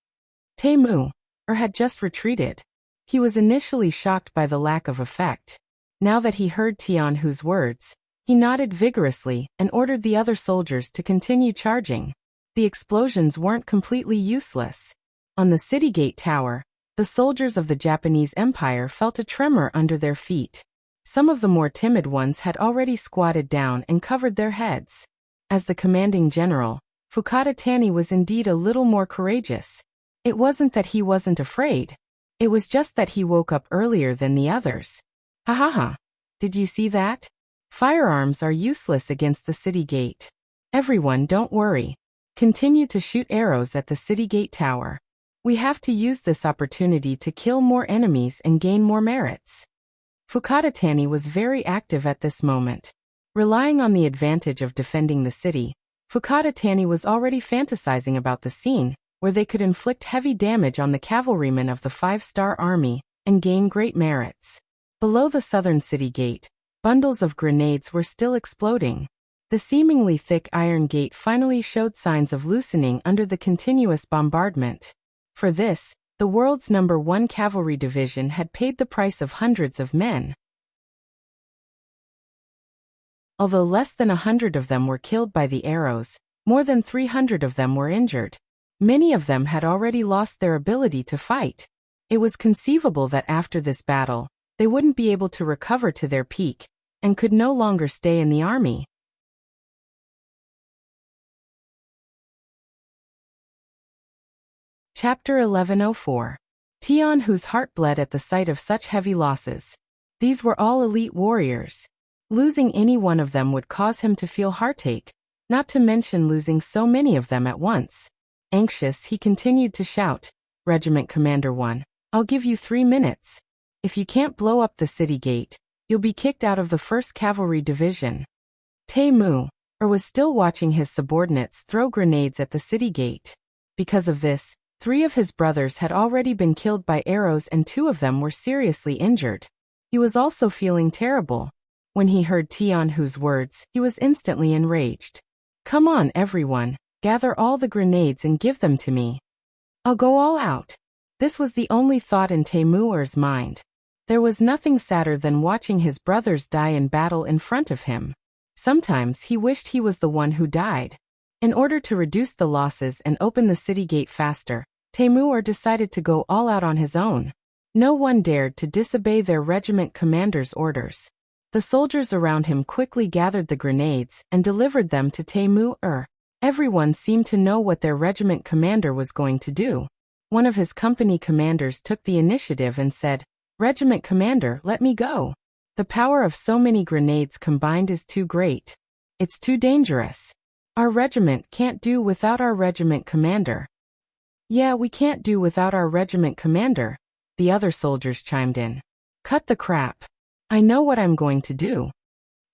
Temur had just retreated. He was initially shocked by the lack of effect. Now that he heard Tian Hu's words, he nodded vigorously and ordered the other soldiers to continue charging. The explosions weren't completely useless. On the city gate tower, the soldiers of the Japanese Empire felt a tremor under their feet. Some of the more timid ones had already squatted down and covered their heads. As the commanding general, Fukada Tani was indeed a little more courageous. It wasn't that he wasn't afraid. It was just that he woke up earlier than the others. Ha ha ha. Did you see that? Firearms are useless against the city gate. Everyone, don't worry. Continue to shoot arrows at the city gate tower. We have to use this opportunity to kill more enemies and gain more merits. Fukada Tani was very active at this moment. Relying on the advantage of defending the city, Fukada Tani was already fantasizing about the scene, where they could inflict heavy damage on the cavalrymen of the 5-star army and gain great merits. Below the southern city gate, bundles of grenades were still exploding. The seemingly thick iron gate finally showed signs of loosening under the continuous bombardment. For this, the world's #1 cavalry division had paid the price of hundreds of men. Although less than 100 of them were killed by the arrows, more than 300 of them were injured. Many of them had already lost their ability to fight. It was conceivable that after this battle, they wouldn't be able to recover to their peak, and could no longer stay in the army. Chapter 1104. Tian Hu's heart bled at the sight of such heavy losses. These were all elite warriors. Losing any one of them would cause him to feel heartache, not to mention losing so many of them at once. Anxious, he continued to shout, "Regiment Commander 1, I'll give you 3 minutes. If you can't blow up the city gate, you'll be kicked out of the 1st Cavalry Division." Temur was still watching his subordinates throw grenades at the city gate. Because of this, 3 of his brothers had already been killed by arrows and 2 of them were seriously injured. He was also feeling terrible. When he heard Tian Hu's words, he was instantly enraged. "Come on, everyone, gather all the grenades and give them to me. I'll go all out." This was the only thought in Temur's mind. There was nothing sadder than watching his brothers die in battle in front of him. Sometimes he wished he was the one who died. In order to reduce the losses and open the city gate faster, Temur decided to go all out on his own. No one dared to disobey their regiment commander's orders. The soldiers around him quickly gathered the grenades and delivered them to Temur. Everyone seemed to know what their regiment commander was going to do. One of his company commanders took the initiative and said, "Regiment commander, let me go. The power of so many grenades combined is too great. It's too dangerous. Our regiment can't do without our regiment commander." "Yeah, we can't do without our regiment commander," the other soldiers chimed in. "Cut the crap. I know what I'm going to do.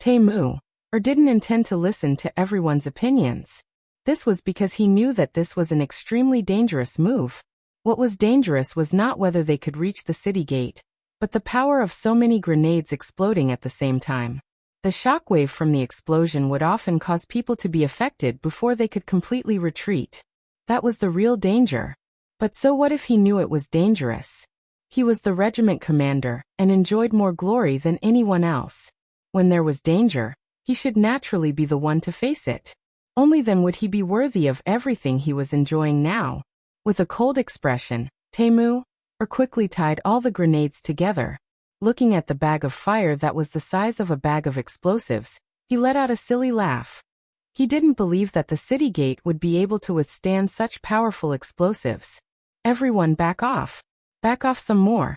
Taimou didn't intend to listen to everyone's opinions. This was because he knew that this was an extremely dangerous move. What was dangerous was not whether they could reach the city gate, but the power of so many grenades exploding at the same time. The shockwave from the explosion would often cause people to be affected before they could completely retreat. That was the real danger. But so what if he knew it was dangerous? He was the regiment commander and enjoyed more glory than anyone else. When there was danger, he should naturally be the one to face it. Only then would he be worthy of everything he was enjoying now. With a cold expression, Taimou quickly tied all the grenades together. Looking at the bag of fire that was the size of a bag of explosives, he let out a silly laugh. He didn't believe that the city gate would be able to withstand such powerful explosives. Everyone back off. Back off some more.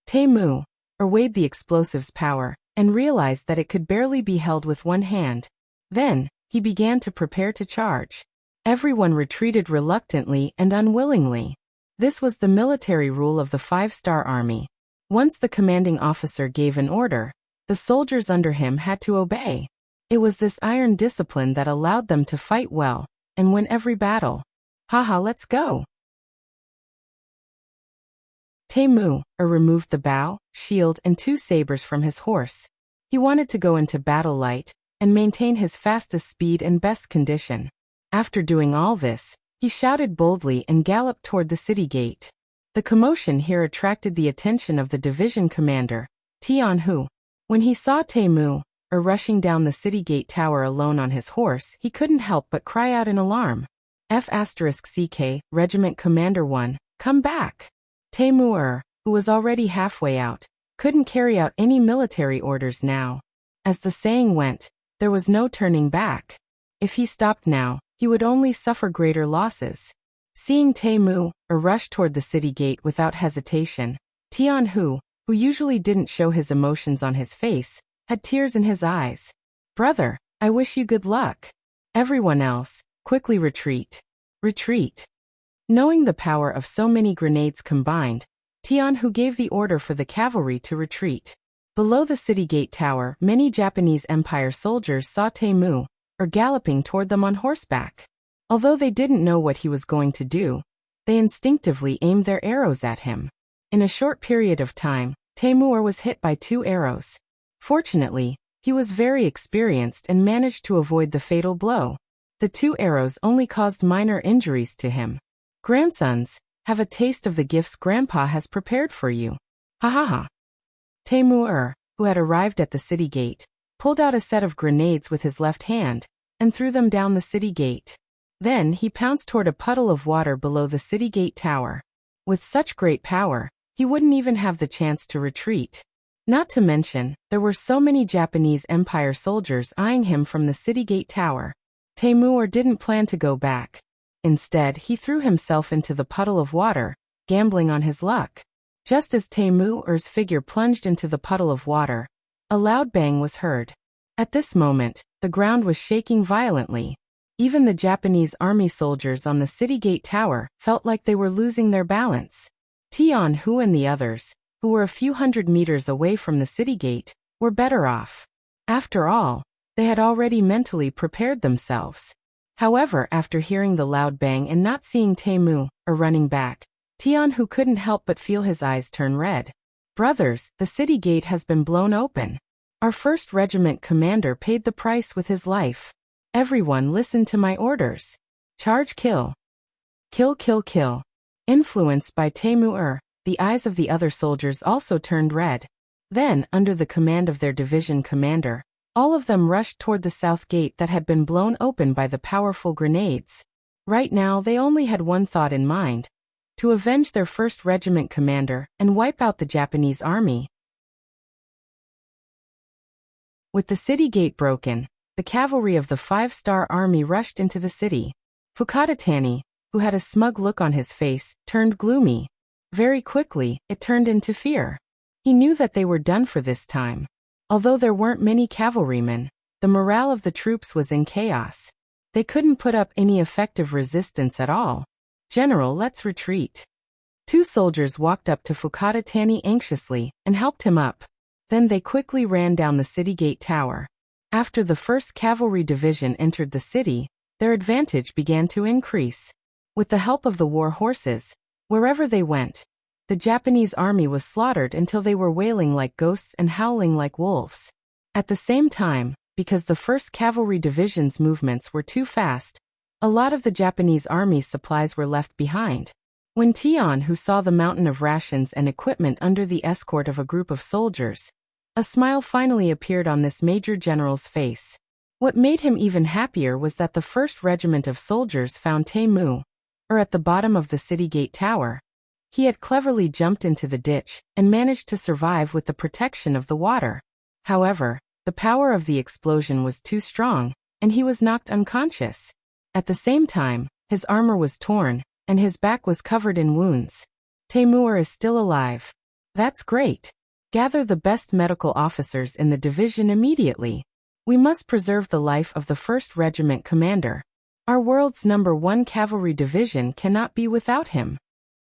Taimou weighed the explosive's power and realized that it could barely be held with one hand. Then, he began to prepare to charge. Everyone retreated reluctantly and unwillingly. This was the military rule of the 5-star army. Once the commanding officer gave an order, the soldiers under him had to obey. It was this iron discipline that allowed them to fight well and win every battle. Haha, let's go. Taimou removed the bow, shield, and 2 sabers from his horse. He wanted to go into battle light and maintain his fastest speed and best condition. After doing all this, he shouted boldly and galloped toward the city gate. The commotion here attracted the attention of the division commander, Tianhu. When he saw Taimou rushing down the city gate tower alone on his horse, he couldn't help but cry out in alarm. F***CK, Regiment Commander 1, come back! Taimou, who was already halfway out, couldn't carry out any military orders now. As the saying went, there was no turning back. If he stopped now, he would only suffer greater losses. Seeing Taimou rush toward the city gate without hesitation, Tianhu, who usually didn't show his emotions on his face, had tears in his eyes. Brother, I wish you good luck. Everyone else, quickly retreat. Retreat. Knowing the power of so many grenades combined, Tianhu gave the order for the cavalry to retreat. Below the city gate tower, many Japanese Empire soldiers saw Taimou galloping toward them on horseback. Although they didn't know what he was going to do, they instinctively aimed their arrows at him. In a short period of time, Taimou was hit by 2 arrows. Fortunately, he was very experienced and managed to avoid the fatal blow. The 2 arrows only caused minor injuries to him. Grandsons, have a taste of the gifts Grandpa has prepared for you. Ha ha ha. Taimou, who had arrived at the city gate, pulled out a set of grenades with his left hand and threw them down the city gate. Then he pounced toward a puddle of water below the city gate tower. With such great power, he wouldn't even have the chance to retreat. Not to mention, there were so many Japanese Empire soldiers eyeing him from the city gate tower. Taimou didn't plan to go back. Instead, he threw himself into the puddle of water, gambling on his luck. Just as Taimou's figure plunged into the puddle of water, a loud bang was heard. At this moment, the ground was shaking violently. Even the Japanese army soldiers on the city gate tower felt like they were losing their balance. Tianhu and the others, who were a few hundred meters away from the city gate, were better off. After all, they had already mentally prepared themselves. However, after hearing the loud bang and not seeing Taimou running back, Tianhu couldn't help but feel his eyes turn red. Brothers, the city gate has been blown open. Our 1st Regiment commander paid the price with his life. Everyone listen to my orders. Charge, kill. Kill, kill, kill. Influenced by Taimou, the eyes of the other soldiers also turned red. Then, under the command of their division commander, all of them rushed toward the south gate that had been blown open by the powerful grenades. Right now they only had one thought in mind: to avenge their 1st Regiment commander and wipe out the Japanese army. With the city gate broken, the cavalry of the 5-star army rushed into the city. Fukatatani, who had a smug look on his face, turned gloomy. Very quickly, it turned into fear. He knew that they were done for this time. Although there weren't many cavalrymen, the morale of the troops was in chaos. They couldn't put up any effective resistance at all. General, let's retreat. 2 soldiers walked up to Fukatatani anxiously and helped him up. Then they quickly ran down the city gate tower. After the 1st Cavalry Division entered the city, their advantage began to increase. With the help of the war horses, wherever they went, the Japanese army was slaughtered until they were wailing like ghosts and howling like wolves. At the same time, because the 1st Cavalry Division's movements were too fast, a lot of the Japanese army's supplies were left behind. When Tian, who saw the mountain of rations and equipment under the escort of a group of soldiers, a smile finally appeared on this major general's face. What made him even happier was that the 1st Regiment of soldiers found Taemu, at the bottom of the city gate tower. He had cleverly jumped into the ditch and managed to survive with the protection of the water. However, the power of the explosion was too strong, and he was knocked unconscious. At the same time, his armor was torn, and his back was covered in wounds. Taemu is still alive. That's great. Gather the best medical officers in the division immediately. We must preserve the life of the 1st Regiment commander. Our world's #1 Cavalry Division cannot be without him.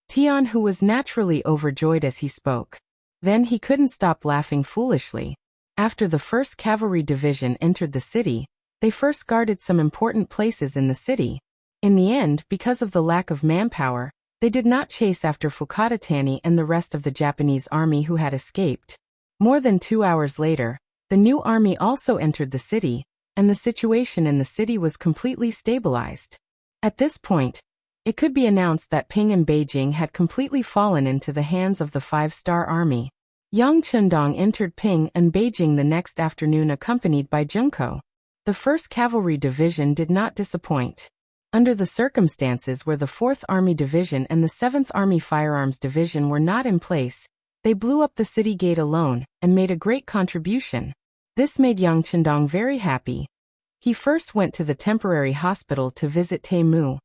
Tian, who was naturally overjoyed as he spoke. Then he couldn't stop laughing foolishly. After the 1st Cavalry Division entered the city, they first guarded some important places in the city. In the end, because of the lack of manpower, they did not chase after Fukatatani and the rest of the Japanese army who had escaped. More than 2 hours later, the new army also entered the city, and the situation in the city was completely stabilized. At this point, it could be announced that Ping and Beijing had completely fallen into the hands of the 5-star army. Yang Chundong entered Ping and Beijing the next afternoon accompanied by Junko. The 1st Cavalry Division did not disappoint. Under the circumstances where the 4th Army Division and the 7th Army Firearms Division were not in place, they blew up the city gate alone and made a great contribution. This made Yang Chundong very happy. He first went to the temporary hospital to visit Taemu,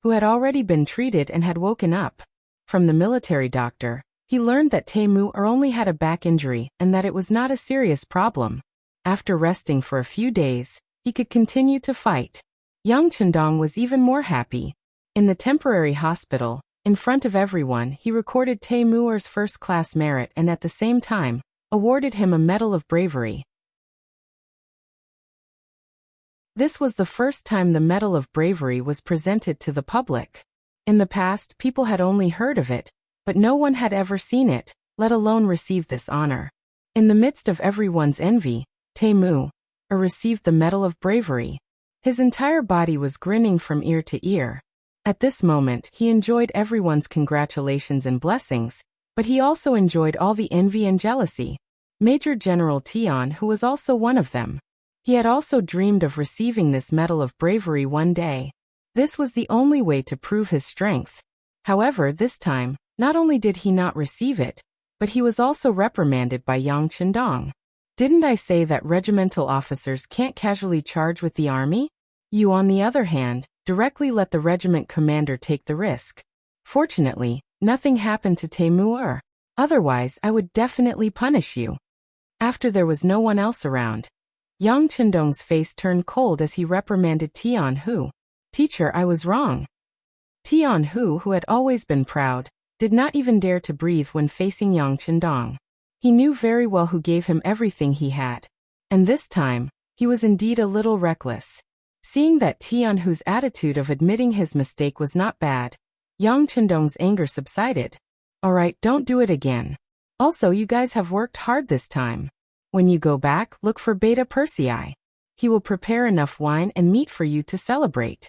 who had already been treated and had woken up. From the military doctor, he learned that Taemu only had a back injury and that it was not a serious problem. After resting for a few days, he could continue to fight. Yang Chundong was even more happy. In the temporary hospital, in front of everyone, he recorded Taemu's first-class merit and at the same time, awarded him a Medal of Bravery. This was the first time the Medal of Bravery was presented to the public. In the past, people had only heard of it, but no one had ever seen it, let alone received this honor. In the midst of everyone's envy, Taemu received the Medal of Bravery. His entire body was grinning from ear to ear. At this moment, he enjoyed everyone's congratulations and blessings, but he also enjoyed all the envy and jealousy. Major General Tian, who was also one of them. He had also dreamed of receiving this Medal of Bravery one day. This was the only way to prove his strength. However, this time, not only did he not receive it, but he was also reprimanded by Yang Chundong. Didn't I say that regimental officers can't casually charge with the army? You, on the other hand, directly let the regiment commander take the risk. Fortunately, nothing happened to Taemu. Otherwise, I would definitely punish you. After there was no one else around, Yang Chundong's face turned cold as he reprimanded Tian Hu. Teacher, I was wrong. Tian Hu, who had always been proud, did not even dare to breathe when facing Yang Chundong. He knew very well who gave him everything he had. And this time, he was indeed a little reckless. Seeing that Tian Hu's attitude of admitting his mistake was not bad, Yang Chundong's anger subsided. Alright, don't do it again. Also, you guys have worked hard this time. When you go back, look for Beta Persei. He will prepare enough wine and meat for you to celebrate.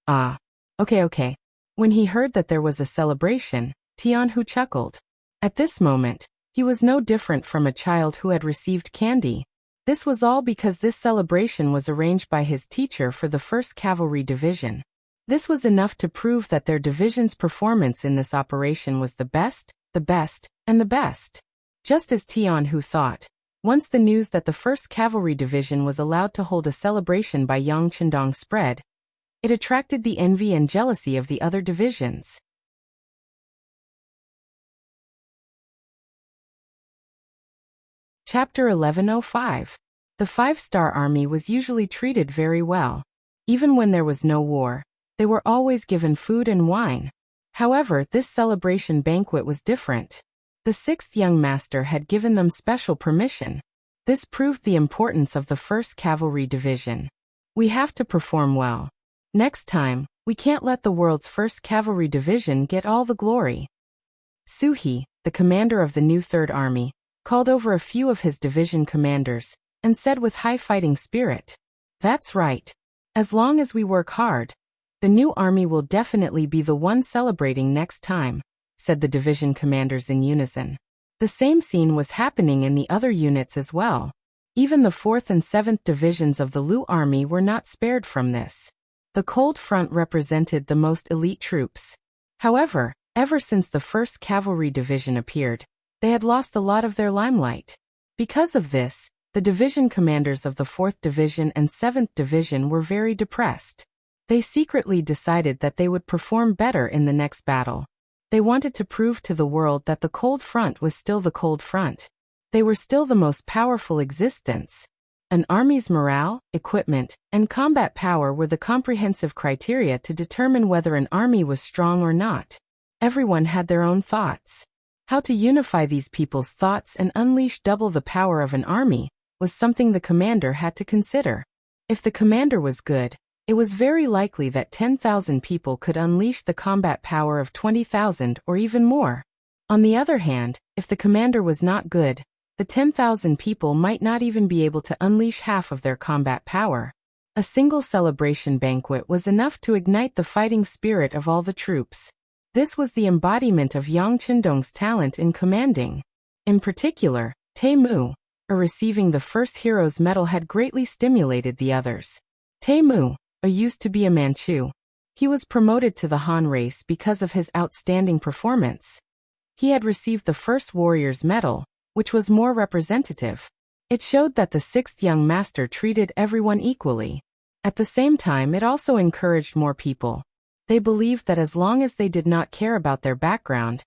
Okay. When he heard that there was a celebration, Tian Hu chuckled. At this moment, he was no different from a child who had received candy. This was all because this celebration was arranged by his teacher for the 1st Cavalry Division. This was enough to prove that their division's performance in this operation was the best, and the best. Just as Tian Hu thought, once the news that the 1st Cavalry Division was allowed to hold a celebration by Yang Chundong spread, it attracted the envy and jealousy of the other divisions. Chapter 1105. The 5-star army was usually treated very well. Even when there was no war, they were always given food and wine. However, this celebration banquet was different. The sixth young master had given them special permission. This proved the importance of the 1st Cavalry Division. We have to perform well. Next time, we can't let the world's 1st Cavalry Division get all the glory. Suhi, the commander of the new Third Army, called over a few of his division commanders, and said with high fighting spirit, "That's right. As long as we work hard, the new army will definitely be the one celebrating next time," said the division commanders in unison. The same scene was happening in the other units as well. Even the 4th and 7th divisions of the Lu army were not spared from this. The cold front represented the most elite troops. However, ever since the 1st Cavalry Division appeared, they had lost a lot of their limelight. Because of this, the division commanders of the 4th Division and 7th Division were very depressed. They secretly decided that they would perform better in the next battle. They wanted to prove to the world that the cold front was still the cold front. They were still the most powerful existence. An army's morale, equipment, and combat power were the comprehensive criteria to determine whether an army was strong or not. Everyone had their own thoughts. How to unify these people's thoughts and unleash double the power of an army was something the commander had to consider. If the commander was good, it was very likely that 10,000 people could unleash the combat power of 20,000 or even more. On the other hand, if the commander was not good, the 10,000 people might not even be able to unleash half of their combat power. A single celebration banquet was enough to ignite the fighting spirit of all the troops. This was the embodiment of Yang Qindong's talent in commanding. In particular, Te Mu, receiving the first hero's medal had greatly stimulated the others. Te Mu, used to be a Manchu. He was promoted to the Han race because of his outstanding performance. He had received the first warrior's medal, which was more representative. It showed that the 6th young master treated everyone equally. At the same time, it also encouraged more people. They believed that as long as they did not care about their background,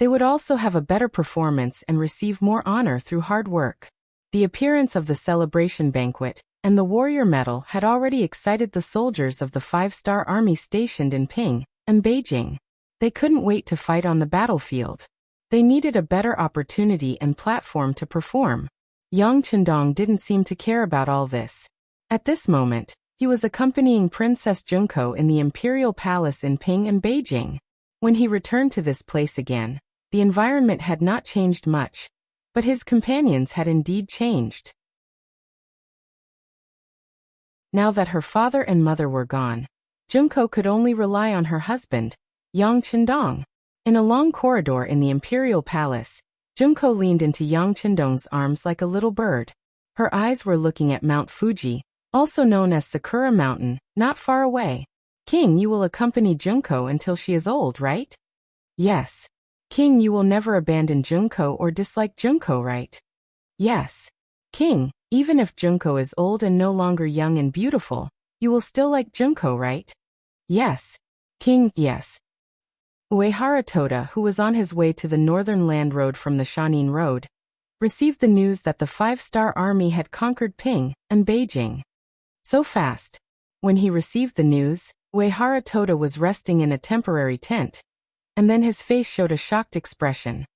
they would also have a better performance and receive more honor through hard work. The appearance of the celebration banquet and the warrior medal had already excited the soldiers of the 5-star army stationed in Ping and Beijing. They couldn't wait to fight on the battlefield. They needed a better opportunity and platform to perform. Yang Qindong didn't seem to care about all this. At this moment, he was accompanying Princess Junko in the imperial palace in Ping and Beijing. When he returned to this place again, the environment had not changed much, but his companions had indeed changed. Now that her father and mother were gone, Junko could only rely on her husband, Yang Qindong. In a long corridor in the imperial palace, Junko leaned into Yang Qindong's arms like a little bird. Her eyes were looking at Mount Fuji, also known as Sakura Mountain, not far away. "King, you will accompany Junko until she is old, right?" "Yes." "King, you will never abandon Junko or dislike Junko, right?" "Yes." "King, even if Junko is old and no longer young and beautiful, you will still like Junko, right?" "Yes." "King, yes." Uehara Toda, who was on his way to the Northern Land Road from the Shanin Road, received the news that the 5-star army had conquered Ping and Beijing. So fast. When he received the news, Uehara Toda was resting in a temporary tent, and then his face showed a shocked expression.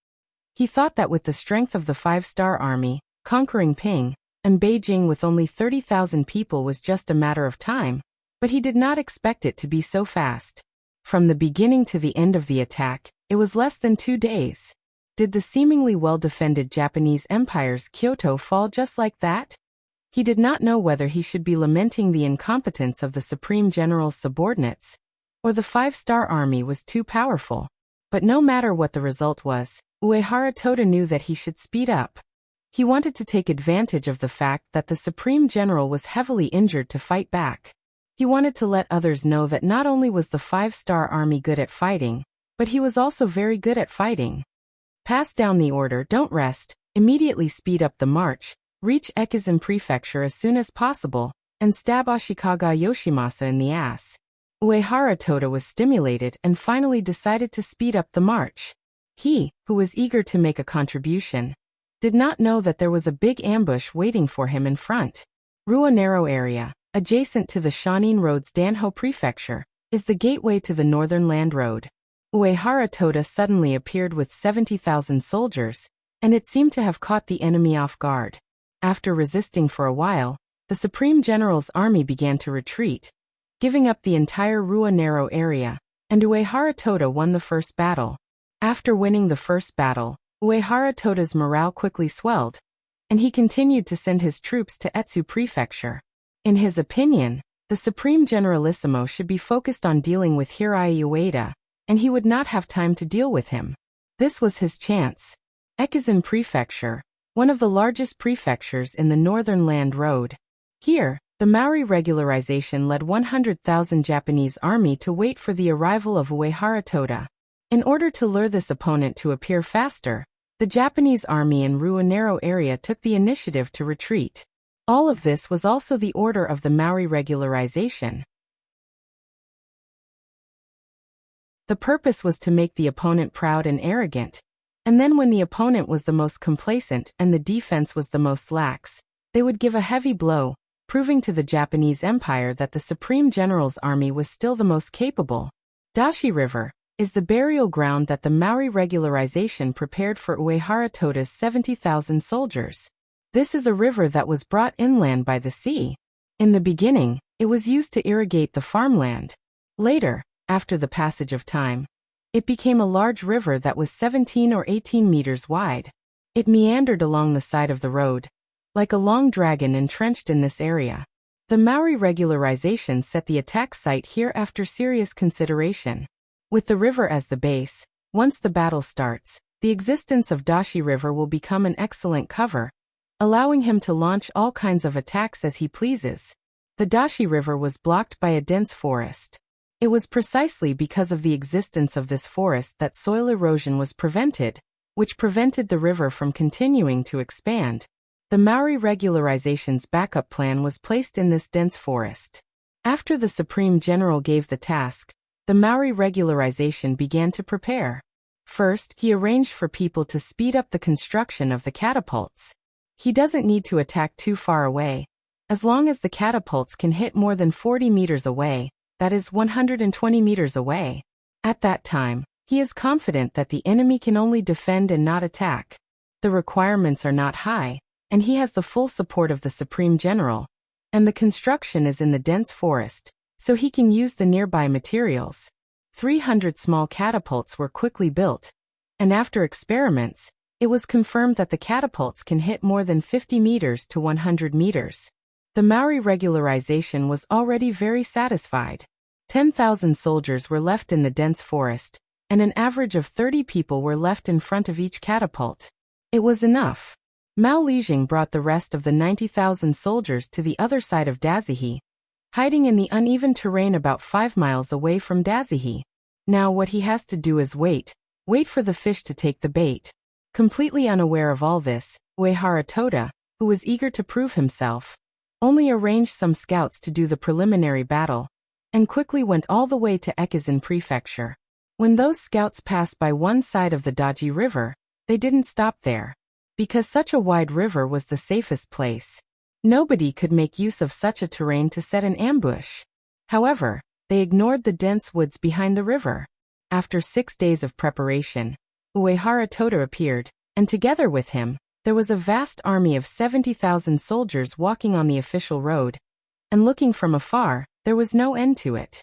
He thought that with the strength of the 5-star army, conquering Ping and Beijing with only 30,000 people was just a matter of time, but he did not expect it to be so fast. From the beginning to the end of the attack, it was less than 2 days. Did the seemingly well-defended Japanese Empire's Kyoto fall just like that? He did not know whether he should be lamenting the incompetence of the Supreme General's subordinates, or the 5-star army was too powerful. But no matter what the result was, Uehara Toda knew that he should speed up. He wanted to take advantage of the fact that the Supreme General was heavily injured to fight back. He wanted to let others know that not only was the 5-star army good at fighting, but he was also very good at fighting. Pass down the order, don't rest, immediately speed up the march, reach Ekizan Prefecture as soon as possible, and stab Ashikaga Yoshimasa in the ass. Uehara Toda was stimulated and finally decided to speed up the march. He, who was eager to make a contribution, did not know that there was a big ambush waiting for him in front. Ruanero area, adjacent to the Shanin Road's Danho Prefecture, is the gateway to the Northern Land Road. Uehara Toda suddenly appeared with 70,000 soldiers, and it seemed to have caught the enemy off guard. After resisting for a while, the Supreme General's army began to retreat, giving up the entire Rua Narrow area, and Uehara Toda won the first battle. After winning the first battle, Uehara Toda's morale quickly swelled, and he continued to send his troops to Etsu Prefecture. In his opinion, the Supreme Generalissimo should be focused on dealing with Hirai Ueda, and he would not have time to deal with him. This was his chance. Ekizin Prefecture, one of the largest prefectures in the northern land road. Here, the Maori regularization led 100,000 Japanese army to wait for the arrival of Uehara Toda. In order to lure this opponent to appear faster, the Japanese army in Rua Narrow area took the initiative to retreat. All of this was also the order of the Maori regularization. The purpose was to make the opponent proud and arrogant, and then when the opponent was the most complacent and the defense was the most lax, they would give a heavy blow, proving to the Japanese Empire that the Supreme General's army was still the most capable. Dashi River is the burial ground that the Maori regularization prepared for Uehara Toda's 70,000 soldiers. This is a river that was brought inland by the sea. In the beginning, it was used to irrigate the farmland. Later, after the passage of time, it became a large river that was 17 or 18 meters wide. It meandered along the side of the road, like a long dragon entrenched in this area. The Maori regularization set the attack site here after serious consideration. With the river as the base, once the battle starts, the existence of Dashi River will become an excellent cover, allowing him to launch all kinds of attacks as he pleases. The Dashi River was blocked by a dense forest. It was precisely because of the existence of this forest that soil erosion was prevented, which prevented the river from continuing to expand. The Maori regularization's backup plan was placed in this dense forest. After the Supreme General gave the task, the Maori regularization began to prepare. First, he arranged for people to speed up the construction of the catapults. He doesn't need to attack too far away. As long as the catapults can hit more than 40 meters away, that is 120 meters away. At that time, he is confident that the enemy can only defend and not attack. The requirements are not high, and he has the full support of the Supreme General, and the construction is in the dense forest, so he can use the nearby materials. 300 small catapults were quickly built, and after experiments, it was confirmed that the catapults can hit more than 50 meters to 100 meters. The Maori regularization was already very satisfied. 10,000 soldiers were left in the dense forest, and an average of 30 people were left in front of each catapult. It was enough. Mao Lijing brought the rest of the 90,000 soldiers to the other side of Dazihi, hiding in the uneven terrain about 5 miles away from Dazihi. Now what he has to do is wait for the fish to take the bait. Completely unaware of all this, Uehara Toda, who was eager to prove himself, only arranged some scouts to do the preliminary battle, and quickly went all the way to Ekizin Prefecture. When those scouts passed by one side of the Daji River, they didn't stop there, because such a wide river was the safest place. Nobody could make use of such a terrain to set an ambush. However, they ignored the dense woods behind the river. After 6 days of preparation, Uehara Toda appeared, and together with him, there was a vast army of 70,000 soldiers walking on the official road, and looking from afar, there was no end to it.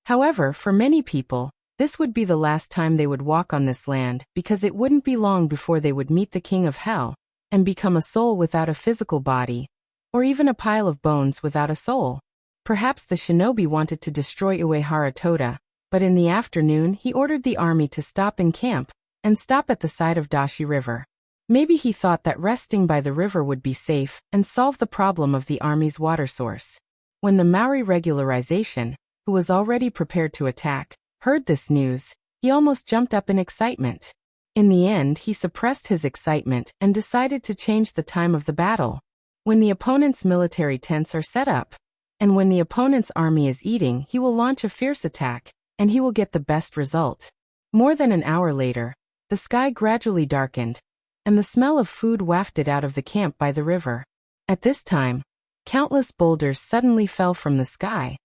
However, for many people, this would be the last time they would walk on this land, because it wouldn't be long before they would meet the King of Hell, and become a soul without a physical body, or even a pile of bones without a soul. Perhaps the shinobi wanted to destroy Uehara Toda, but in the afternoon he ordered the army to stop in camp, and stop at the side of Dashi River. Maybe he thought that resting by the river would be safe, and solve the problem of the army's water source. When the Maori regularization, who was already prepared to attack, heard this news, he almost jumped up in excitement. In the end, he suppressed his excitement and decided to change the time of the battle. When the opponent's military tents are set up, and when the opponent's army is eating, he will launch a fierce attack, and he will get the best result. More than an hour later, the sky gradually darkened, and the smell of food wafted out of the camp by the river. At this time, countless boulders suddenly fell from the sky.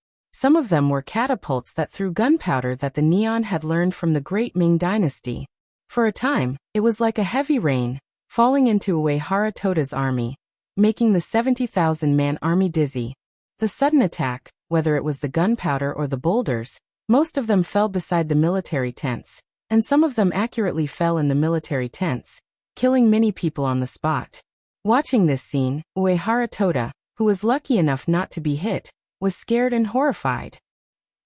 Some of them were catapults that threw gunpowder that the Neon had learned from the great Ming Dynasty. For a time, it was like a heavy rain, falling into Uehara Toda's army, making the 70,000-man army dizzy. The sudden attack, whether it was the gunpowder or the boulders, most of them fell beside the military tents, and some of them accurately fell in the military tents, killing many people on the spot. Watching this scene, Uehara Toda, who was lucky enough not to be hit, was scared and horrified.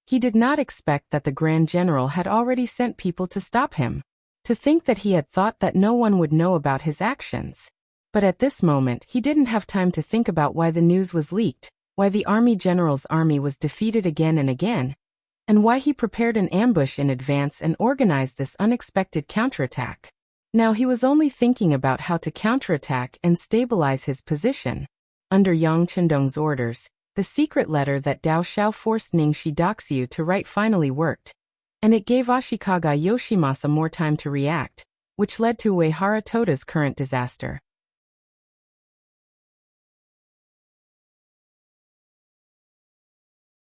He did not expect that the Grand General had already sent people to stop him. To think that he had thought that no one would know about his actions. But at this moment he didn't have time to think about why the news was leaked, why the army general's army was defeated again and again, and why he prepared an ambush in advance and organized this unexpected counterattack. Now he was only thinking about how to counterattack and stabilize his position. Under Yang Chendong's orders, the secret letter that Dao Xiao forced Ning Shidaxiu to write finally worked, and it gave Ashikaga Yoshimasa more time to react, which led to Uehara Toda's current disaster.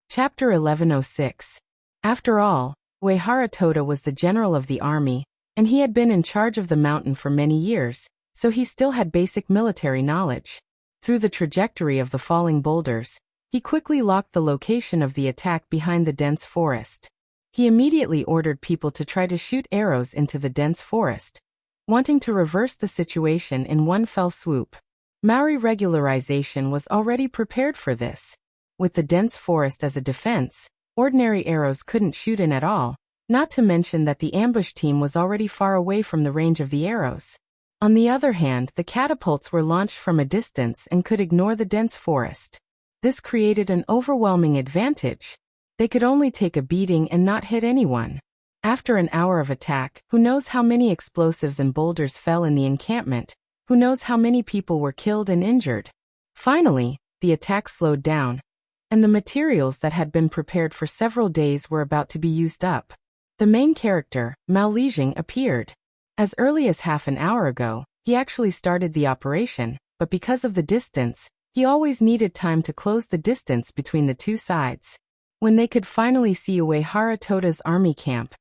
Chapter 1106. After all, Uehara Toda was the general of the army, and he had been in charge of the mountain for many years, so he still had basic military knowledge. Through the trajectory of the falling boulders, he quickly locked the location of the attack behind the dense forest. He immediately ordered people to try to shoot arrows into the dense forest, wanting to reverse the situation in one fell swoop. Maori regularization was already prepared for this. With the dense forest as a defense, ordinary arrows couldn't shoot in at all, not to mention that the ambush team was already far away from the range of the arrows. On the other hand, the catapults were launched from a distance and could ignore the dense forest. This created an overwhelming advantage. They could only take a beating and not hit anyone. After an hour of attack, who knows how many explosives and boulders fell in the encampment, who knows how many people were killed and injured. Finally, the attack slowed down, and the materials that had been prepared for several days were about to be used up. The main character, Mao Lijing, appeared. As early as half an hour ago, he actually started the operation, but because of the distance, he always needed time to close the distance between the two sides. When they could finally see Uehara Toda's army camp,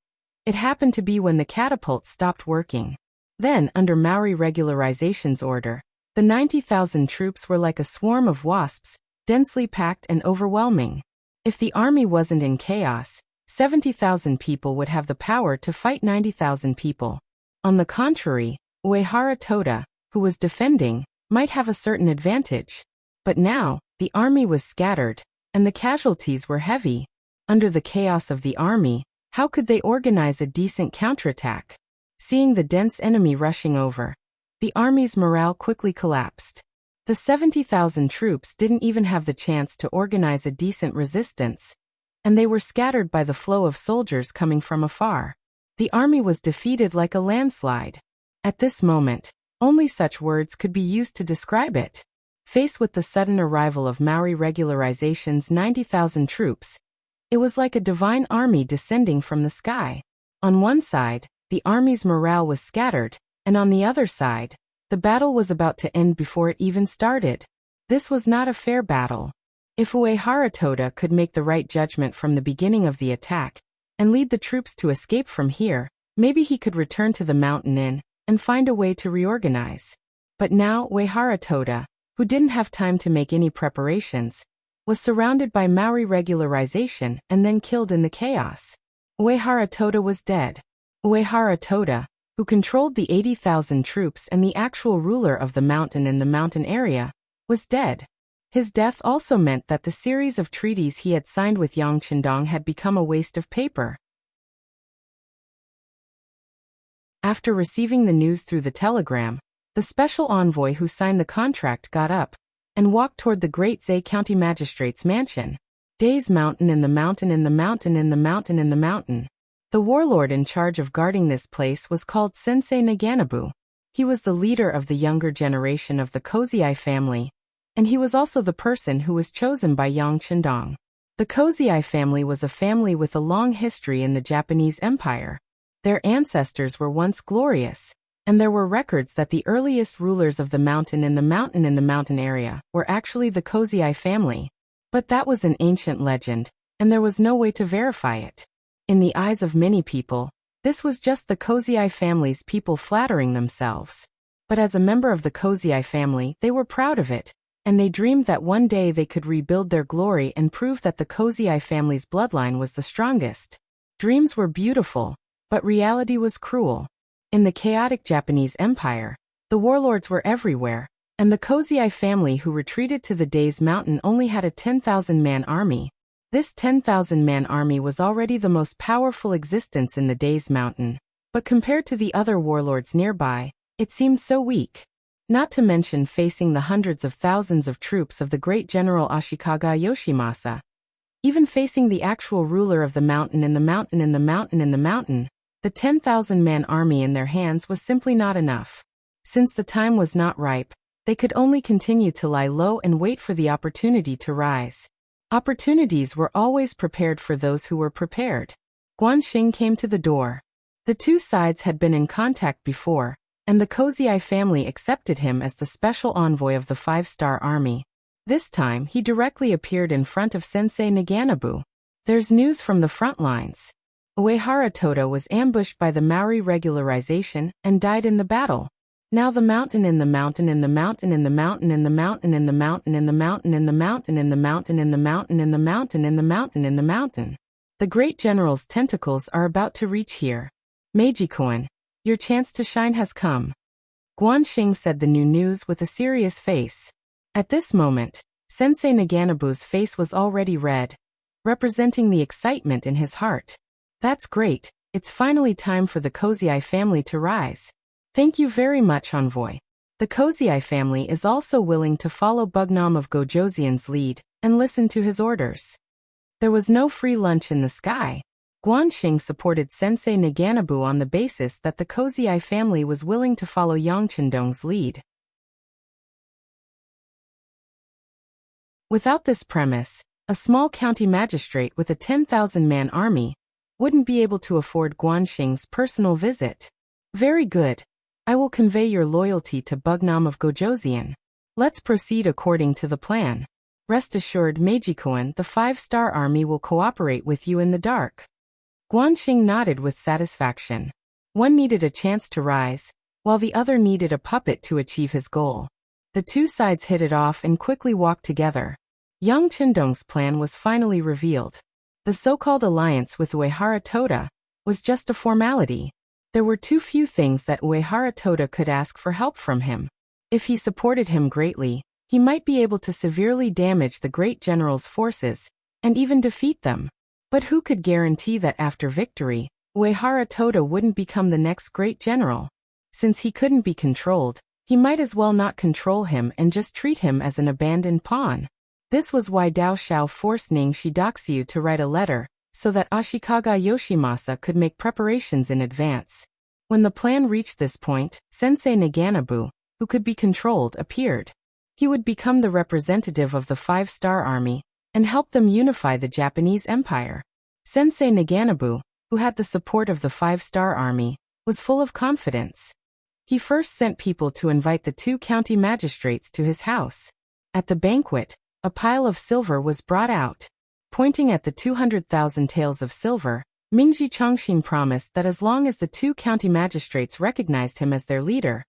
it happened to be when the catapults stopped working. Then, under Maori regularization's order, the 90,000 troops were like a swarm of wasps, densely packed and overwhelming. If the army wasn't in chaos, 70,000 people would have the power to fight 90,000 people. On the contrary, Uehara Toda, who was defending, might have a certain advantage. But now, the army was scattered, and the casualties were heavy. Under the chaos of the army, how could they organize a decent counterattack? Seeing the dense enemy rushing over, the army's morale quickly collapsed. The 70,000 troops didn't even have the chance to organize a decent resistance, and they were scattered by the flow of soldiers coming from afar. The army was defeated like a landslide. At this moment, only such words could be used to describe it. Faced with the sudden arrival of Maori regularization's 90,000 troops, it was like a divine army descending from the sky. On one side, the army's morale was scattered, and on the other side, the battle was about to end before it even started. This was not a fair battle. If Uehara Toda could make the right judgment from the beginning of the attack, and lead the troops to escape from here, maybe he could return to the mountain inn, and find a way to reorganize. But now Uehara Toda, who didn't have time to make any preparations, was surrounded by Maori regularization and then killed in the chaos. Uehara Toda was dead. Uehara Toda, who controlled the 80,000 troops and the actual ruler of the mountain and the mountain area, was dead. His death also meant that the series of treaties he had signed with Yang Chendong had become a waste of paper. After receiving the news through the telegram, the special envoy who signed the contract got up and walked toward the great Zay County Magistrate's mansion. Day's mountain in the mountain in the mountain in the mountain in the mountain. The warlord in charge of guarding this place was called Sensei Naganabu. He was the leader of the younger generation of the Kozii family, and he was also the person who was chosen by Yang Chendong. The Kozii family was a family with a long history in the Japanese Empire. Their ancestors were once glorious, and there were records that the earliest rulers of the mountain in the mountain area were actually the Kozii family. But that was an ancient legend, and there was no way to verify it. In the eyes of many people, this was just the Kozai family's people flattering themselves. But as a member of the Kozai family, they were proud of it, and they dreamed that one day they could rebuild their glory and prove that the Kozai family's bloodline was the strongest. Dreams were beautiful, but reality was cruel. In the chaotic Japanese Empire, the warlords were everywhere, and the Kozai family who retreated to the Days Mountain only had a 10,000-man army. This 10,000-man army was already the most powerful existence in the Days Mountain, but compared to the other warlords nearby, it seemed so weak. Not to mention facing the hundreds of thousands of troops of the great general Ashikaga Yoshimasa. Even facing the actual ruler of the mountain in the mountain in the mountain in the mountain, the 10,000-man army in their hands was simply not enough. Since the time was not ripe, they could only continue to lie low and wait for the opportunity to rise. Opportunities were always prepared for those who were prepared. Guanxing came to the door. The two sides had been in contact before, and the Kozai family accepted him as the special envoy of the 5-star army. This time he directly appeared in front of Sensei Naganabu. There's news from the front lines. Uehara Toda was ambushed by the Maori regularization and died in the battle. Now the mountain in the mountain in the mountain in the mountain in the mountain in the mountain in the mountain in the mountain in the mountain in the mountain in the mountain in the mountain in the mountain. The great general's tentacles are about to reach here. Meiji-kun, your chance to shine has come. Guanxing said the new news with a serious face. At this moment, Sensei Naganabu's face was already red, representing the excitement in his heart. That's great, it's finally time for the Kozai family to rise. Thank you very much, envoy. The Kozai family is also willing to follow Bugnam of Gojoseon's lead and listen to his orders. There was no free lunch in the sky. Guanxing supported Sensei Naganabu on the basis that the Kozai family was willing to follow Yang Chendong's lead. Without this premise, a small county magistrate with a 10,000-man army wouldn't be able to afford Guanxing's personal visit. Very good. I will convey your loyalty to Bugnam of Gojoseon. Let's proceed according to the plan. Rest assured, Meiji-kun, the 5-star army will cooperate with you in the dark. Guanxing nodded with satisfaction. One needed a chance to rise, while the other needed a puppet to achieve his goal. The two sides hit it off and quickly walked together. Yang Chendong's plan was finally revealed. The so-called alliance with Uehara Toda was just a formality. There were too few things that Uehara Toda could ask for help from him. If he supported him greatly, he might be able to severely damage the great general's forces, and even defeat them. But who could guarantee that after victory, Uehara Toda wouldn't become the next great general? Since he couldn't be controlled, he might as well not control him and just treat him as an abandoned pawn. This was why Dao Xiao forced Ning Shidaxiu to write a letter, so that Ashikaga Yoshimasa could make preparations in advance. When the plan reached this point, Sensei Naganabu, who could be controlled, appeared. He would become the representative of the 5-star army, and help them unify the Japanese Empire. Sensei Naganabu, who had the support of the 5-star army, was full of confidence. He first sent people to invite the two county magistrates to his house. At the banquet, a pile of silver was brought out. Pointing at the 200,000 taels of silver, Mingji Chongxin promised that as long as the two county magistrates recognized him as their leader,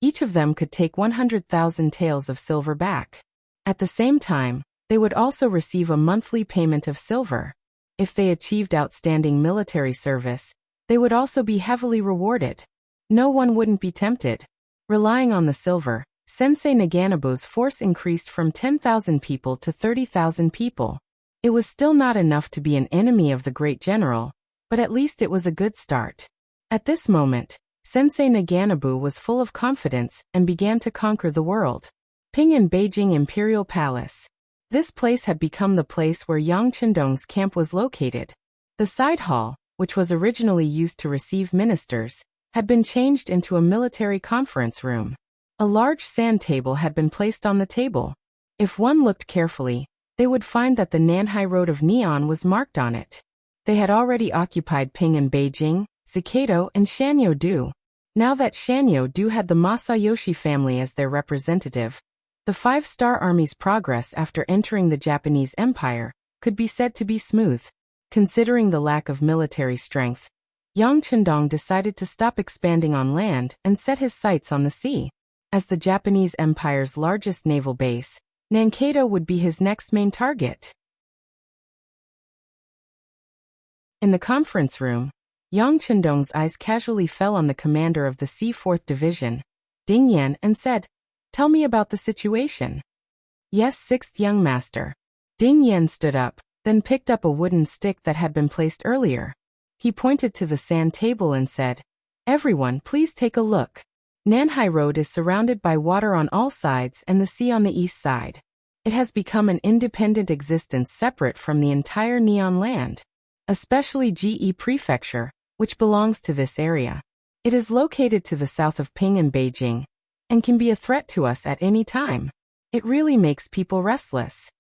each of them could take 100,000 taels of silver back. At the same time, they would also receive a monthly payment of silver. If they achieved outstanding military service, they would also be heavily rewarded. No one wouldn't be tempted. Relying on the silver, Sensei Naganabu's force increased from 10,000 people to 30,000 people. It was still not enough to be an enemy of the great general, but at least it was a good start. At this moment, Sensei Naganabu was full of confidence and began to conquer the world. Pinyin Beijing Imperial Palace. This place had become the place where Yang Chendong's camp was located. The side hall, which was originally used to receive ministers, had been changed into a military conference room. A large sand table had been placed on the table. If one looked carefully, they would find that the Nanhai Road of Neon was marked on it. They had already occupied Pinyin Beijing, Zakato, and Shanyo-do. Now that Shanyo-do had the Masayoshi family as their representative, the 5-star army's progress after entering the Japanese Empire could be said to be smooth. Considering the lack of military strength, Yang Chendong decided to stop expanding on land and set his sights on the sea. As the Japanese Empire's largest naval base, Mankato would be his next main target. In the conference room, Yang Chendong's eyes casually fell on the commander of the C-4th Division, Ding Yan, and said, "Tell me about the situation." "Yes, 6th young master." Ding Yan stood up, then picked up a wooden stick that had been placed earlier. He pointed to the sand table and said, "Everyone, please take a look. Nanhai Road is surrounded by water on all sides and the sea on the east side. It has become an independent existence separate from the entire Neon land, especially GE Prefecture, which belongs to this area. It is located to the south of Ping and Beijing, and can be a threat to us at any time. It really makes people restless."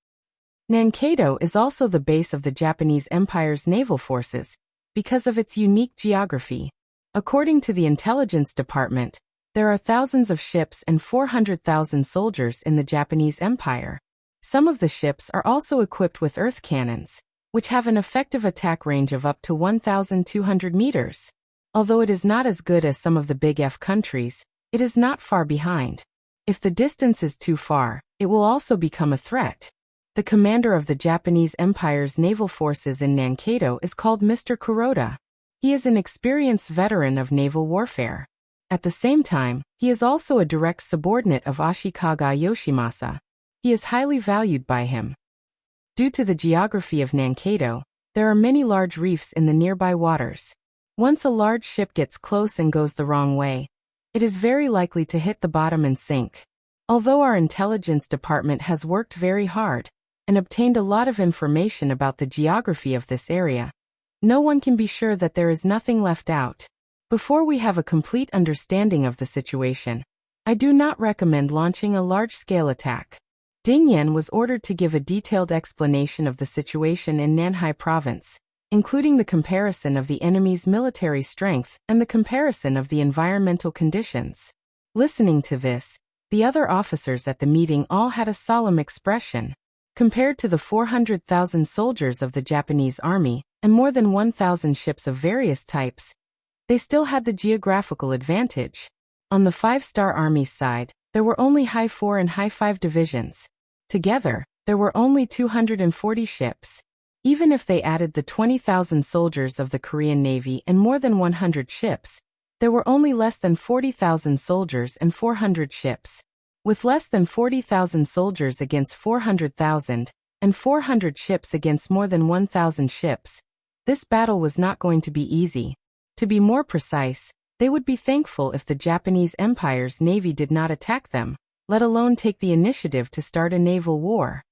Mankato is also the base of the Japanese Empire's naval forces, because of its unique geography. According to the Intelligence Department, there are thousands of ships and 400,000 soldiers in the Japanese Empire. Some of the ships are also equipped with earth cannons, which have an effective attack range of up to 1,200 meters. Although it is not as good as some of the Big F countries, it is not far behind. If the distance is too far, it will also become a threat. The commander of the Japanese Empire's naval forces in Mankato is called Mr. Kuroda. He is an experienced veteran of naval warfare. At the same time, he is also a direct subordinate of Ashikaga Yoshimasa. He is highly valued by him. Due to the geography of Mankato, there are many large reefs in the nearby waters. Once a large ship gets close and goes the wrong way, it is very likely to hit the bottom and sink. Although our intelligence department has worked very hard and obtained a lot of information about the geography of this area, no one can be sure that there is nothing left out. Before we have a complete understanding of the situation, I do not recommend launching a large-scale attack. Ding Yan was ordered to give a detailed explanation of the situation in Nanhai Province, including the comparison of the enemy's military strength and the comparison of the environmental conditions. Listening to this, the other officers at the meeting all had a solemn expression. Compared to the 400,000 soldiers of the Japanese army and more than 1,000 ships of various types, they still had the geographical advantage. On the 5-star Army's side, there were only High 4 and High 5 divisions. Together, there were only 240 ships. Even if they added the 20,000 soldiers of the Korean Navy and more than 100 ships, there were only less than 40,000 soldiers and 400 ships. With less than 40,000 soldiers against 400,000, and 400 ships against more than 1,000 ships, this battle was not going to be easy. To be more precise, they would be thankful if the Japanese Empire's navy did not attack them, let alone take the initiative to start a naval war.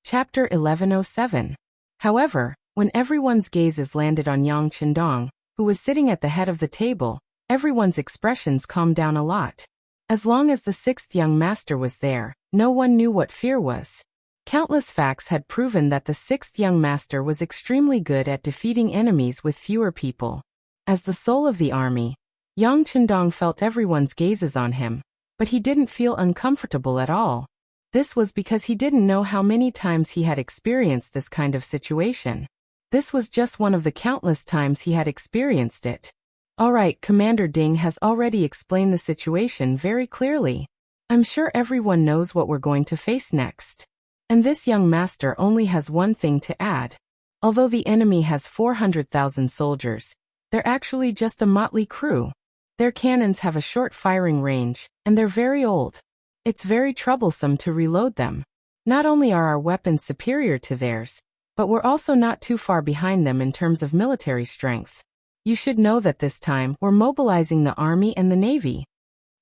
Chapter 1107. However, when everyone's gazes landed on Yang Chendong, who was sitting at the head of the table, everyone's expressions calmed down a lot. As long as the 6th young master was there, no one knew what fear was. Countless facts had proven that the 6th young master was extremely good at defeating enemies with fewer people. As the soul of the army, Yang Chendong felt everyone's gazes on him, but he didn't feel uncomfortable at all. This was because he didn't know how many times he had experienced this kind of situation. This was just one of the countless times he had experienced it. Alright, Commander Ding has already explained the situation very clearly. I'm sure everyone knows what we're going to face next. And this young master only has one thing to add. Although the enemy has 400,000 soldiers, they're actually just a motley crew. Their cannons have a short firing range, and they're very old. It's very troublesome to reload them. Not only are our weapons superior to theirs, but we're also not too far behind them in terms of military strength. You should know that this time we're mobilizing the army and the navy.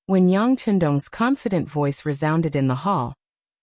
When Yang Chendong's confident voice resounded in the hall,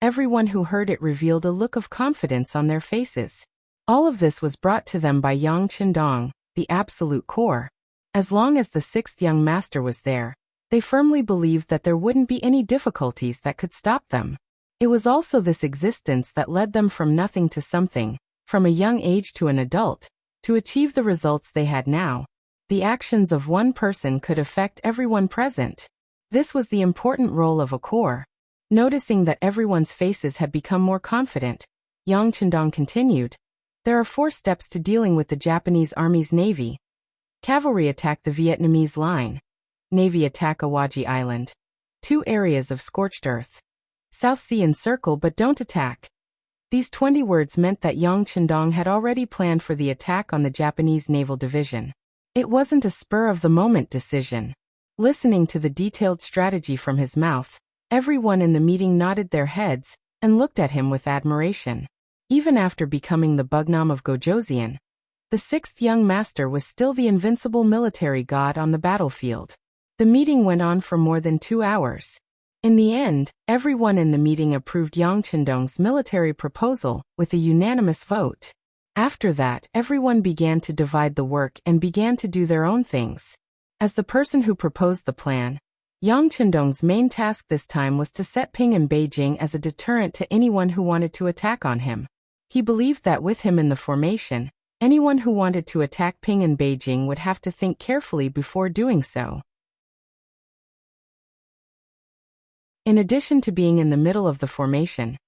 everyone who heard it revealed a look of confidence on their faces. All of this was brought to them by Yang Chendong, the absolute core. As long as the 6th young master was there, they firmly believed that there wouldn't be any difficulties that could stop them. It was also this existence that led them from nothing to something, from a young age to an adult, to achieve the results they had now. The actions of one person could affect everyone present. This was the important role of a corps. Noticing that everyone's faces had become more confident, Yang Chendong continued, "There are 4 steps to dealing with the Japanese Army's navy. Cavalry attack the Vietnamese line. Navy attack Awaji Island. 2 areas of scorched earth. South Sea encircle but don't attack." These 20 words meant that Yang Chendong had already planned for the attack on the Japanese naval division. It wasn't a spur-of-the-moment decision. Listening to the detailed strategy from his mouth, everyone in the meeting nodded their heads and looked at him with admiration. Even after becoming the Bugnam of Gojoseon, the 6th young master was still the invincible military god on the battlefield. The meeting went on for more than 2 hours. In the end, everyone in the meeting approved Yang Chendong's military proposal with a unanimous vote. After that, everyone began to divide the work and began to do their own things. As the person who proposed the plan, Yang Chendong's main task this time was to set Ping in Beijing as a deterrent to anyone who wanted to attack on him. He believed that with him in the formation, anyone who wanted to attack Ping in Beijing would have to think carefully before doing so. In addition to being in the middle of the formation,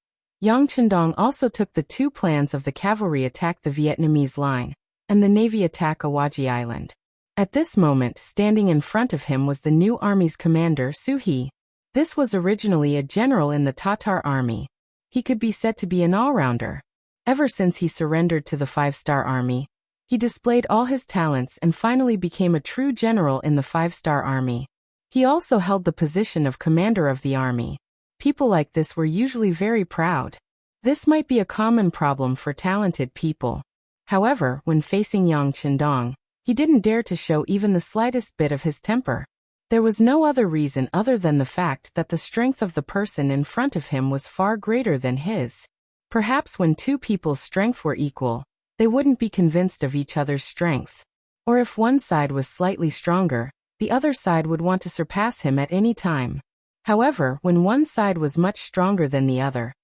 Yang Chendong also took the 2 plans of the cavalry attack the Vietnamese line and the navy attack Awaji Island. At this moment, standing in front of him was the new army's commander, Su He. This was originally a general in the Tatar army. He could be said to be an all-rounder. Ever since he surrendered to the 5-star army, he displayed all his talents and finally became a true general in the 5-star army. He also held the position of commander of the army. People like this were usually very proud. This might be a common problem for talented people. However, when facing Yang Chendong, he didn't dare to show even the slightest bit of his temper. There was no other reason other than the fact that the strength of the person in front of him was far greater than his. Perhaps when 2 people's strength were equal, they wouldn't be convinced of each other's strength. Or if one side was slightly stronger, the other side would want to surpass him at any time. However, when one side was much stronger than the other,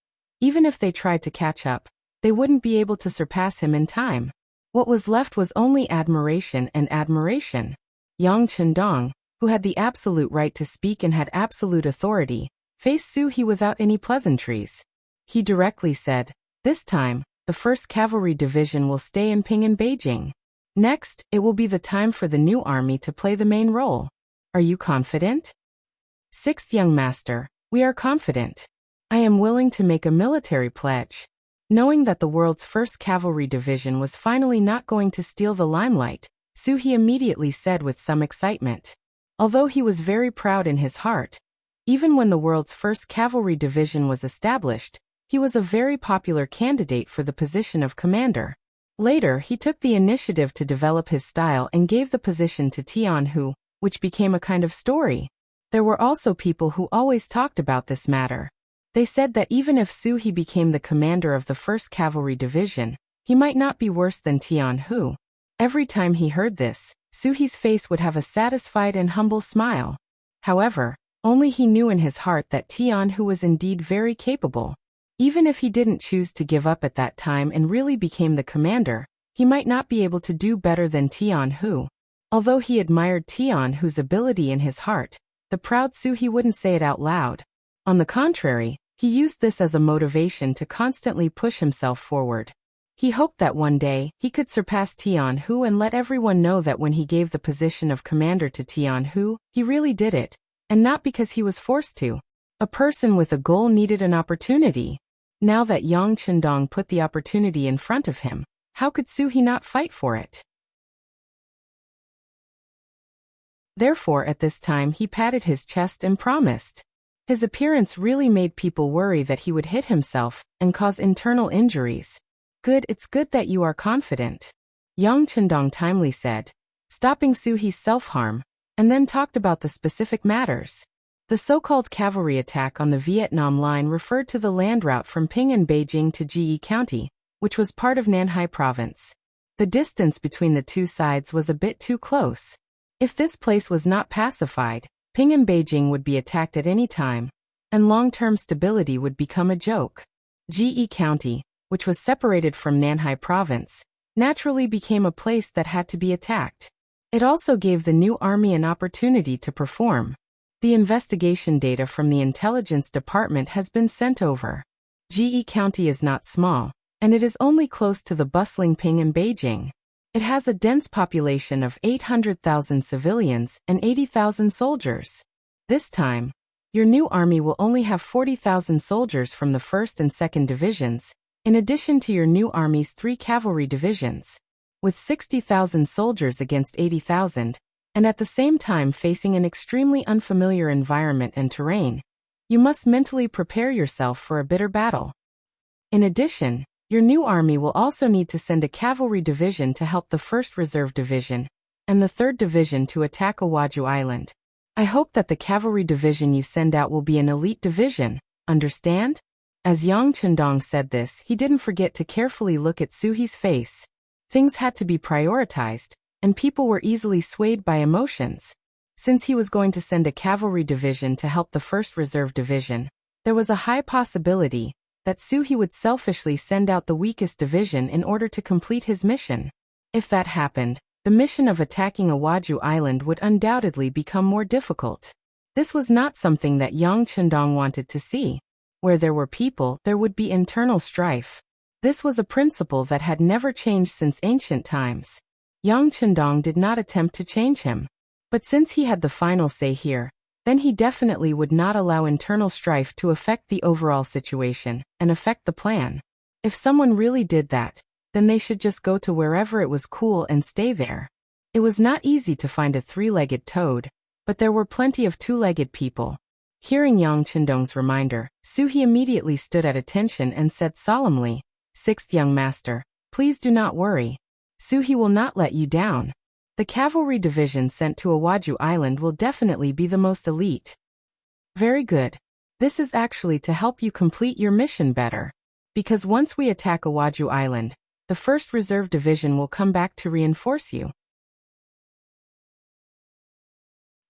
even if they tried to catch up, they wouldn't be able to surpass him in time. What was left was only admiration and admiration. Yang Chendong, who had the absolute right to speak and had absolute authority, faced Su He without any pleasantries. He directly said, "This time, the 1st Cavalry Division will stay in Ping in Beijing. Next, it will be the time for the new army to play the main role. Are you confident?" "6th young master, we are confident. I am willing to make a military pledge." Knowing that the world's 1st Cavalry Division was finally not going to steal the limelight, Su He immediately said with some excitement. Although he was very proud in his heart, even when the world's 1st Cavalry Division was established, he was a very popular candidate for the position of commander. Later, he took the initiative to develop his style and gave the position to Tian Hu, which became a kind of story. There were also people who always talked about this matter. They said that even if Su He became the commander of the 1st Cavalry Division, he might not be worse than Tian Hu. Every time he heard this, Su He's face would have a satisfied and humble smile. However, only he knew in his heart that Tian Hu was indeed very capable. Even if he didn't choose to give up at that time and really became the commander, he might not be able to do better than Tian Hu. Although he admired Tian Hu's ability in his heart, the proud Su He wouldn't say it out loud. On the contrary, he used this as a motivation to constantly push himself forward. He hoped that one day, he could surpass Tian Hu and let everyone know that when he gave the position of commander to Tian Hu, he really did it, and not because he was forced to. A person with a goal needed an opportunity. Now that Yang Chendong put the opportunity in front of him, how could Su He not fight for it? Therefore, at this time he patted his chest and promised. His appearance really made people worry that he would hit himself and cause internal injuries. "Good, it's good that you are confident," Yang Chendong timely said, stopping Su He's self-harm, and then talked about the specific matters. The so-called cavalry attack on the Vietnam line referred to the land route from Ping in Beijing to Ji County, which was part of Nanhai Province. The distance between the 2 sides was a bit too close. If this place was not pacified, Ping in Beijing would be attacked at any time, and long-term stability would become a joke. Ji County, which was separated from Nanhai Province, naturally became a place that had to be attacked. It also gave the new army an opportunity to perform. The investigation data from the Intelligence Department has been sent over. GE County is not small, and it is only close to the bustling Ping in Beijing. It has a dense population of 800,000 civilians and 80,000 soldiers. This time, your new army will only have 40,000 soldiers from the 1st and 2nd Divisions, in addition to your new army's 3 cavalry divisions. With 60,000 soldiers against 80,000, and at the same time facing an extremely unfamiliar environment and terrain, you must mentally prepare yourself for a bitter battle. In addition, your new army will also need to send a cavalry division to help the 1st Reserve Division and the 3rd Division to attack Awaju Island. I hope that the cavalry division you send out will be an elite division, understand? As Yang Chendong said this, he didn't forget to carefully look at Suhi's face. Things had to be prioritized, and people were easily swayed by emotions. Since he was going to send a cavalry division to help the 1st Reserve Division, there was a high possibility that Suhi would selfishly send out the weakest division in order to complete his mission. If that happened, the mission of attacking Awaju Island would undoubtedly become more difficult. This was not something that Yang Chendong wanted to see. Where there were people, there would be internal strife. This was a principle that had never changed since ancient times. Yang Chendong did not attempt to change him. But since he had the final say here, then he definitely would not allow internal strife to affect the overall situation and affect the plan. If someone really did that, then they should just go to wherever it was cool and stay there. It was not easy to find a 3-legged toad, but there were plenty of 2-legged people. Hearing Yang Chendong's reminder, Suhi immediately stood at attention and said solemnly, "6th young master, please do not worry. Suhi will not let you down. The cavalry division sent to Awaju Island will definitely be the most elite." Very good. This is actually to help you complete your mission better. Because once we attack Awaju Island, the 1st Reserve Division will come back to reinforce you.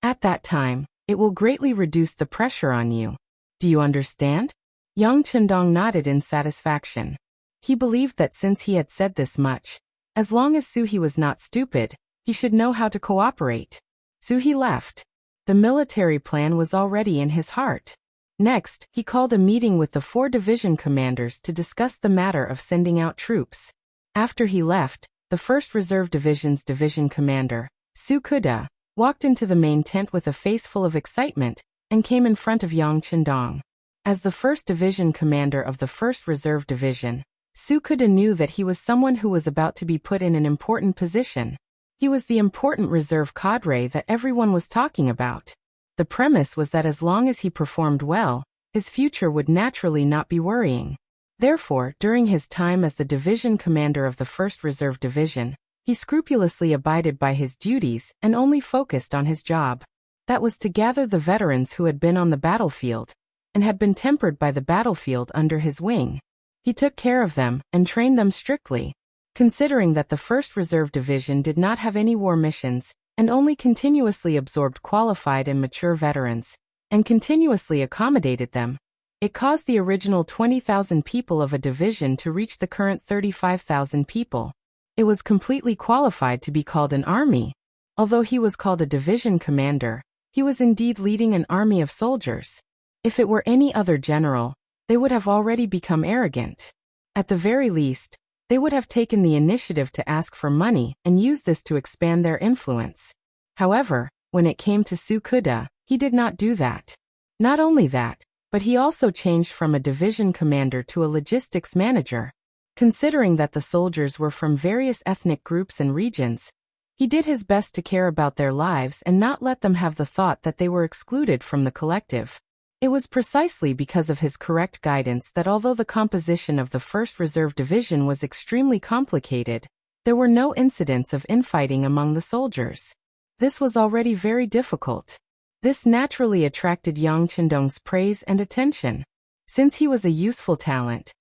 At that time, it will greatly reduce the pressure on you. Do you understand? Yang Chendong nodded in satisfaction. He believed that since he had said this much, as long as Suhi was not stupid, he should know how to cooperate. Suhi left. The military plan was already in his heart. Next, he called a meeting with the 4 division commanders to discuss the matter of sending out troops. After he left, the 1st Reserve Division's division commander, Su Kuda, walked into the main tent with a face full of excitement and came in front of Yang Chendong. As the 1st Division commander of the 1st Reserve Division, Su Kuda knew that he was someone who was about to be put in an important position. He was the important reserve cadre that everyone was talking about. The premise was that as long as he performed well, his future would naturally not be worrying. Therefore, during his time as the division commander of the 1st Reserve Division, he scrupulously abided by his duties and only focused on his job. That was to gather the veterans who had been on the battlefield and had been tempered by the battlefield under his wing. He took care of them and trained them strictly. Considering that the 1st Reserve Division did not have any war missions and only continuously absorbed qualified and mature veterans, and continuously accommodated them, it caused the original 20,000 people of a division to reach the current 35,000 people. It was completely qualified to be called an army. Although he was called a division commander, he was indeed leading an army of soldiers. If it were any other general, they would have already become arrogant. At the very least, they would have taken the initiative to ask for money and use this to expand their influence. However, when it came to Su Kuda, he did not do that. Not only that, but he also changed from a division commander to a logistics manager. Considering that the soldiers were from various ethnic groups and regions, he did his best to care about their lives and not let them have the thought that they were excluded from the collective. It was precisely because of his correct guidance that although the composition of the 1st Reserve Division was extremely complicated, there were no incidents of infighting among the soldiers. This was already very difficult. This naturally attracted Yang Chendong's praise and attention. Since he was a useful talent,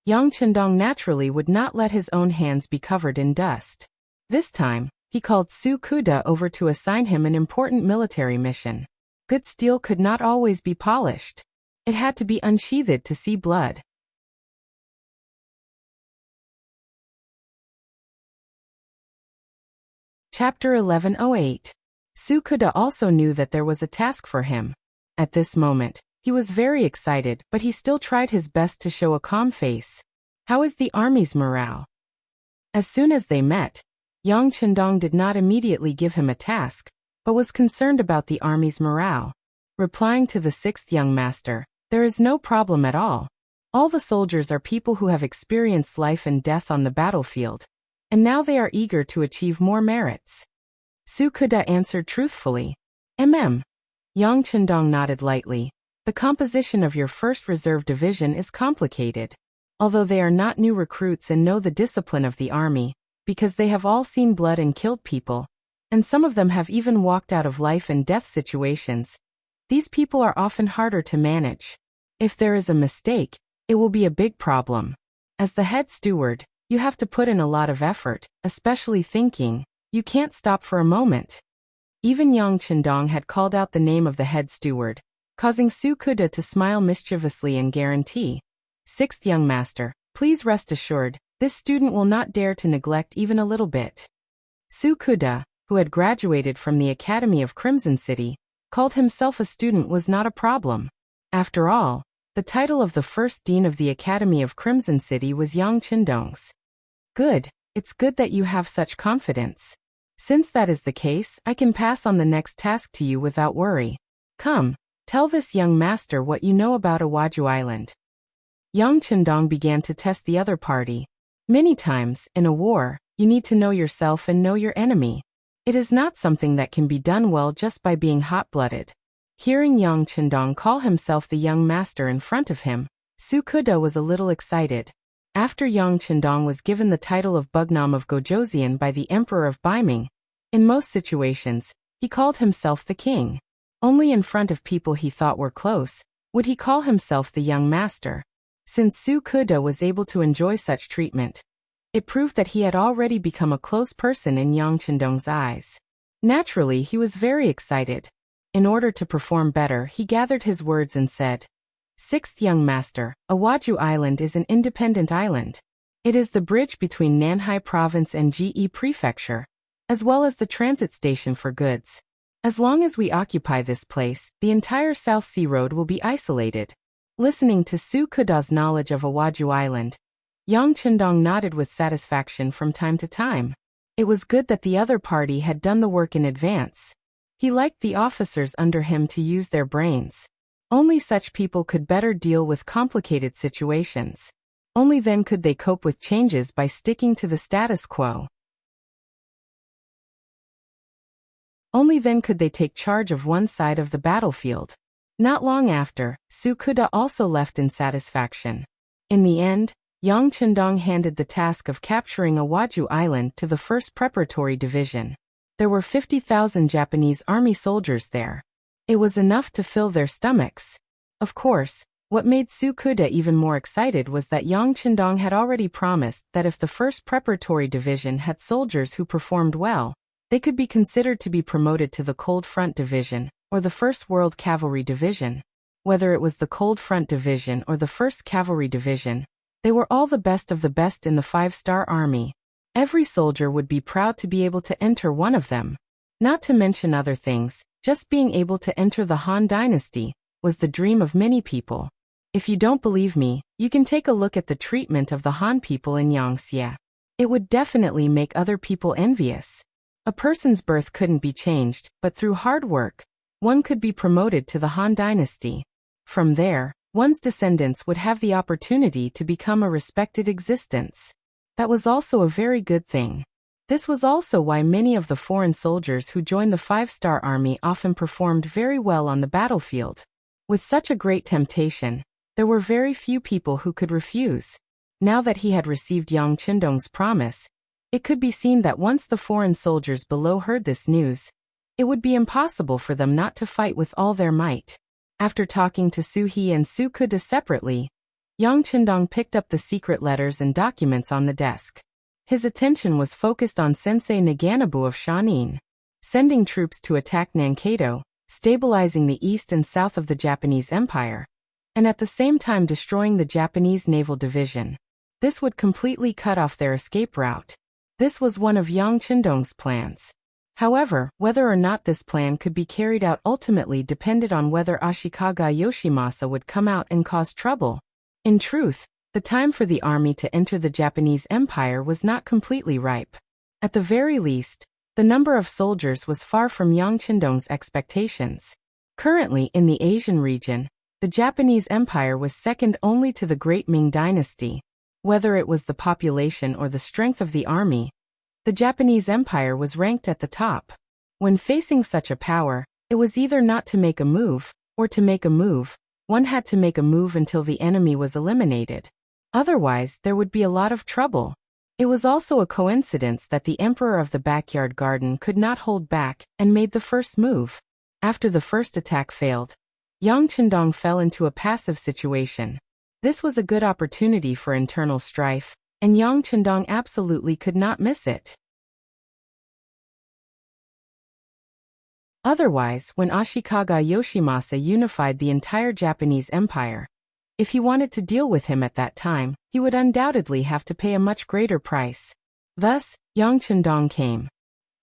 Yang Chendong naturally would not let his own hands be covered in dust. This time, he called Su Kuda over to assign him an important military mission. Good steel could not always be polished. It had to be unsheathed to see blood. Chapter 1108. Su Kuda also knew that there was a task for him. At this moment, he was very excited, but he still tried his best to show a calm face. How is the army's morale? As soon as they met, Yang Chendong did not immediately give him a task, but was concerned about the army's morale. Replying to the sixth young master, there is no problem at all. All the soldiers are people who have experienced life and death on the battlefield, and now they are eager to achieve more merits. Sukuda answered truthfully. Yang Chendong nodded lightly. The composition of your 1st Reserve Division is complicated. Although they are not new recruits and know the discipline of the army, because they have all seen blood and killed people, and some of them have even walked out of life and death situations, these people are often harder to manage. If there is a mistake, it will be a big problem. As the head steward, you have to put in a lot of effort, especially thinking. You can't stop for a moment. Even Yang Chendong had called out the name of the head steward, causing Sukuda to smile mischievously and guarantee. Sixth young master, please rest assured, this student will not dare to neglect even a little bit. Sukuda, who had graduated from the Academy of Crimson City, called himself a student was not a problem. After all, the title of the first dean of the Academy of Crimson City was Yang Chendong's. Good, it's good that you have such confidence. Since that is the case, I can pass on the next task to you without worry. Come, tell this young master what you know about Awaju Island. Yang Chendong began to test the other party. Many times, in a war, you need to know yourself and know your enemy. It is not something that can be done well just by being hot-blooded. Hearing Yang Chendong call himself the young master in front of him, Sukuda was a little excited. After Yang Chendong was given the title of Bugnam of Gojoseon by the Emperor of Beiming, in most situations, he called himself the king. Only in front of people he thought were close would he call himself the young master. Since Sukuda was able to enjoy such treatment, it proved that he had already become a close person in Yang Chendong's eyes. Naturally, he was very excited. In order to perform better, he gathered his words and said, Sixth young master, Awaju Island is an independent island. It is the bridge between Nanhai Province and Ge Prefecture, as well as the transit station for goods. As long as we occupy this place, the entire South Sea Road will be isolated. Listening to Sukuda's knowledge of Awaju Island, Yang Chendong nodded with satisfaction from time to time. It was good that the other party had done the work in advance. He liked the officers under him to use their brains. Only such people could better deal with complicated situations. Only then could they cope with changes by sticking to the status quo. Only then could they take charge of one side of the battlefield. Not long after, Sukuda also left in satisfaction. In the end, Yang Chendong handed the task of capturing Awaju Island to the 1st Preparatory Division. There were 50,000 Japanese army soldiers there. It was enough to fill their stomachs. Of course, what made Sukuda even more excited was that Yang Chendong had already promised that if the 1st Preparatory Division had soldiers who performed well, they could be considered to be promoted to the Cold Front Division, or the 1st World Cavalry Division. Whether it was the Cold Front Division or the 1st Cavalry Division, they were all the best of the best in the 5-star army. Every soldier would be proud to be able to enter one of them. Not to mention other things, just being able to enter the Han Dynasty was the dream of many people. If you don't believe me, you can take a look at the treatment of the Han people in Yangtze. It would definitely make other people envious. A person's birth couldn't be changed, but through hard work, one could be promoted to the Han Dynasty. From there, one's descendants would have the opportunity to become a respected existence. That was also a very good thing. This was also why many of the foreign soldiers who joined the 5-star army often performed very well on the battlefield. With such a great temptation, there were very few people who could refuse. Now that he had received Yang Chendong's promise, it could be seen that once the foreign soldiers below heard this news, it would be impossible for them not to fight with all their might. After talking to Suhi and Sukuda separately, Yang Chendong picked up the secret letters and documents on the desk. His attention was focused on Sensei Naganabu of Shanin, sending troops to attack Nankado, stabilizing the east and south of the Japanese Empire, and at the same time destroying the Japanese Naval Division. This would completely cut off their escape route. This was one of Yang Chendong's plans. However, whether or not this plan could be carried out ultimately depended on whether Ashikaga Yoshimasa would come out and cause trouble. In truth, the time for the army to enter the Japanese Empire was not completely ripe. At the very least, the number of soldiers was far from Yang Qindong's expectations. Currently in the Asian region, the Japanese Empire was second only to the Great Ming Dynasty. Whether it was the population or the strength of the army, the Japanese Empire was ranked at the top. When facing such a power, it was either not to make a move, or to make a move. One had to make a move until the enemy was eliminated. Otherwise, there would be a lot of trouble. It was also a coincidence that the Emperor of the Backyard Garden could not hold back and made the first move. After the first attack failed, Yang Qindong fell into a passive situation. This was a good opportunity for internal strife, and Yang Qindong absolutely could not miss it. Otherwise, when Ashikaga Yoshimasa unified the entire Japanese Empire, if he wanted to deal with him at that time, he would undoubtedly have to pay a much greater price. Thus, Yang Qindong came.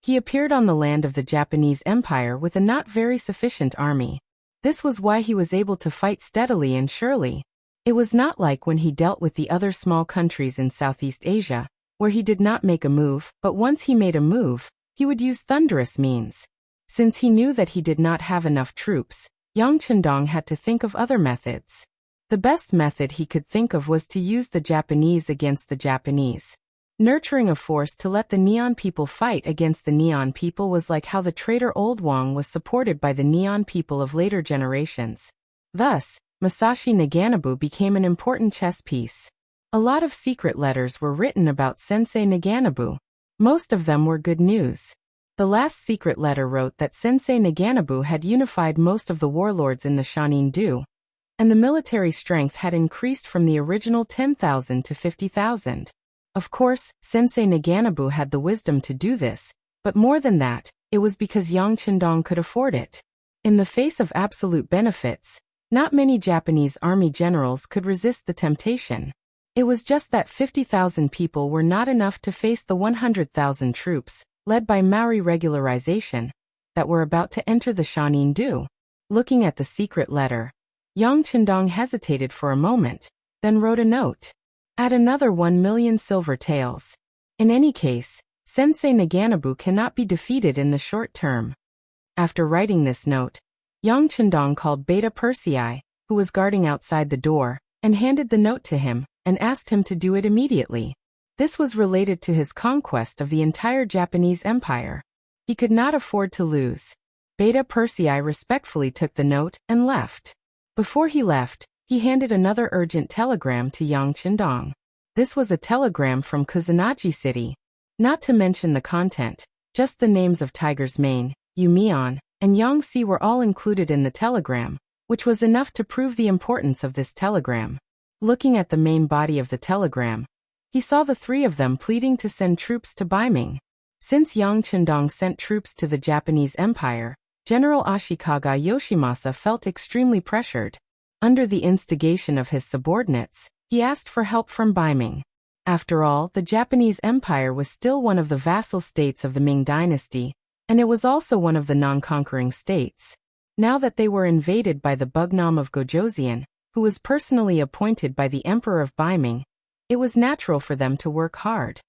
He appeared on the land of the Japanese Empire with a not very sufficient army. This was why he was able to fight steadily and surely. It was not like when he dealt with the other small countries in Southeast Asia, where he did not make a move, but once he made a move, he would use thunderous means. Since he knew that he did not have enough troops, Yang Qindong had to think of other methods. The best method he could think of was to use the Japanese against the Japanese. Nurturing a force to let the Neon people fight against the Neon people was like how the traitor Old Wang was supported by the Neon people of later generations. Thus, Masashi Naganabu became an important chess piece. A lot of secret letters were written about Sensei Naganabu. Most of them were good news. The last secret letter wrote that Sensei Naganabu had unified most of the warlords in the Shanin-do, and the military strength had increased from the original 10,000 to 50,000. Of course, Sensei Naganabu had the wisdom to do this, but more than that, it was because Yang Qindong could afford it. In the face of absolute benefits, not many Japanese army generals could resist the temptation. It was just that 50,000 people were not enough to face the 100,000 troops, led by Maori regularization, that were about to enter the Shanin-do. Looking at the secret letter, Yang Qindong hesitated for a moment, then wrote a note. Add another 1 million silver taels. In any case, Sensei Naganabu cannot be defeated in the short term. After writing this note, Yang Qindong called Beta Persei, who was guarding outside the door, and handed the note to him, and asked him to do it immediately. This was related to his conquest of the entire Japanese Empire. He could not afford to lose. Beta Persei respectfully took the note and left. Before he left, he handed another urgent telegram to Yang Qindong. This was a telegram from Kusanagi City. Not to mention the content, just the names of Tiger's Mane, Yumion, and Yangtze were all included in the telegram, which was enough to prove the importance of this telegram. Looking at the main body of the telegram, he saw the three of them pleading to send troops to Baiming. Since Yang Qindong sent troops to the Japanese Empire, General Ashikaga Yoshimasa felt extremely pressured. Under the instigation of his subordinates, he asked for help from Baiming. After all, the Japanese Empire was still one of the vassal states of the Ming Dynasty, and it was also one of the non-conquering states. Now that they were invaded by the Bugnam of Gojoseon, who was personally appointed by the Emperor of Baiming, it was natural for them to work hard.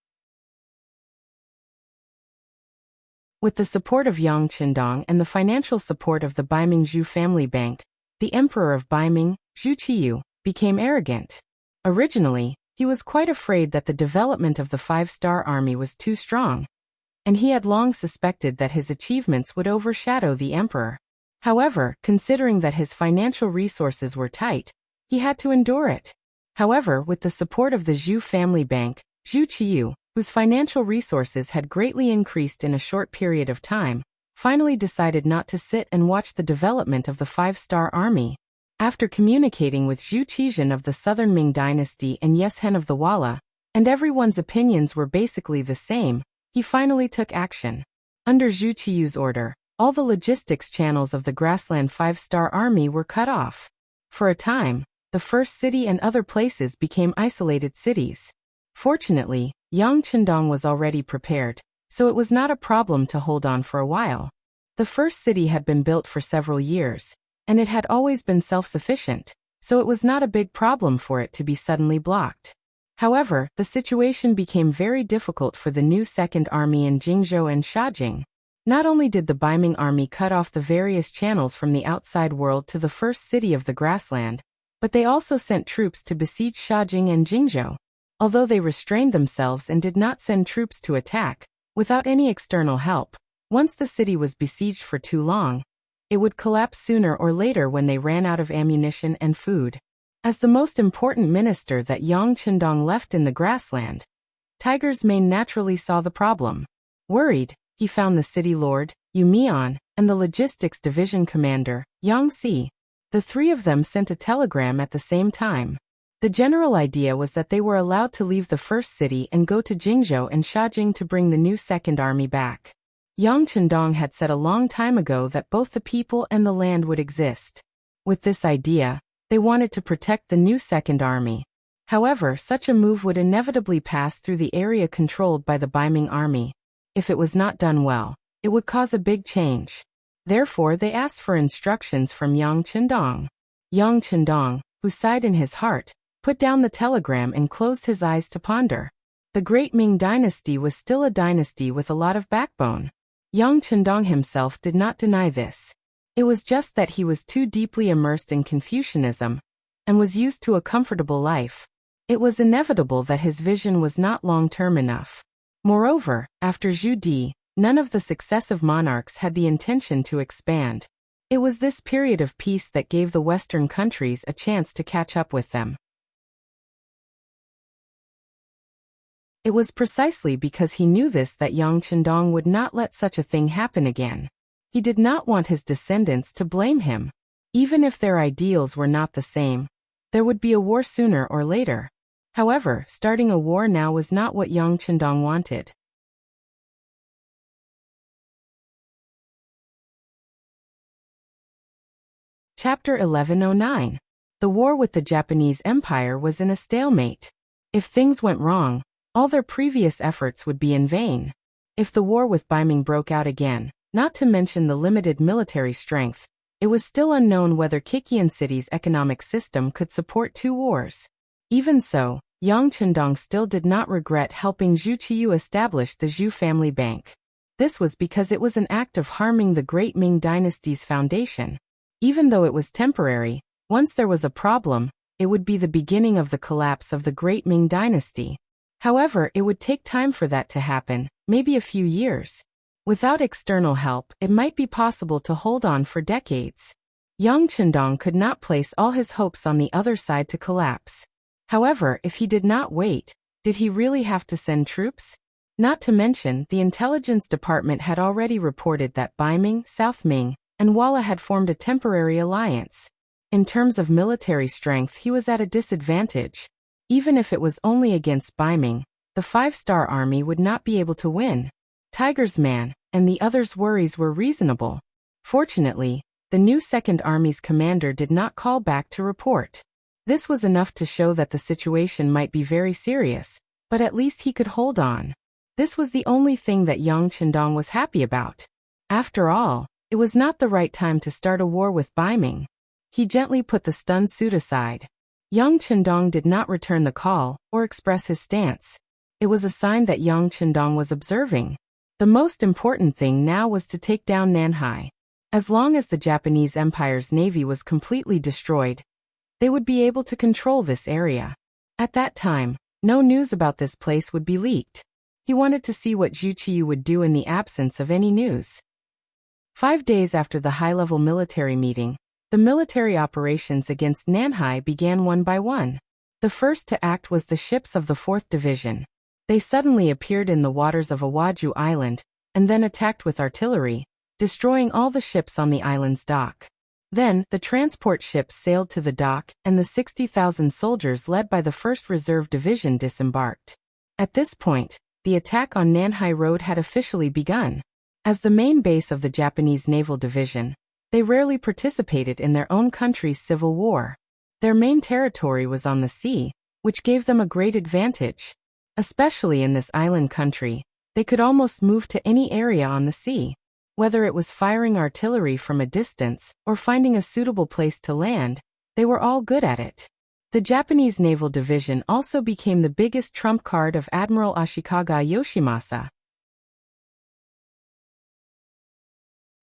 With the support of Yang Qindong and the financial support of the Baiming Zhu family bank, the Emperor of Baiming, Zhu Qiyu, became arrogant. Originally, he was quite afraid that the development of the five-star army was too strong, and he had long suspected that his achievements would overshadow the emperor. However, considering that his financial resources were tight, he had to endure it. However, with the support of the Zhu family bank, Zhu Qiyu, whose financial resources had greatly increased in a short period of time, finally decided not to sit and watch the development of the five-star army. After communicating with Zhu Qizhen of the Southern Ming Dynasty and Yeshen of the Wala, and everyone's opinions were basically the same, he finally took action. Under Zhu Qiyu's order, all the logistics channels of the grassland five-star army were cut off. For a time, the first city and other places became isolated cities. Fortunately, Yang Qindong was already prepared, so it was not a problem to hold on for a while. The first city had been built for several years, and it had always been self-sufficient, so it was not a big problem for it to be suddenly blocked. However, the situation became very difficult for the new Second Army in Jingzhou and Shajing. Not only did the Baiming army cut off the various channels from the outside world to the first city of the grassland, but they also sent troops to besiege Shajing and Jingzhou. Although they restrained themselves and did not send troops to attack, without any external help, once the city was besieged for too long, it would collapse sooner or later when they ran out of ammunition and food. As the most important minister that Yang Qindong left in the grassland, Tiger's Mane naturally saw the problem. Worried, he found the city lord, Yu Mian, and the logistics division commander, Yang Si. The three of them sent a telegram at the same time. The general idea was that they were allowed to leave the first city and go to Jingzhou and Shajing to bring the new Second Army back. Yang Qindong had said a long time ago that both the people and the land would exist. With this idea, they wanted to protect the new Second Army. However, such a move would inevitably pass through the area controlled by the Baiming army. If it was not done well, it would cause a big change. Therefore, they asked for instructions from Yang Qindong. Yang Qindong, who sighed in his heart, put down the telegram and closed his eyes to ponder. The Great Ming Dynasty was still a dynasty with a lot of backbone. Yang Qindong himself did not deny this. It was just that he was too deeply immersed in Confucianism and was used to a comfortable life. It was inevitable that his vision was not long-term enough. Moreover, after Zhu Di, none of the successive monarchs had the intention to expand. It was this period of peace that gave the Western countries a chance to catch up with them. It was precisely because he knew this that Yang Qindong would not let such a thing happen again. He did not want his descendants to blame him. Even if their ideals were not the same, there would be a war sooner or later. However, starting a war now was not what Yang Qindong wanted. Chapter 1109. The war with the Japanese Empire was in a stalemate. If things went wrong, all their previous efforts would be in vain. If the war with Baiming broke out again, not to mention the limited military strength, it was still unknown whether Kikian City's economic system could support two wars. Even so, Yang Qindong still did not regret helping Zhu Qiyu establish the Zhu family bank. This was because it was an act of harming the Great Ming Dynasty's foundation. Even though it was temporary, once there was a problem, it would be the beginning of the collapse of the Great Ming Dynasty. However, it would take time for that to happen, maybe a few years. Without external help, it might be possible to hold on for decades. Yang Qindong could not place all his hopes on the other side to collapse. However, if he did not wait, did he really have to send troops? Not to mention, the intelligence department had already reported that Baiming, South Ming, and Walla had formed a temporary alliance. In terms of military strength, he was at a disadvantage. Even if it was only against Baiming, the five-star army would not be able to win. Tiger's Man and the others' worries were reasonable. Fortunately, the new Second Army's commander did not call back to report. This was enough to show that the situation might be very serious, but at least he could hold on. This was the only thing that Yang Qindong was happy about. After all, it was not the right time to start a war with Baiming. He gently put the stun suit aside. Yang Qindong did not return the call or express his stance. It was a sign that Yang Qindong was observing. The most important thing now was to take down Nanhai. As long as the Japanese Empire's navy was completely destroyed, they would be able to control this area. At that time, no news about this place would be leaked. He wanted to see what Zhu Qiyu would do in the absence of any news. 5 days after the high-level military meeting, the military operations against Nanhai began one by one. The first to act was the ships of the 4th Division. They suddenly appeared in the waters of Awaju Island, and then attacked with artillery, destroying all the ships on the island's dock. Then, the transport ships sailed to the dock, and the 60,000 soldiers led by the 1st Reserve Division disembarked. At this point, the attack on Nanhai Road had officially begun. As the main base of the Japanese Naval Division, they rarely participated in their own country's civil war. Their main territory was on the sea, which gave them a great advantage. Especially in this island country, They could almost move to any area on the sea. Whether it was firing artillery from a distance or finding a suitable place to land, they were all good at it. The Japanese Naval Division also became the biggest trump card of Admiral Ashikaga Yoshimasa.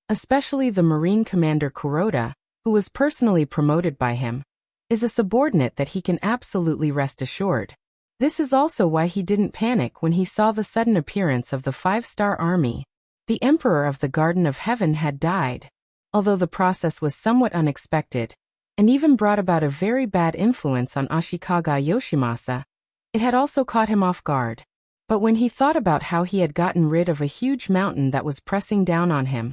Especially the Marine Commander Kuroda, who was personally promoted by him, is a subordinate that he can absolutely rest assured. This is also why he didn't panic when he saw the sudden appearance of the 5-star army. The Emperor of the Garden of Heaven had died. Although the process was somewhat unexpected, and even brought about a very bad influence on Ashikaga Yoshimasa, it had also caught him off guard. But when he thought about how he had gotten rid of a huge mountain that was pressing down on him,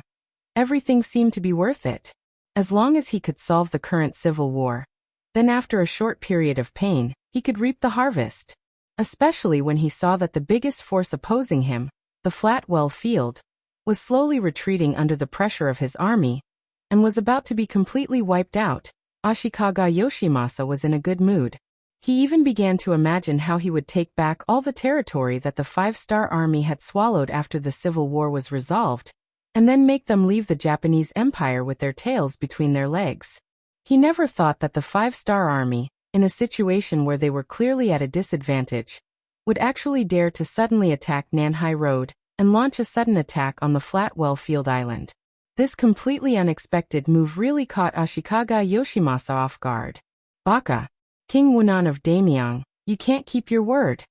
everything seemed to be worth it. As long as he could solve the current civil war, then after a short period of pain, he could reap the harvest. Especially when he saw that the biggest force opposing him, the Flatwell Field, was slowly retreating under the pressure of his army, and was about to be completely wiped out. Ashikaga Yoshimasa was in a good mood. He even began to imagine how he would take back all the territory that the 5-star army had swallowed after the civil war was resolved, and then make them leave the Japanese Empire with their tails between their legs. He never thought that the 5-star army, in a situation where they were clearly at a disadvantage, would actually dare to suddenly attack Nanhai Road and launch a sudden attack on the Flatwell Field Island. This completely unexpected move really caught Ashikaga Yoshimasa off guard. Baka, King Wunan of Daimyong, you can't keep your word.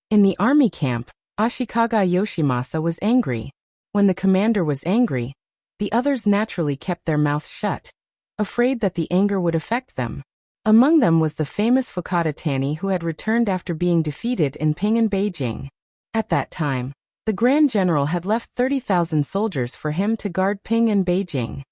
In the army camp, Ashikaga Yoshimasa was angry. When the commander was angry, the others naturally kept their mouths shut, afraid that the anger would affect them. Among them was the famous Fukada Tani, who had returned after being defeated in Ping and Beijing. At that time, the Grand General had left 30,000 soldiers for him to guard Ping and Beijing.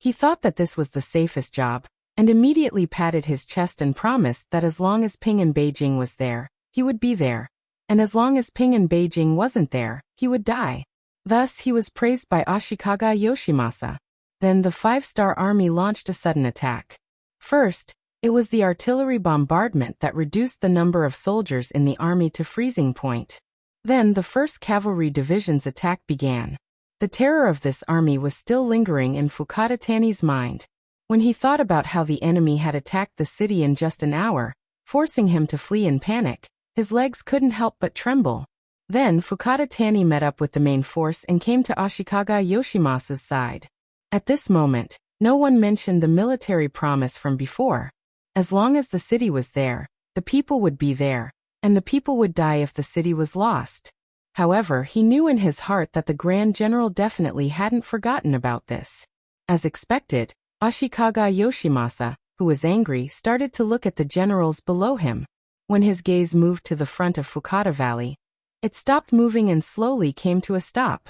He thought that this was the safest job, and immediately patted his chest and promised that as long as Ping and Beijing was there, he would be there, and as long as Ping and Beijing wasn't there, he would die. Thus he was praised by Ashikaga Yoshimasa. Then the 5-star army launched a sudden attack. First, it was the artillery bombardment that reduced the number of soldiers in the army to freezing point. Then the 1st Cavalry Division's attack began. The terror of this army was still lingering in Fukada Tani's mind. When he thought about how the enemy had attacked the city in just an hour, forcing him to flee in panic, his legs couldn't help but tremble. Then Fukada Tani met up with the main force and came to Ashikaga Yoshimasa's side. At this moment, no one mentioned the military promise from before. As long as the city was there, the people would be there, and the people would die if the city was lost. However, he knew in his heart that the Grand General definitely hadn't forgotten about this. As expected, Ashikaga Yoshimasa, who was angry, started to look at the generals below him. When his gaze moved to the front of Fukada Valley, it stopped moving and slowly came to a stop.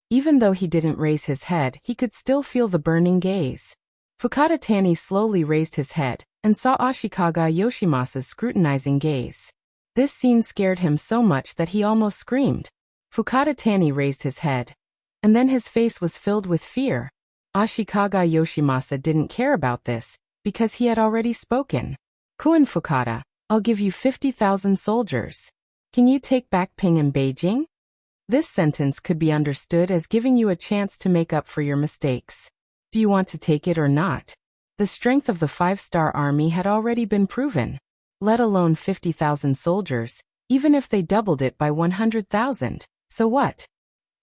Even though he didn't raise his head, he could still feel the burning gaze. Fukada Tani slowly raised his head and saw Ashikaga Yoshimasa's scrutinizing gaze. This scene scared him so much that he almost screamed. Fukada Tani raised his head, and then his face was filled with fear. Ashikaga Yoshimasa didn't care about this, because he had already spoken. Kuin Fukada, I'll give you 50,000 soldiers. Can you take back Ping and Beijing? This sentence could be understood as giving you a chance to make up for your mistakes. Do you want to take it or not? The strength of the 5-star army had already been proven. Let alone 50,000 soldiers, even if they doubled it by 100,000, so what?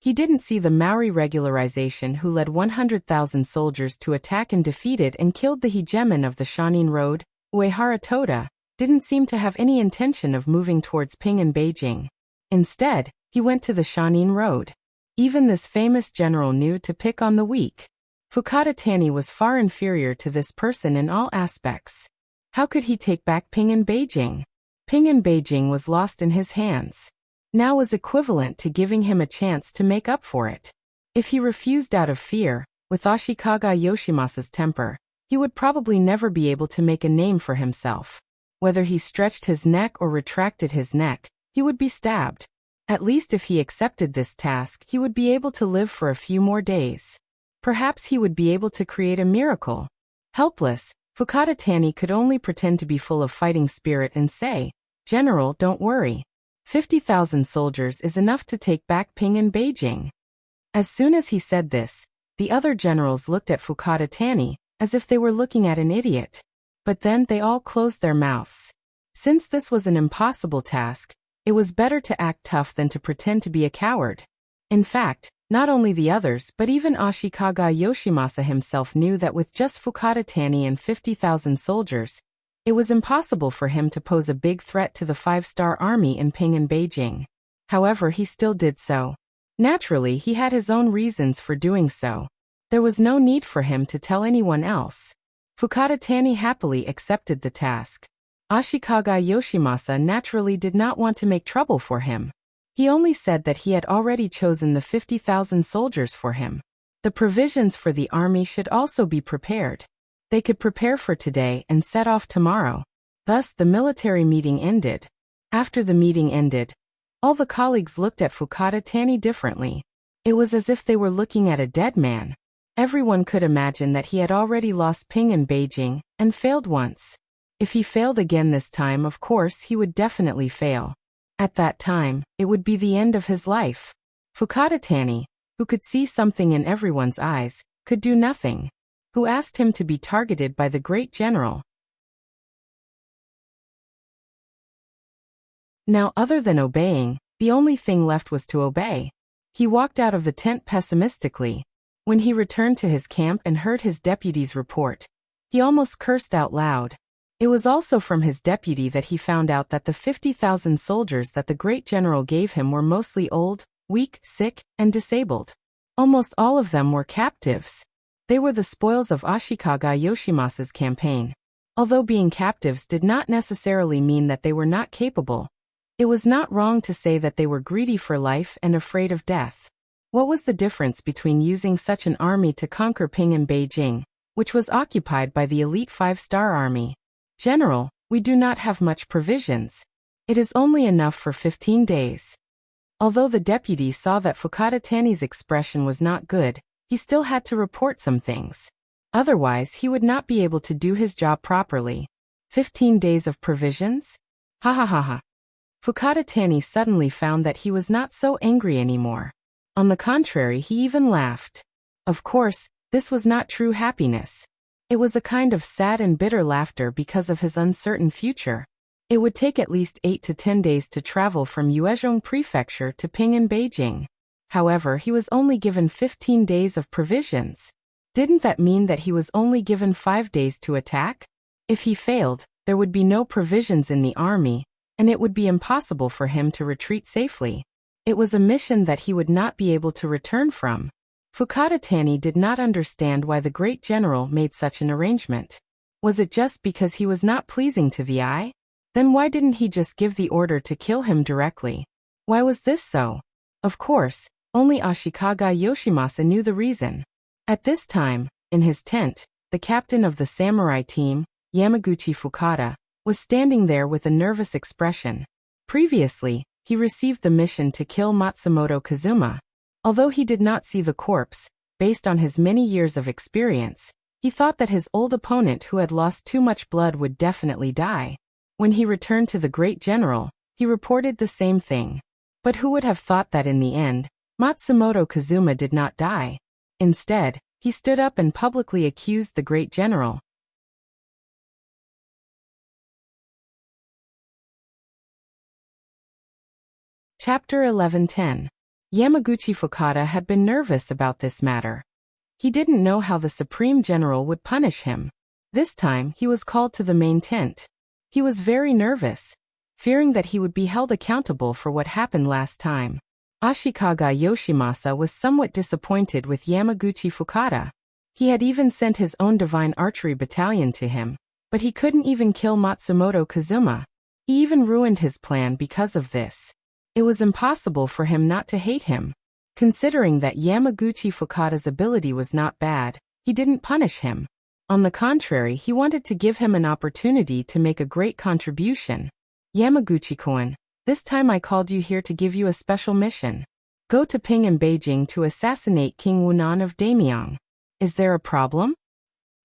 He didn't see the Maori regularization who led 100,000 soldiers to attack and defeated and killed the hegemon of the Shanin Road, Uehara Toda, didn't seem to have any intention of moving towards Ping and Beijing. Instead, he went to the Shanin Road. Even this famous general knew to pick on the weak. Fukada Tani was far inferior to this person in all aspects. How could he take back Ping and Beijing? Ping and Beijing was lost in his hands. Now was equivalent to giving him a chance to make up for it. If he refused out of fear, with Ashikaga Yoshimasa's temper, he would probably never be able to make a name for himself. Whether he stretched his neck or retracted his neck, he would be stabbed. At least if he accepted this task, he would be able to live for a few more days. Perhaps he would be able to create a miracle. Helpless, Fukada Tani could only pretend to be full of fighting spirit and say, "General, don't worry. 50,000 soldiers is enough to take back Ping and Beijing." As soon as he said this, the other generals looked at Fukada Tani, as if they were looking at an idiot. But then they all closed their mouths. Since this was an impossible task, it was better to act tough than to pretend to be a coward. In fact, not only the others but even Ashikaga Yoshimasa himself knew that with just Fukada Tani and 50,000 soldiers, it was impossible for him to pose a big threat to the five-star army in Ping and Beijing. However, he still did so. Naturally, he had his own reasons for doing so. There was no need for him to tell anyone else. Fukada Tani happily accepted the task. Ashikaga Yoshimasa naturally did not want to make trouble for him. He only said that he had already chosen the 50,000 soldiers for him. The provisions for the army should also be prepared. They could prepare for today and set off tomorrow. Thus, the military meeting ended. After the meeting ended, all the colleagues looked at Fukada Tani differently. It was as if they were looking at a dead man. Everyone could imagine that he had already lost Ping and Beijing, and failed once. If he failed again this time, of course, he would definitely fail. At that time, it would be the end of his life. Fukada Tani, who could see something in everyone's eyes, could do nothing. Who asked him to be targeted by the great general. Now, other than obeying, the only thing left was to obey. He walked out of the tent pessimistically. When he returned to his camp and heard his deputy's report, he almost cursed out loud. It was also from his deputy that he found out that the 50,000 soldiers that the great general gave him were mostly old, weak, sick, and disabled. Almost all of them were captives. They were the spoils of Ashikaga Yoshimasa's campaign. Although being captives did not necessarily mean that they were not capable, it was not wrong to say that they were greedy for life and afraid of death. What was the difference between using such an army to conquer Ping and Beijing, which was occupied by the elite five-star army? "General, we do not have much provisions. It is only enough for 15 days. Although the deputy saw that Fukada Tani's expression was not good, he still had to report some things. Otherwise, he would not be able to do his job properly. 15 days of provisions? Ha ha ha ha. Fukada Tani suddenly found that he was not so angry anymore. On the contrary, he even laughed. Of course, this was not true happiness. It was a kind of sad and bitter laughter because of his uncertain future. It would take at least 8 to 10 days to travel from Yuezhong Prefecture to Ping and Beijing. However, he was only given 15 days of provisions. Didn't that mean that he was only given 5 days to attack? If he failed, there would be no provisions in the army, and it would be impossible for him to retreat safely. It was a mission that he would not be able to return from. Fukada Tani did not understand why the great general made such an arrangement. Was it just because he was not pleasing to the eye? Then why didn't he just give the order to kill him directly? Why was this so? Of course, only Ashikaga Yoshimasa knew the reason. At this time, in his tent, the captain of the samurai team, Yamaguchi Fukada, was standing there with a nervous expression. Previously, he received the mission to kill Matsumoto Kazuma. Although he did not see the corpse, based on his many years of experience, he thought that his old opponent who had lost too much blood would definitely die. When he returned to the great general, he reported the same thing. But who would have thought that in the end, Matsumoto Kazuma did not die? Instead, he stood up and publicly accused the great general. Chapter 11:10. Yamaguchi Fukada had been nervous about this matter. He didn't know how the Supreme General would punish him. This time, he was called to the main tent. He was very nervous, fearing that he would be held accountable for what happened last time. Ashikaga Yoshimasa was somewhat disappointed with Yamaguchi Fukada. He had even sent his own divine archery battalion to him, but he couldn't even kill Matsumoto Kazuma. He even ruined his plan because of this. It was impossible for him not to hate him. Considering that Yamaguchi Fukada's ability was not bad, he didn't punish him. On the contrary, he wanted to give him an opportunity to make a great contribution. Yamaguchi-kun, this time I called you here to give you a special mission. Go to Ping and Beijing to assassinate King Wunan of Daimyong. Is there a problem?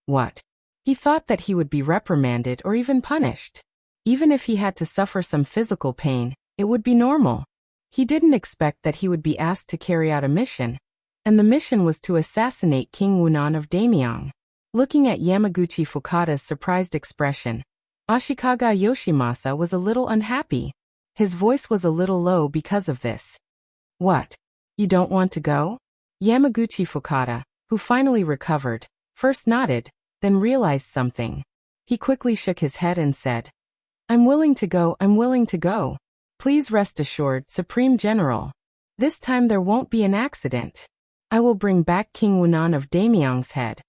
What? He thought that he would be reprimanded or even punished. Even if he had to suffer some physical pain, it would be normal. He didn't expect that he would be asked to carry out a mission, and the mission was to assassinate King Wunan of Daimyong. Looking at Yamaguchi Fukada's surprised expression, Ashikaga Yoshimasa was a little unhappy. His voice was a little low because of this. What? You don't want to go? Yamaguchi Fukada, who finally recovered, first nodded, then realized something. He quickly shook his head and said, I'm willing to go, I'm willing to go. Please rest assured, Supreme General. This time there won't be an accident. I will bring back King Wunan of Daimyong's head.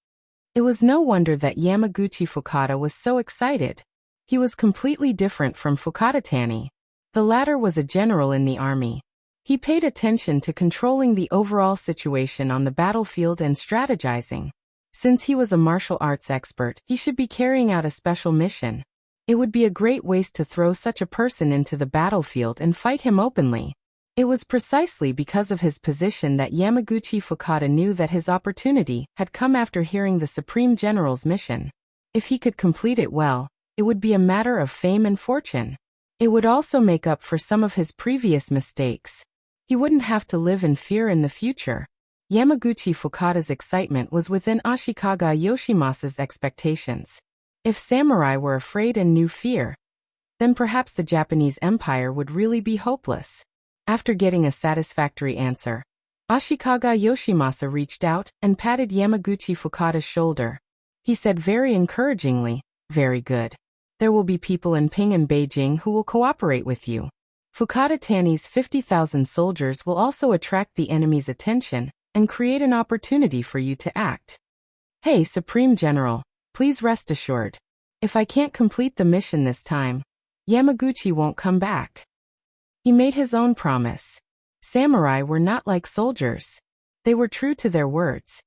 It was no wonder that Yamaguchi Fukada was so excited. He was completely different from Fukada Tani. The latter was a general in the army. He paid attention to controlling the overall situation on the battlefield and strategizing. Since he was a martial arts expert, he should be carrying out a special mission. It would be a great waste to throw such a person into the battlefield and fight him openly. It was precisely because of his position that Yamaguchi Fukada knew that his opportunity had come after hearing the Supreme General's mission. If he could complete it well, it would be a matter of fame and fortune. It would also make up for some of his previous mistakes. He wouldn't have to live in fear in the future. Yamaguchi Fukada's excitement was within Ashikaga Yoshimasa's expectations. If samurai were afraid and knew fear, then perhaps the Japanese Empire would really be hopeless. After getting a satisfactory answer, Ashikaga Yoshimasa reached out and patted Yamaguchi Fukada's shoulder. He said very encouragingly, very good. There will be people in Ping and Beijing who will cooperate with you. Fukada Tani's 50,000 soldiers will also attract the enemy's attention and create an opportunity for you to act. Hey, Supreme General, please rest assured. If I can't complete the mission this time, Yamaguchi won't come back. He made his own promise. Samurai were not like soldiers. They were true to their words.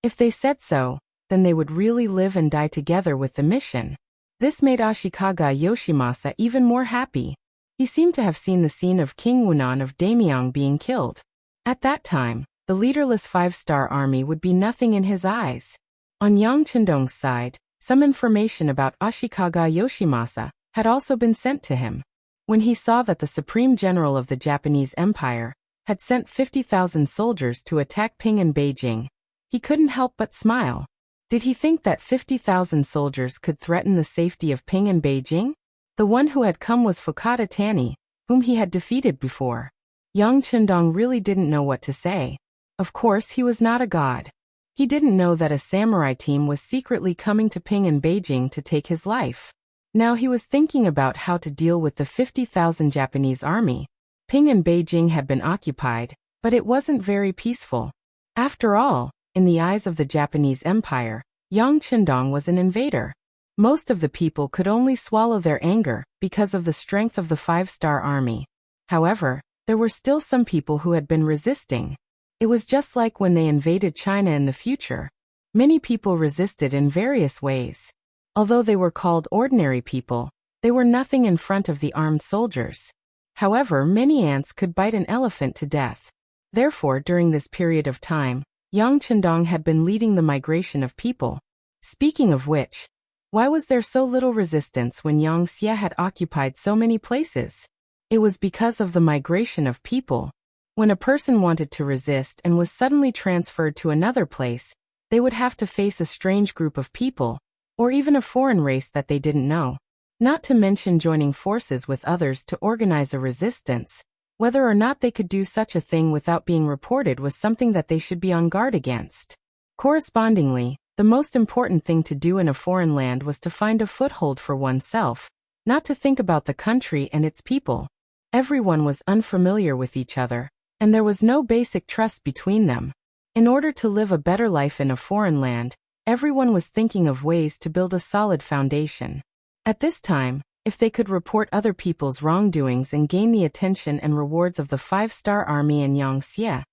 If they said so, then they would really live and die together with the mission. This made Ashikaga Yoshimasa even more happy. He seemed to have seen the scene of King Wunan of Daimyong being killed. At that time, the leaderless five-star army would be nothing in his eyes. On Yang Chendong's side, some information about Ashikaga Yoshimasa had also been sent to him. When he saw that the Supreme General of the Japanese Empire had sent 50,000 soldiers to attack Ping and Beijing, he couldn't help but smile. Did he think that 50,000 soldiers could threaten the safety of Ping and Beijing? The one who had come was Fukada Tani, whom he had defeated before. Yang Chendong really didn't know what to say. Of course, he was not a god. He didn't know that a samurai team was secretly coming to Ping and Beijing to take his life. Now he was thinking about how to deal with the 50,000 Japanese army. Ping and Beijing had been occupied, but it wasn't very peaceful. After all, in the eyes of the Japanese Empire, Yang Chendong was an invader. Most of the people could only swallow their anger because of the strength of the five-star army. However, there were still some people who had been resisting. It was just like when they invaded China in the future. Many people resisted in various ways. Although they were called ordinary people, they were nothing in front of the armed soldiers. However, many ants could bite an elephant to death. Therefore, during this period of time, Yang Chendong had been leading the migration of people. Speaking of which, why was there so little resistance when Yang Xie had occupied so many places? It was because of the migration of people. When a person wanted to resist and was suddenly transferred to another place, they would have to face a strange group of people, or even a foreign race that they didn't know. Not to mention joining forces with others to organize a resistance. Whether or not they could do such a thing without being reported was something that they should be on guard against. Correspondingly, the most important thing to do in a foreign land was to find a foothold for oneself, not to think about the country and its people. Everyone was unfamiliar with each other, and there was no basic trust between them. In order to live a better life in a foreign land, everyone was thinking of ways to build a solid foundation. At this time, if they could report other people's wrongdoings and gain the attention and rewards of the five-star army and Yang Xie,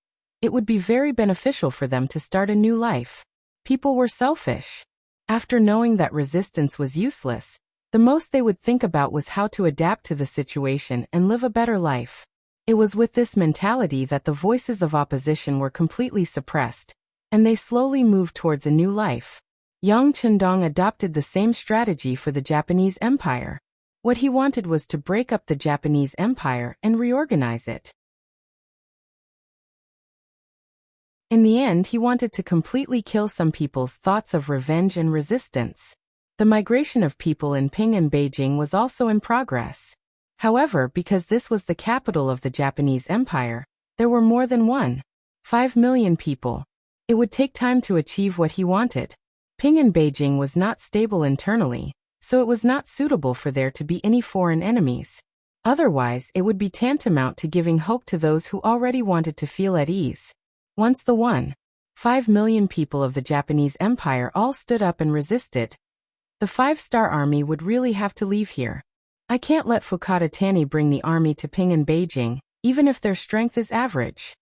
it would be very beneficial for them to start a new life. People were selfish. After knowing that resistance was useless, the most they would think about was how to adapt to the situation and live a better life. It was with this mentality that the voices of opposition were completely suppressed, and they slowly moved towards a new life. Yang Chendong adopted the same strategy for the Japanese Empire. What he wanted was to break up the Japanese Empire and reorganize it. In the end, he wanted to completely kill some people's thoughts of revenge and resistance. The migration of people in Ping and Beijing was also in progress. However, because this was the capital of the Japanese Empire, there were more than 1.5 million people. It would take time to achieve what he wanted. Ping and Beijing was not stable internally, so it was not suitable for there to be any foreign enemies. Otherwise, it would be tantamount to giving hope to those who already wanted to feel at ease. Once the 1.5 million people of the Japanese Empire all stood up and resisted, the 5-star army would really have to leave here. I can't let Fukada Tani bring the army to Ping and Beijing, even if their strength is average.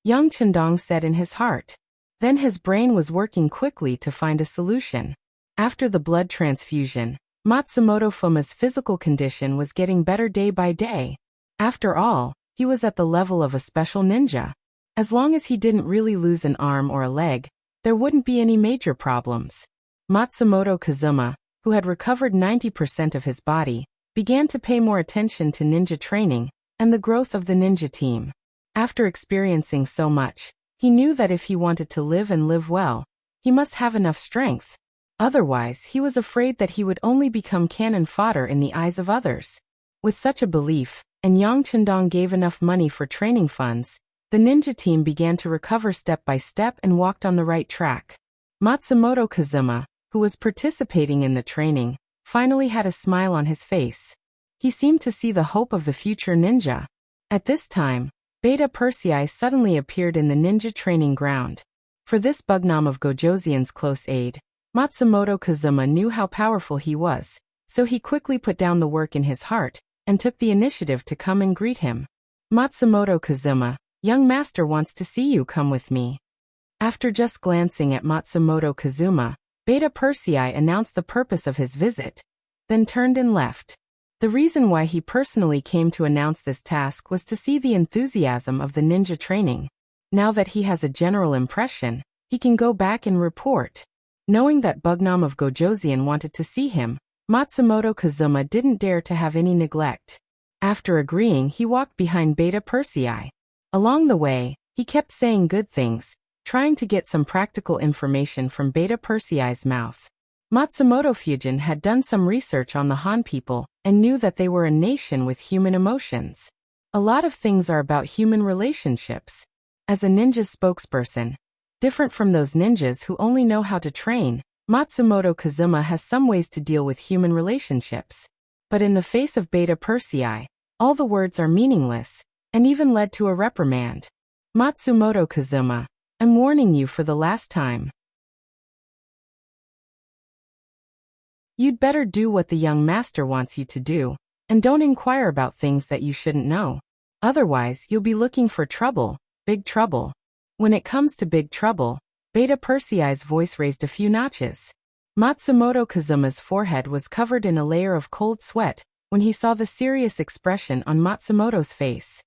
Yang Chendong said in his heart. Then his brain was working quickly to find a solution. After the blood transfusion, Matsumoto Fuma's physical condition was getting better day by day. After all, he was at the level of a special ninja. As long as he didn't really lose an arm or a leg, there wouldn't be any major problems. Matsumoto Kazuma, who had recovered 90% of his body, began to pay more attention to ninja training and the growth of the ninja team. After experiencing so much, he knew that if he wanted to live and live well, he must have enough strength. Otherwise, he was afraid that he would only become cannon fodder in the eyes of others. With such a belief, and Yang Chendong gave enough money for training funds, the ninja team began to recover step by step and walked on the right track. Matsumoto Kazuma, who was participating in the training, finally had a smile on his face. He seemed to see the hope of the future ninja. At this time, Beta Persei suddenly appeared in the ninja training ground. For this Bugnam of Gojoseon's close aide, Matsumoto Kazuma knew how powerful he was, so he quickly put down the work in his heart and took the initiative to come and greet him. Matsumoto Kazuma, young master wants to see you, come with me. After just glancing at Matsumoto Kazuma, Beta Persei announced the purpose of his visit, then turned and left. The reason why he personally came to announce this task was to see the enthusiasm of the ninja training. Now that he has a general impression, he can go back and report. Knowing that Bugnam of Gojoseon wanted to see him, Matsumoto Kazuma didn't dare to have any neglect. After agreeing, he walked behind Beta Persei. Along the way, he kept saying good things, trying to get some practical information from Beta Persei's mouth. Matsumoto Fujin had done some research on the Han people and knew that they were a nation with human emotions. A lot of things are about human relationships. As a ninja spokesperson, different from those ninjas who only know how to train, Matsumoto Kazuma has some ways to deal with human relationships. But in the face of Beta Persei, all the words are meaningless, and even led to a reprimand. Matsumoto Kazuma, I'm warning you for the last time. You'd better do what the young master wants you to do, and don't inquire about things that you shouldn't know. Otherwise, you'll be looking for trouble, big trouble. When it comes to big trouble, Beta Persei's voice raised a few notches. Matsumoto Kazuma's forehead was covered in a layer of cold sweat when he saw the serious expression on Matsumoto's face.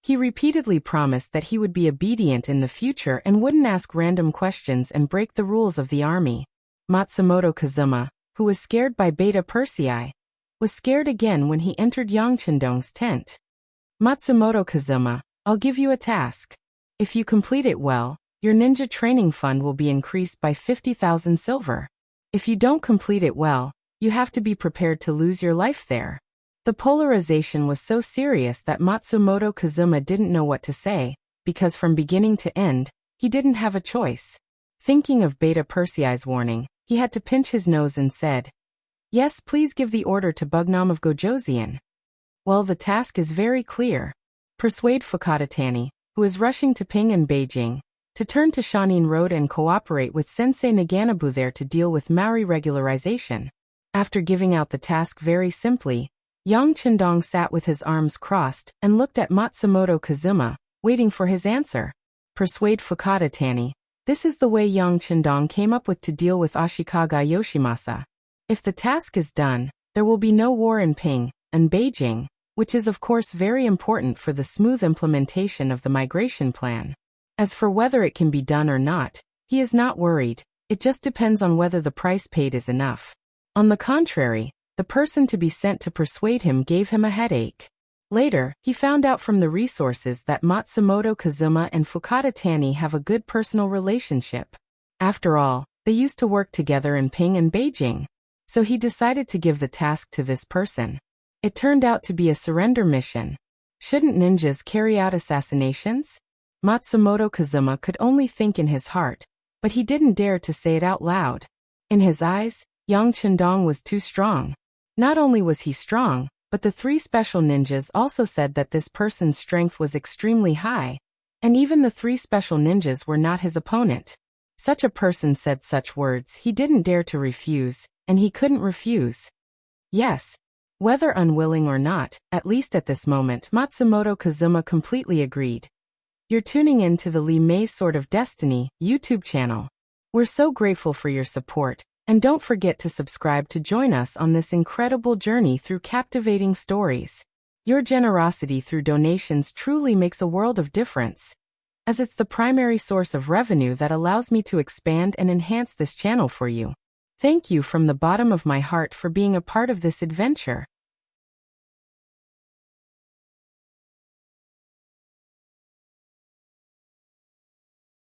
He repeatedly promised that he would be obedient in the future and wouldn't ask random questions and break the rules of the army. Matsumoto Kazuma, who was scared by Beta Persei, was scared again when he entered Yang Chendong's tent. Matsumoto Kazuma, I'll give you a task. If you complete it well, your ninja training fund will be increased by 50,000 silver. If you don't complete it well, you have to be prepared to lose your life there. The polarization was so serious that Matsumoto Kazuma didn't know what to say, because from beginning to end, he didn't have a choice. Thinking of Beta Persei's warning, he had to pinch his nose and said, Yes, please give the order to Bugnam of Gojoseon. Well, the task is very clear. Persuade Fukada Tani, who is rushing to Ping and Beijing, to turn to Shanin Road and cooperate with Sensei Naganabu there to deal with Maori regularization. After giving out the task very simply, Yang Chendong sat with his arms crossed and looked at Matsumoto Kazuma, waiting for his answer. Persuade Fukada Tani. This is the way Yang Chendong came up with to deal with Ashikaga Yoshimasa. If the task is done, there will be no war in Ping and Beijing, which is of course very important for the smooth implementation of the migration plan. As for whether it can be done or not, he is not worried. It just depends on whether the price paid is enough. On the contrary, the person to be sent to persuade him gave him a headache. Later, he found out from the resources that Matsumoto Kazuma and Fukada Tani have a good personal relationship. After all, they used to work together in Ping and Beijing. So he decided to give the task to this person. It turned out to be a surrender mission. Shouldn't ninjas carry out assassinations? Matsumoto Kazuma could only think in his heart, but he didn't dare to say it out loud. In his eyes, Yang Chendong was too strong. Not only was he strong, but the three special ninjas also said that this person's strength was extremely high, and even the three special ninjas were not his opponent. Such a person said such words he didn't dare to refuse, and he couldn't refuse. Yes. Whether unwilling or not, at least at this moment, Matsumoto Kazuma completely agreed. You're tuning in to the Li Mei's Sword of Destiny YouTube channel. We're so grateful for your support, and don't forget to subscribe to join us on this incredible journey through captivating stories. Your generosity through donations truly makes a world of difference, as it's the primary source of revenue that allows me to expand and enhance this channel for you. Thank you from the bottom of my heart for being a part of this adventure.